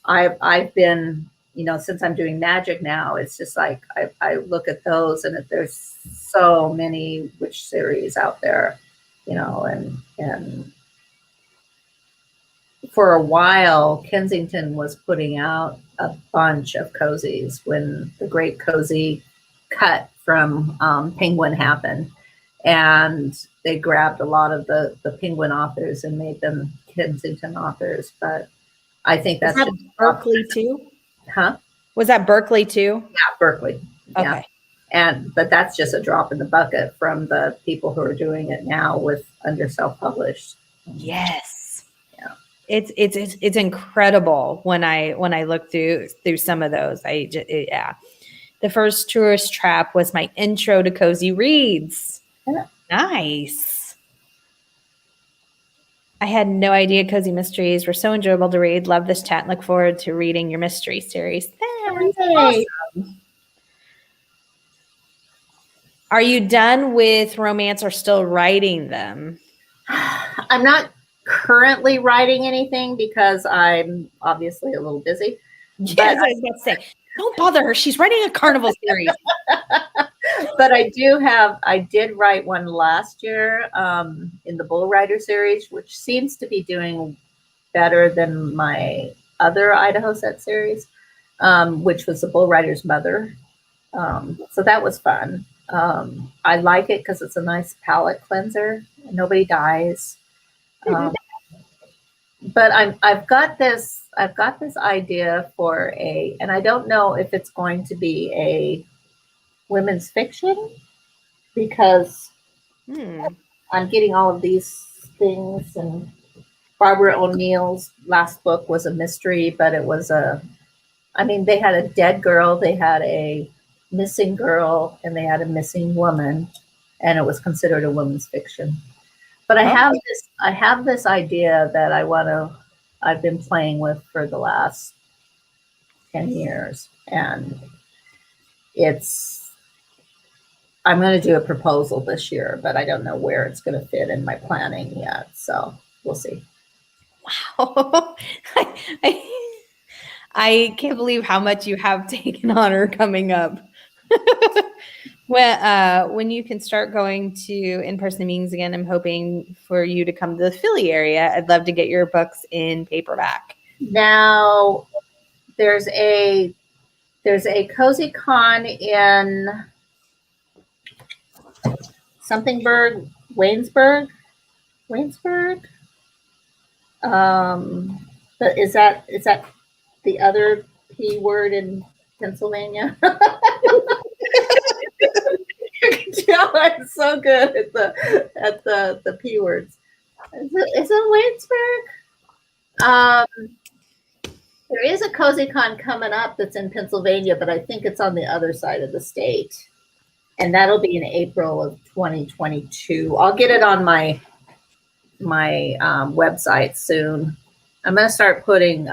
I've been, since I'm doing magic now, it's just like, I look at those and there's so many witch series out there, and for a while, Kensington was putting out a bunch of cozies when the Great Cozy cut from Penguin happened, and they grabbed a lot of the Penguin authors and made them Kensington authors. But I think that's Berkeley too. Huh? Was that Berkeley too? Yeah, Berkeley. Okay. Yeah. But that's just a drop in the bucket from the people who are doing it now with under self-published. Yes. It's incredible when I look through some of those. The first Tourist Trap was my intro to cozy reads. Yeah. Nice. I had no idea cozy mysteries were so enjoyable to read. Love this chat. Look forward to reading your mystery series. That's awesome. Are you done with romance or still writing them? I'm not currently writing anything because I'm obviously a little busy. Yes, I was about to say, don't bother her. She's writing a carnival series. But I did write one last year in the Bull Rider series, which seems to be doing better than my other Idaho set series, which was the Bull Rider's Mother. So that was fun. I like it because it's a nice palate cleanser. Nobody dies. But I've got this idea for and I don't know if it's going to be a women's fiction, because I'm getting all of these things, and Barbara O'Neill's last book was a mystery, but it was they had a dead girl, they had a missing girl, and they had a missing woman, and it was considered a women's fiction. But I have this idea that I've been playing with for the last 10 years. And I'm going to do a proposal this year, but I don't know where it's going to fit in my planning yet. So we'll see. Wow. I can't believe how much you have taken on or coming up. When you can start going to in-person meetings again, I'm hoping for you to come to the Philly area. I'd love to get your books in paperback. Now, there's a Cozy Con in somethingburg, Waynesburg. But is that the other P word in Pennsylvania? You can tell I'm so good at the P words. Is it Waynesburg? There is a Cozy Con coming up that's in Pennsylvania, but I think it's on the other side of the state. And that'll be in April of 2022. I'll get it on my website soon. I'm going to start putting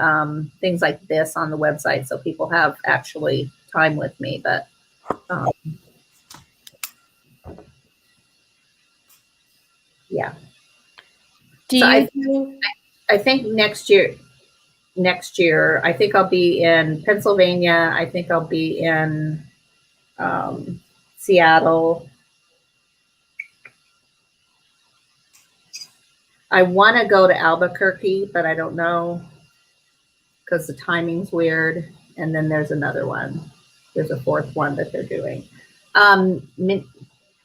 things like this on the website so people have actually time with me. But yeah. I think next year, I think I'll be in Pennsylvania. I think I'll be in Seattle. I want to go to Albuquerque, but I don't know because the timing's weird. And then there's another one. There's a fourth one that they're doing.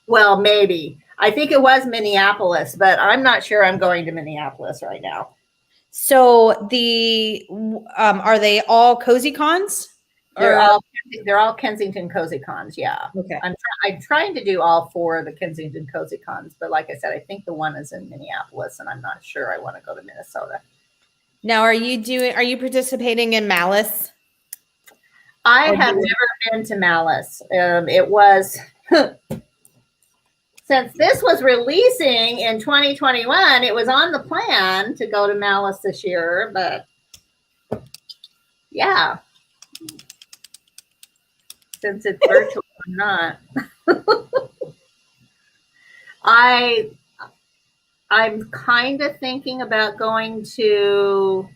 Well, maybe. I think it was Minneapolis, but I'm not sure I'm going to Minneapolis right now. So are they all Cozy Cons? They're all Kensington Cozy Cons, yeah. Okay. I'm trying to do all 4 of the Kensington Cozy Cons, but like I said, I think the one is in Minneapolis, and I'm not sure I want to go to Minnesota. Now, are you participating in Malice? I have never been to Malice. It was since this was releasing in 2021, it was on the plan to go to Malice this year, but yeah. Since it's virtual, I'm not. I'm kind of thinking about going to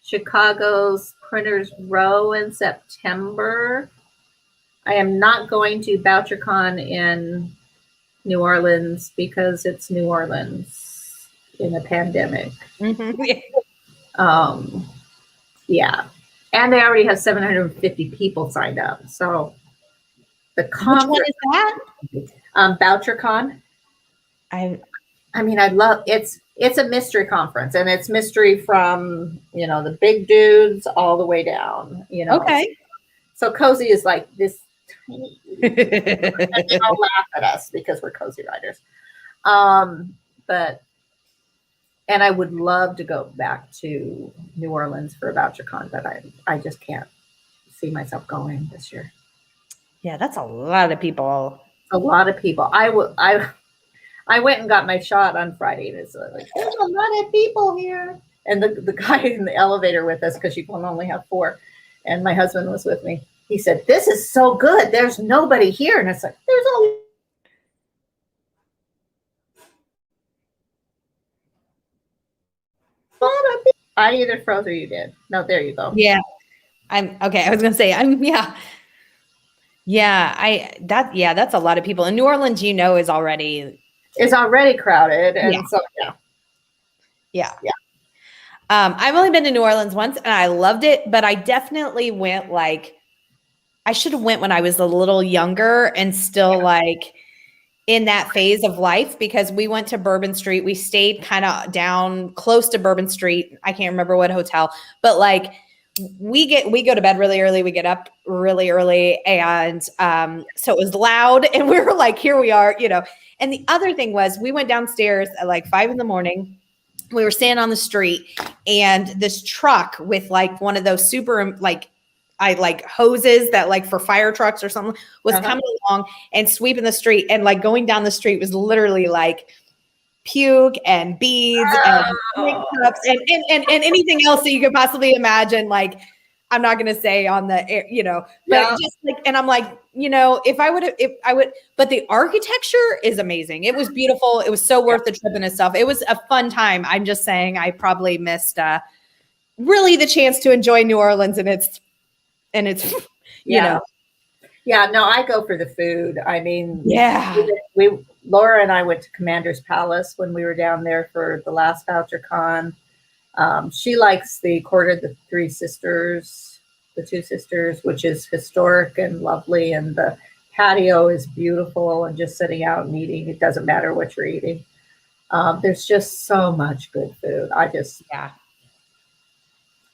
Chicago's Printers Row in September. I am not going to BoucherCon in New Orleans because it's New Orleans in a pandemic. Mm-hmm. Yeah. And they already have 750 people signed up. So the conference. Which one is that? BoucherCon. I mean, I love it's a mystery conference, and it's mystery from, the big dudes all the way down, Okay. So Cozy is like this tiny, and they all laugh at us because we're cozy writers. And I would love to go back to New Orleans for BoucherCon, but I just can't see myself going this year. Yeah, that's a lot of people. A lot of people. I went and got my shot on Friday, and it's like, there's a lot of people here. And the guy in the elevator with us, because you can only have 4, and my husband was with me. He said, "This is so good. There's nobody here." And it's like, there's a I either froze or you did. No, there you go. Yeah. I'm okay. I was going to say, that's a lot of people. And New Orleans, is already crowded. And so, yeah. I've only been to New Orleans once and I loved it, but I definitely went I should have went when I was a little younger and still in that phase of life, because we went to Bourbon Street. We stayed kind of down close to Bourbon Street. I can't remember what hotel, but we go to bed really early. We get up really early. And so it was loud and we were like, here we are, And the other thing was we went downstairs at 5 a.m. We were standing on the street and this truck with one of those super hoses that for fire trucks or something was coming along and sweeping the street, and going down the street was literally puke and beads and cups and anything else that you could possibly imagine I'm not going to say on the air, but just like, and I'm like, but the architecture is amazing. It was beautiful. It was so worth the trip and stuff. It was a fun time. I'm just saying I probably missed really the chance to enjoy New Orleans and it's, Yeah, no, I go for the food. I mean, Laura and I went to Commander's Palace when we were down there for the last Voucher Con. She likes the Court of the Two Sisters, which is historic and lovely. And the patio is beautiful and just sitting out and eating. It doesn't matter what you're eating. There's just so much good food.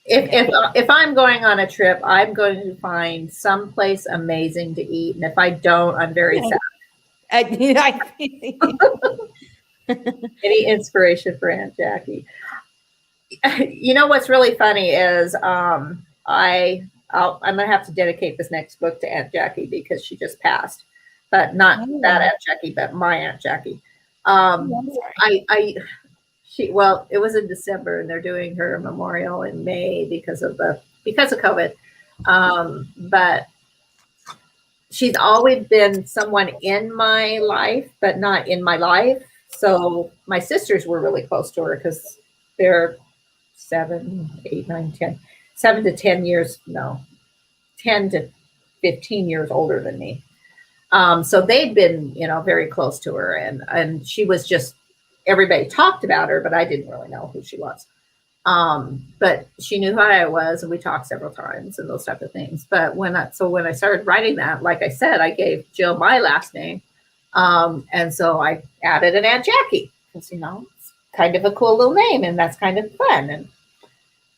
If I'm going on a trip, I'm going to find someplace amazing to eat. And if I don't, I'm very sad. Any inspiration for Aunt Jackie? What's really funny is I'm going to have to dedicate this next book to Aunt Jackie because she just passed. But not that Aunt Jackie, but my Aunt Jackie. It was in December and they're doing her memorial in May because of COVID. But she's always been someone in my life, but not in my life. So my sisters were really close to her because they're 7 to 10 years, 10 to 15 years older than me. So they'd been, very close to her and she was just, everybody talked about her, but I didn't really know who she was. But she knew who I was and we talked several times and those type of things. But when I started writing that, like I said, I gave Jill my last name. And so I added an Aunt Jackie because, it's kind of a cool little name and that's kind of fun. And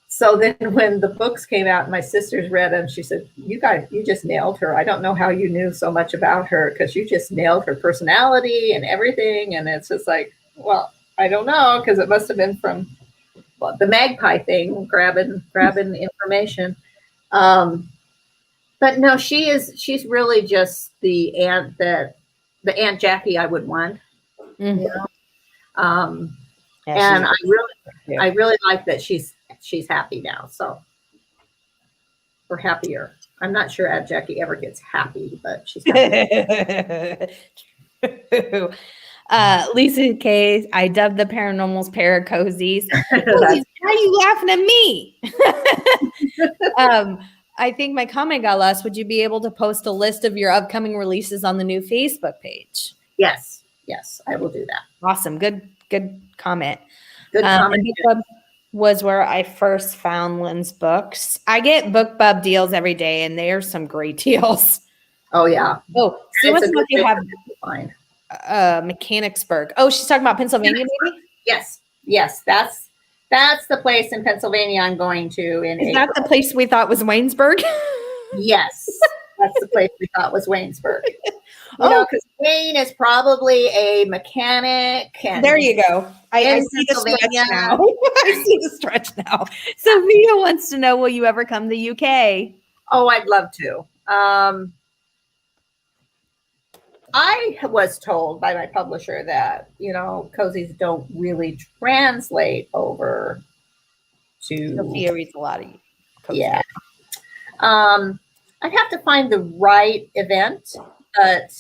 so then when the books came out, my sisters read them. She said, you just nailed her. I don't know how you knew so much about her because you just nailed her personality and everything. And it's just like, well, I don't know because it must have been from the magpie thing, grabbing information. But no, she's really just the Aunt Jackie I would want. Mm-hmm. And I really like that she's happy now. So we're happier. I'm not sure Aunt Jackie ever gets happy, but she's happy. Lisa K, I dubbed the paranormals paracozies. Why are you laughing at me? I think my comment got lost. Would you be able to post a list of your upcoming releases on the new Facebook page? Yes, I will do that. Awesome. Good comment. Good comment. BookBub was where I first found Lynn's books. I get BookBub deals every day, and they are some great deals. Oh yeah. Oh, so what's what you have? Mechanicsburg. Oh, she's talking about Pennsylvania, maybe? Yes. That's the place in Pennsylvania I'm going to in Is that the place we thought was Waynesburg? Yes. That's the place we thought was Waynesburg. Because Wayne is probably a mechanic. And there you go. I see the stretch now. I see the stretch now. Sophia wants to know, will you ever come to the UK? Oh, I'd love to. I was told by my publisher that, cozies don't really translate over to... Sophia reads a lot of cozies. Yeah. I'd have to find the right event, but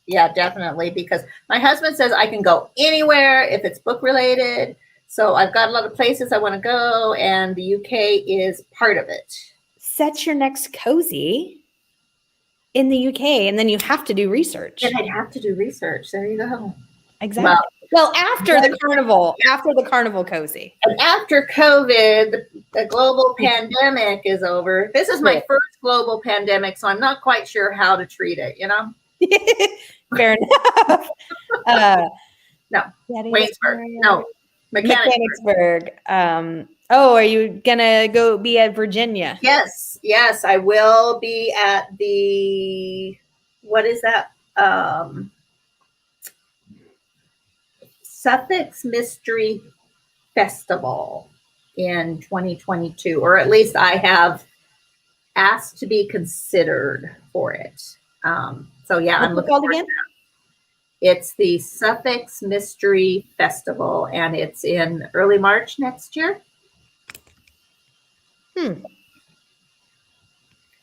yeah, definitely, because my husband says I can go anywhere if it's book related. So I've got a lot of places I want to go, and the UK is part of it. Set your next cozy in the UK, and then you have to do research. And I'd have to do research. There you go. Exactly. Well, after the carnival cozy. And after COVID, the global pandemic is over. This is my first global pandemic, so I'm not quite sure how to treat it, Fair enough. No, Waynesburg. No, Mechanicsburg. Are you gonna go be at Virginia? Yes, I will be at the, what is that? Suffolk Mystery Festival in 2022, or at least I have asked to be considered for it. So yeah, I'm looking forward to that. It's the Suffolk Mystery Festival, and it's in early March next year.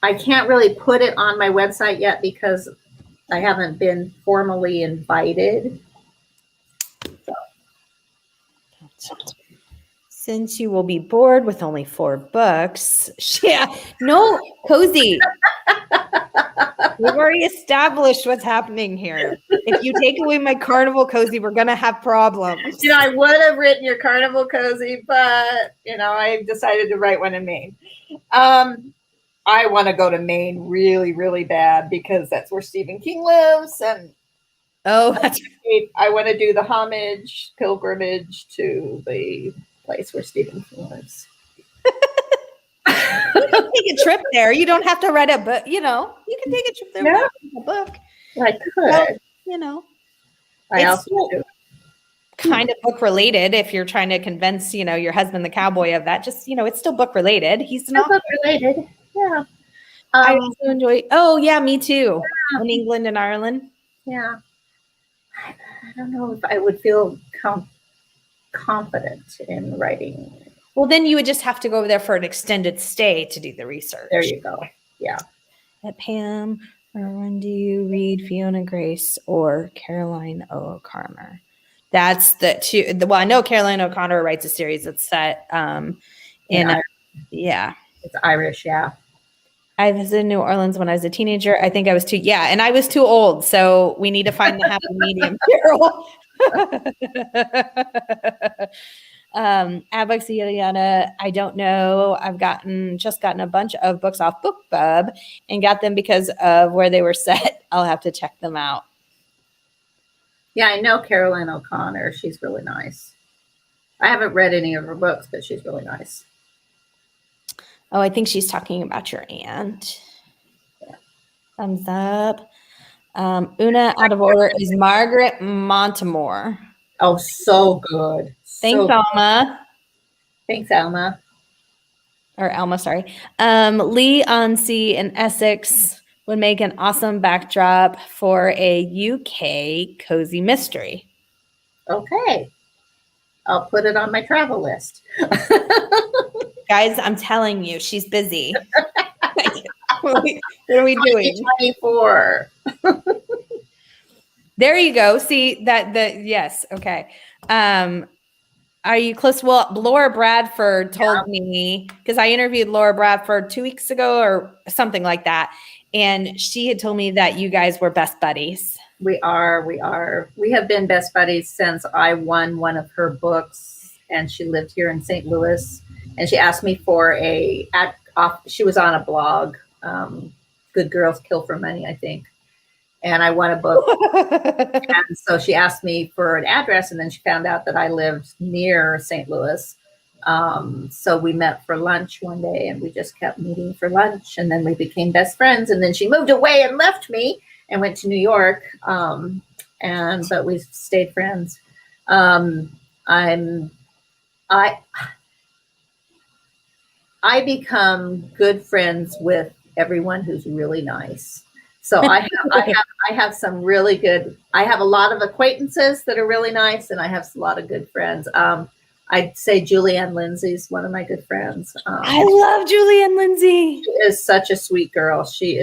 I can't really put it on my website yet because I haven't been formally invited. Since you will be bored with only 4 books. Yeah, no, cozy. We've already established what's happening here. If you take away my Carnival cozy, we're going to have problems. I would have written your Carnival cozy, but, I decided to write one in Maine. I want to go to Maine really, really bad because that's where Stephen King lives. And I want to do the pilgrimage to the place where Stephen King lives. You can take a trip there. You don't have to write a book. You can take a trip there without a book. I could. I also do. Kind of book related if you're trying to convince, your husband, the cowboy, of that. Just, it's still book related. He's not book related. Yeah. I also enjoy. Oh, yeah, me too. Yeah. In England and Ireland. Yeah. I don't know if I would feel confident in writing. Well, then you would just have to go over there for an extended stay to do the research. There you go. Yeah. Pam, or when do you read Fiona Grace or Caroline O'Connor? That's the two. Well, I know Caroline O'Connor writes a series that's set in yeah. It's Irish, yeah. I was in New Orleans when I was a teenager. I think I was and I was too old. So we need to find the happy medium, Carol. Audiobooks, yada yada. I don't know. I've just gotten a bunch of books off BookBub and got them because of where they were set. I'll have to check them out. Yeah, I know Caroline O'Connor. She's really nice. I haven't read any of her books, but she's really nice. Oh, I think she's talking about your aunt. Yeah. Thumbs up. Una out of order is Margaret Montemore. Oh, so good. Thanks, Alma. Thanks, Alma. Or Alma, sorry. Lee on Sea in Essex would make an awesome backdrop for a UK cozy mystery. Okay. I'll put it on my travel list. Guys, I'm telling you, she's busy. What are we doing? 24. There you go. See yes. Okay. Are you close? Well, Laura Bradford told me, because I interviewed Laura Bradford 2 weeks ago or something like that. And she had told me that you guys were best buddies. We are. We have been best buddies since I won one of her books, and she lived here in St. Louis. And she asked me for she was on a blog, Good Girls Kill for Money, I think. And I won a book. And so she asked me for an address, and then she found out that I lived near St. Louis. So we met for lunch one day, and we just kept meeting for lunch, and then we became best friends. And then she moved away and left me and went to New York. But we stayed friends. I become good friends with everyone who's really nice. So I have some really good. I have a lot of acquaintances that are really nice, and I have a lot of good friends. I'd say Julianne Lindsay's one of my good friends. I love Julianne Lindsay. She is such a sweet girl. She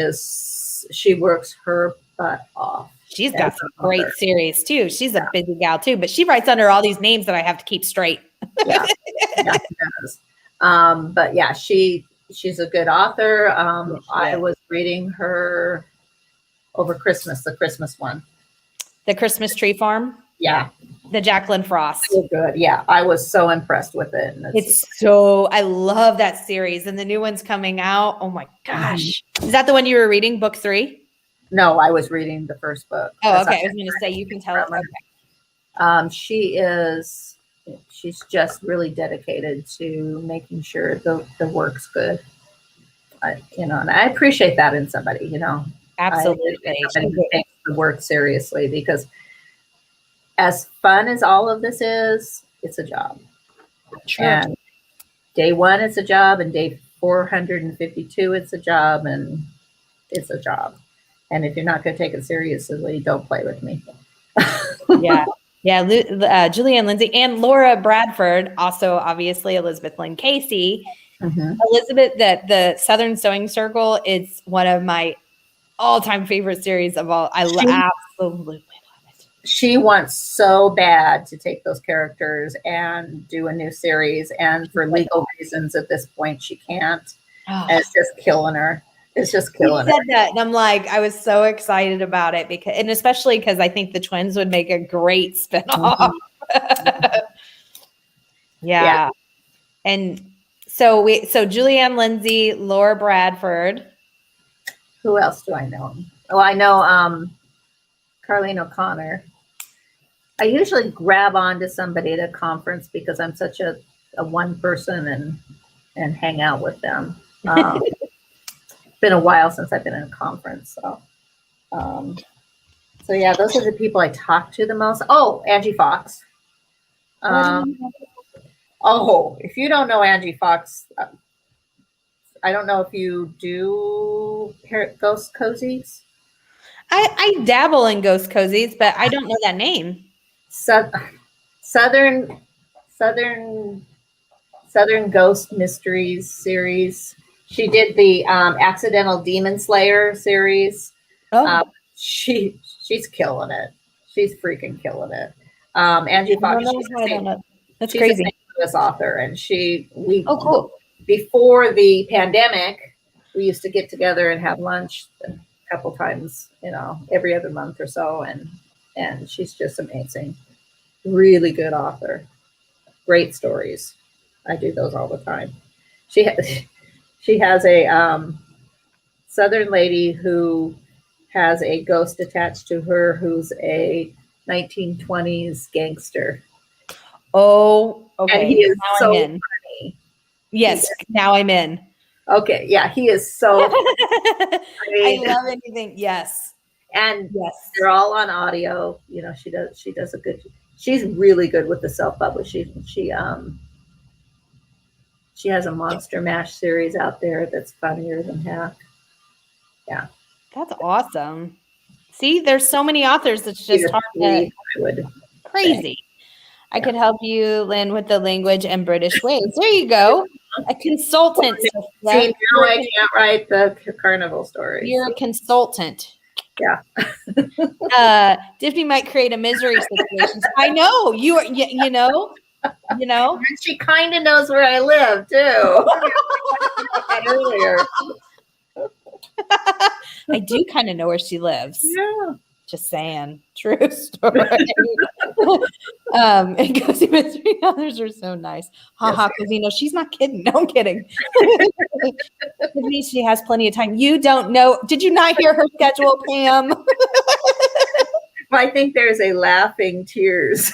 works her butt off. She's got some great series too. She's a busy gal too, but she writes under all these names that I have to keep straight. Yeah, she does. But yeah, she's a good author. I was reading her over Christmas, the Christmas one. The Christmas Tree Farm? Yeah. The Jacqueline Frost. So good. Yeah. I was so impressed with it. I love that series. And the new one's coming out. Oh my gosh. Is that the one you were reading, book 3? No, I was reading the first book. Oh, okay. I was going to say, you can tell. Okay. She's just really dedicated to making sure the work's good. And I appreciate that in somebody, Absolutely. Somebody who takes the work seriously, because as fun as all of this is, it's a job. True. And day 1, it's a job, and day 452, it's a job, and it's a job. And if you're not going to take it seriously, don't play with me. Yeah. Yeah. Julianne Lindsay and Laura Bradford, also obviously Elizabeth Lynn Casey. Elizabeth, the Southern Sewing Circle is one of my all-time favorite series of all. I absolutely love it. She wants so bad to take those characters and do a new series, and for legal reasons at this point she can't. And it's just killing her. It's just killing her. You said that, and I'm like, I was so excited about it because, and especially because I think the twins would make a great spinoff. Yeah. And so Julianne Lindsay, Laura Bradford. Who else do I know? Oh, I know Carlene O'Connor. I usually grab onto somebody at a conference because I'm such a one person and hang out with them. It's been a while since I've been in a conference, so yeah, those are the people I talk to the most. Oh, Angie Fox. Oh, if you don't know Angie Fox, I don't know if you do ghost cozies. I dabble in ghost cozies, but I don't know that name. Southern Ghost Mysteries series. She did the Accidental Demon Slayer series. Oh, she's killing it. She's freaking killing it. Angie Fox. That's crazy. This author, and cool. Before the pandemic, we used to get together and have lunch a couple times, every other month or so, and she's just amazing. Really good author. Great stories. I do those all the time. She has a Southern lady who has a ghost attached to her who's a 1920s gangster. Oh, okay. And he is so funny. Yes, now I'm in. Okay, yeah, he is so funny. I love anything. Yes. And yes, they're all on audio. She does a good. She's really good with the self-publishing. She has a Monster Mash series out there that's funnier than heck. Yeah. That's awesome. See, there's so many authors that's just hard to crazy. I could help you, Lynn, with the language and British ways. There you go. A consultant. See, now I can't write the carnival stories. You're a consultant. Yeah. Tiffany might create a misery situation. I know. You are, you know. And she kind of knows where I live, too. Earlier. I do kind of know where she lives. Yeah. Just saying. True story. And Cozy Mystery Others are so nice. Haha, because she's not kidding. No, I'm kidding. She has plenty of time. You don't know. Did you not hear her schedule, Pam? I think there's a laughing tears.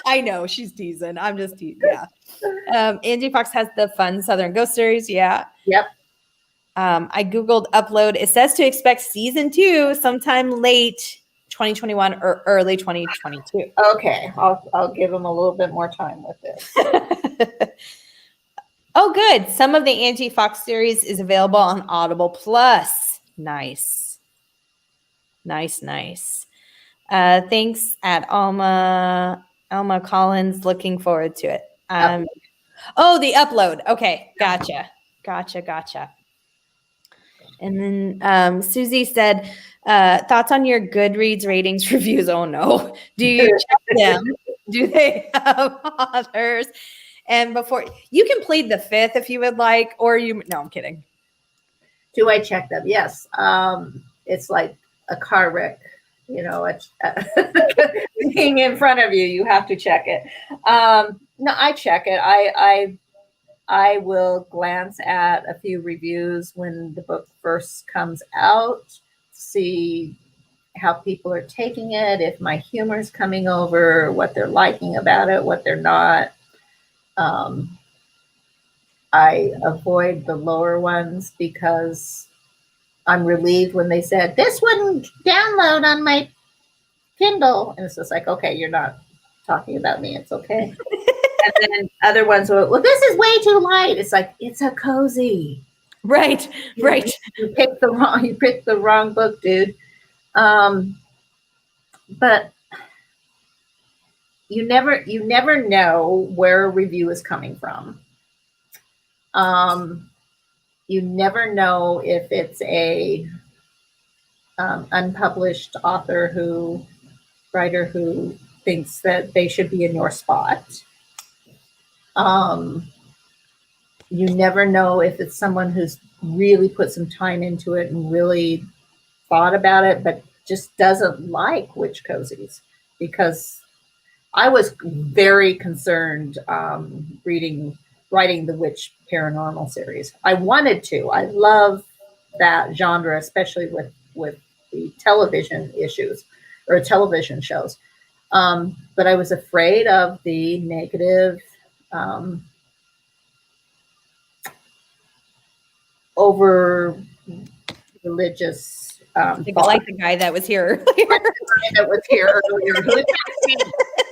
I know. She's teasing. I'm just teasing. Yeah. Angie Fox has the fun Southern Ghost series. Yeah. Yep. I Googled upload. It says to expect season 2 sometime late 2021 or early 2022. Okay. I'll give them a little bit more time with this. Oh, good. Some of the Angie Fox series is available on Audible Plus. Nice. Nice. Thanks at Alma Collins. Looking forward to it. Oh, the upload. Okay. Gotcha. And then Susie said, thoughts on your Goodreads ratings reviews? Oh, no. Do you check them? Do they have authors? And before, you can plead the 5th if you would like, or no, I'm kidding. Do I check them? Yes. It's like a car wreck. Being in front of you, you have to check it. No, I check it. I will glance at a few reviews when the book first comes out, see how people are taking it, if my humor's coming over, what they're liking about it, what they're not. I avoid the lower ones because I'm relieved when they said, this wouldn't download on my Kindle. And it's just like, okay, you're not talking about me. It's okay. And then other ones will, well, this is way too light. It's like, it's a cozy. Right. You picked the wrong book, dude. But you never know where a review is coming from. You never know if it's a unpublished writer who thinks that they should be in your spot. You never know if it's someone who's really put some time into it and really thought about it, but just doesn't like witch cozies. Because I was very concerned writing the Witch Paranormal series. I wanted to. I love that genre, especially with the television issues or television shows. But I was afraid of the negative, over religious. I like the guy that was here. That was here earlier who attacked me.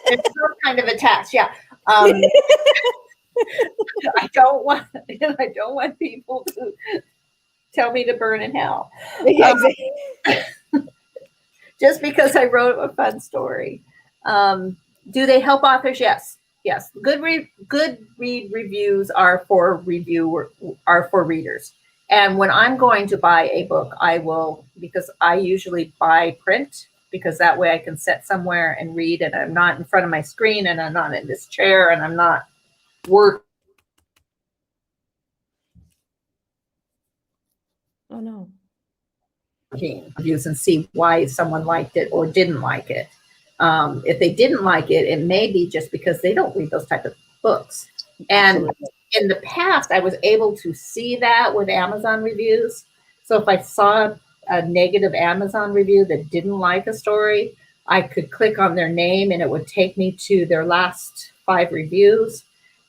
There's some kind of attacks, yeah. I don't want people to tell me to burn in hell. Just because I wrote a fun story. Do they help authors? Yes. Good read reviews are for readers. And when I'm going to buy a book, I will, because I usually buy print, because that way I can sit somewhere and read, and I'm not in front of my screen, and I'm not in this chair, and I'm not working. Oh no. Reviews and see why someone liked it or didn't like it. If they didn't like it, it may be just because they don't read those type of books. And in the past, I was able to see that with Amazon reviews. So if I saw a negative Amazon review that didn't like a story, I could click on their name and it would take me to their last 5 reviews.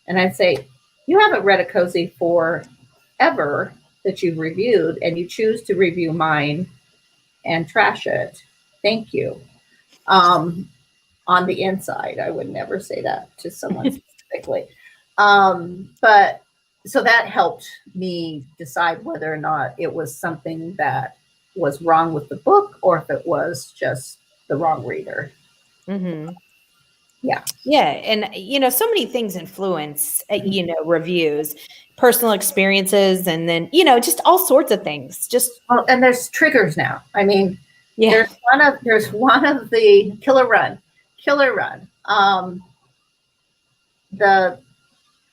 And I'd say, you haven't read a cozy forever that you've reviewed, and you choose to review mine and trash it. Thank you. On the inside, I would never say that to someone specifically. But so that helped me decide whether or not it was something that was wrong with the book or if it was just the wrong reader. Mm-hmm. Yeah. And so many things influence reviews, personal experiences, and then just all sorts of things. Well, and there's triggers now. I mean, yeah. There's one of the Killer Run.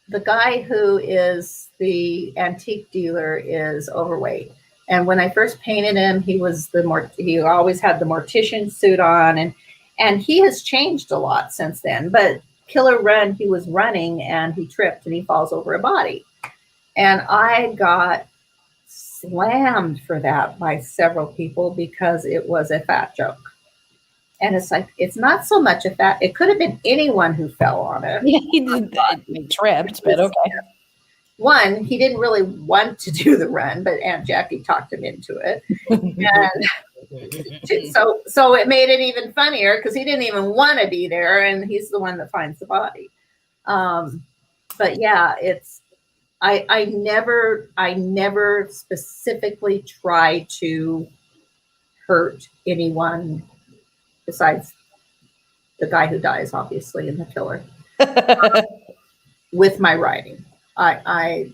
The guy who is the antique dealer is overweight. And when I first painted him, he always had the mortician suit on, and he has changed a lot since then. But Killer Run, he was running and he tripped and he falls over a body. And I got slammed for that by several people because it was a fat joke. And it's like, it's not so much a fat, it could have been anyone who fell on it. Yeah, he tripped, but okay. One, he didn't really want to do the run, but Aunt Jackie talked him into it. And so it made it even funnier because he didn't even want to be there, and he's the one that finds the body. But yeah, I never specifically try to hurt anyone besides the guy who dies, obviously, in the killer. With my writing, I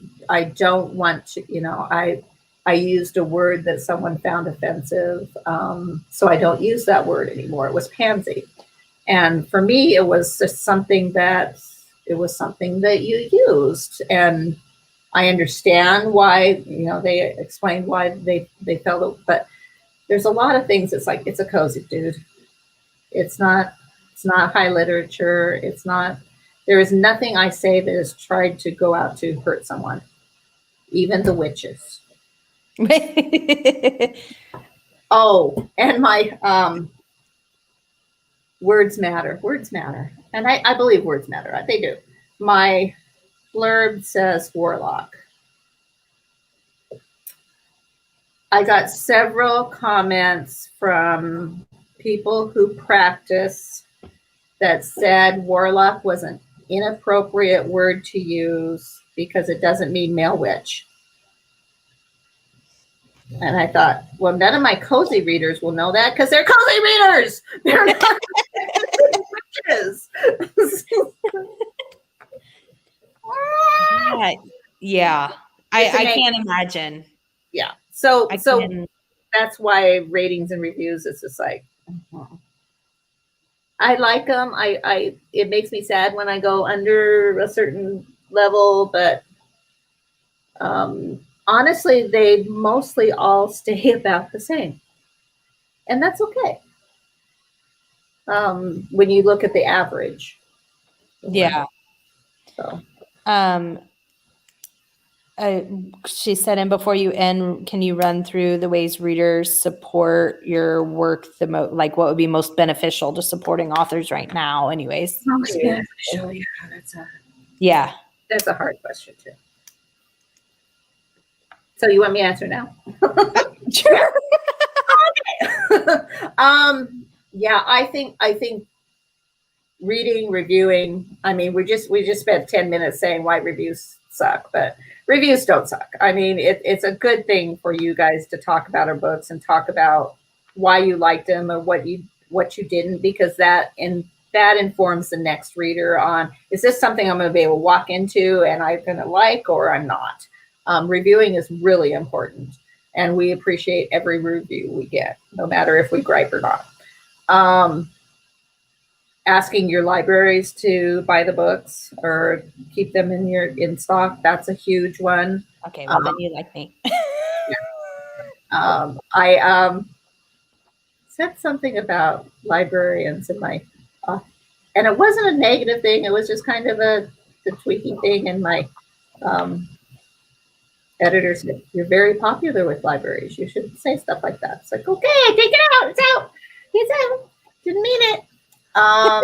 don't want to. I used a word that someone found offensive, so I don't use that word anymore. It was pansy, and for me, it was just something that you used, and I understand why. They explained why they felt it, but there's a lot of things. It's like, it's a cozy, dude. It's not high literature. It's not. There is nothing I say that has tried to go out to hurt someone, even the witches. Oh, and my words matter. Words matter. And I believe words matter. They do. My blurb says warlock. I got several comments from people who practice that said warlock was an inappropriate word to use because it doesn't mean male witch. And I thought, well, none of my cozy readers will know that because they're cozy readers. They're not witches. Yeah. Yeah. I can't imagine. Yeah. So that's why ratings and reviews is just like, I like them. It makes me sad when I go under a certain level, but honestly, they mostly all stay about the same, and that's okay. When you look at the average. Yeah. So. She said, and before you end, can you run through the ways readers support your work the most, like what would be most beneficial to supporting authors right now anyways? Most beneficial, yeah, that's a hard question too. So you want me to answer now? Sure. Okay. Yeah, I think reading, reviewing, I mean, we just spent 10 minutes saying why reviews suck, but reviews don't suck. I mean, it's a good thing for you guys to talk about our books and talk about why you liked them or what you didn't, because that informs the next reader on, is this something I'm going to be able to walk into and I'm going to like, or I'm not. Reviewing is really important, and we appreciate every review we get, no matter if we gripe or not. Asking your libraries to buy the books or keep them in stock, that's a huge one. Okay, well then you like me. I said something about librarians in my, and it wasn't a negative thing. It was just kind of the tweaking thing. And my editor said, "You're very popular with libraries. You should say stuff like that." It's like, okay, take it out. It's out. It's out. Didn't mean it. I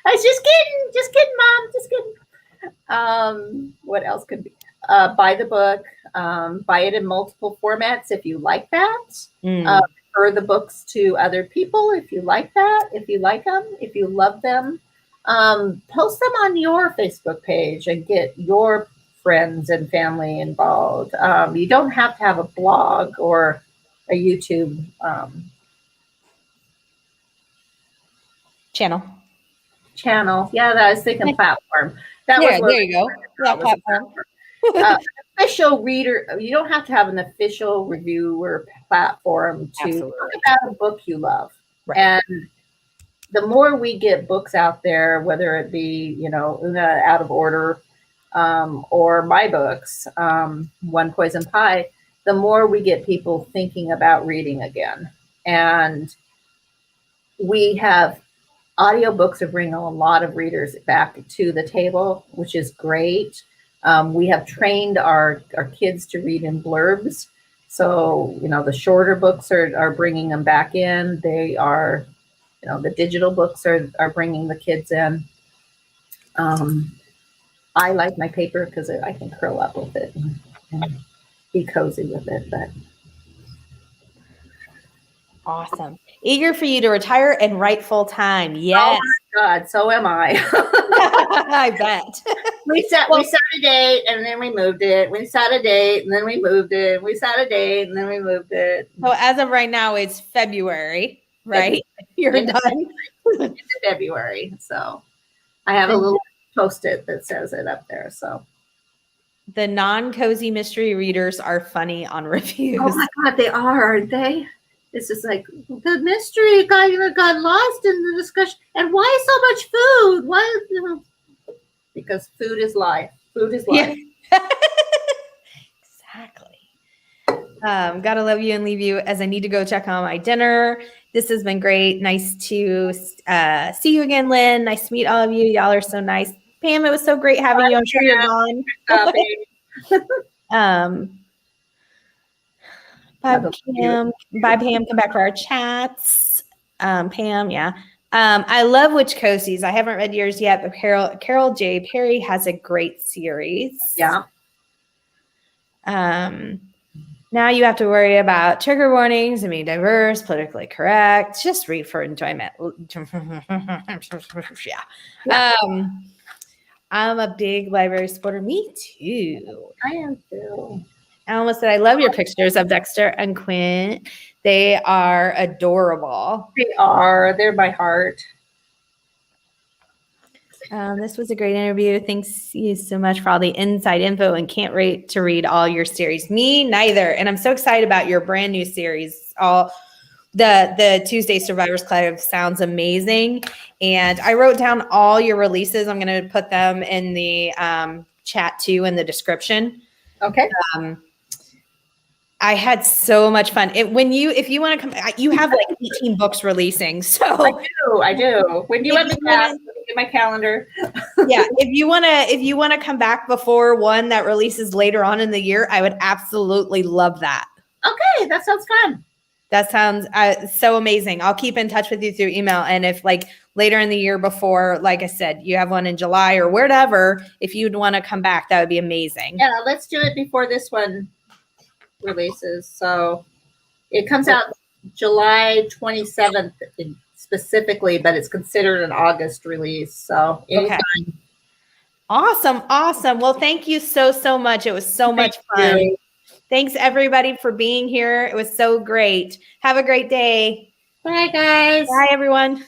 was just kidding, Mom, just kidding. What else could be? Buy the book, buy it in multiple formats if you like that. Refer the books to other people if you like that, if you like them, if you love them. Post them on your Facebook page and get your friends and family involved. You don't have to have a blog or a YouTube channel. Yeah, I was thinking platform. There you go. Yeah, platform. Official reader. You don't have to have an official reviewer platform to talk about a book you love. Right. And the more we get books out there, whether it be, Una Out of Order, or my books, One Poison Pie, the more we get people thinking about reading again. And we have audiobooks are bringing a lot of readers back to the table, which is great. We have trained our kids to read in blurbs. So, the shorter books are bringing them back in. They are, the digital books are bringing the kids in. I like my paper because I can curl up with it and be cozy with it. But awesome. Eager for you to retire and write full time. Yes. Oh my God, so am I. I bet. We set a date and then we moved it. We set a date and then we moved it. We set a date and then we moved it. So as of right now, it's February, right? You're done. It's February. So I have a little Post-it that says it up there. So the non-cozy mystery readers are funny on reviews. Oh my God, they are, aren't they? This is like the mystery got lost in the discussion. And why so much food? Why? Because food is life. Food is life. Yeah. Exactly. Gotta love you and leave you as I need to go check on my dinner. This has been great. Nice to see you again, Lynn. Nice to meet all of you. Y'all are so nice. Pam, it was so great having you. I'm sure you're gone. Bye, Pam. Bye, Pam. Come back for our chats. Pam, yeah. I love Witch Cozies. I haven't read yours yet, but Carol J. Perry has a great series. Yeah. Now you have to worry about trigger warnings and being diverse, politically correct. Just read for enjoyment. Yeah. I'm a big library supporter. Me too. I am too. I almost said I love your pictures of Dexter and Quinn. They are adorable. They are. They're my heart. This was a great interview. Thanks you so much for all the inside info and can't wait to read all your series. Me neither. And I'm so excited about your brand new series. All the Tuesday Survivors Club sounds amazing. And I wrote down all your releases. I'm going to put them in the chat too in the description. Okay. I had so much fun. If you want to come, you have like 18 books releasing. So I do. When do you want me to ask? Let me get my calendar. Yeah. If you want to come back before one that releases later on in the year, I would absolutely love that. Okay. That sounds fun. That sounds so amazing. I'll keep in touch with you through email. And if like later in the year before, like I said, you have one in July or whatever, if you'd want to come back, that would be amazing. Yeah. Let's do it before this one releases. So it comes out July 27th specifically, but it's considered an August release. So anytime. Okay. Awesome. Well, thank you so much. It was so much fun. Thanks everybody for being here. It was so great. Have a great day. Bye guys. Bye everyone.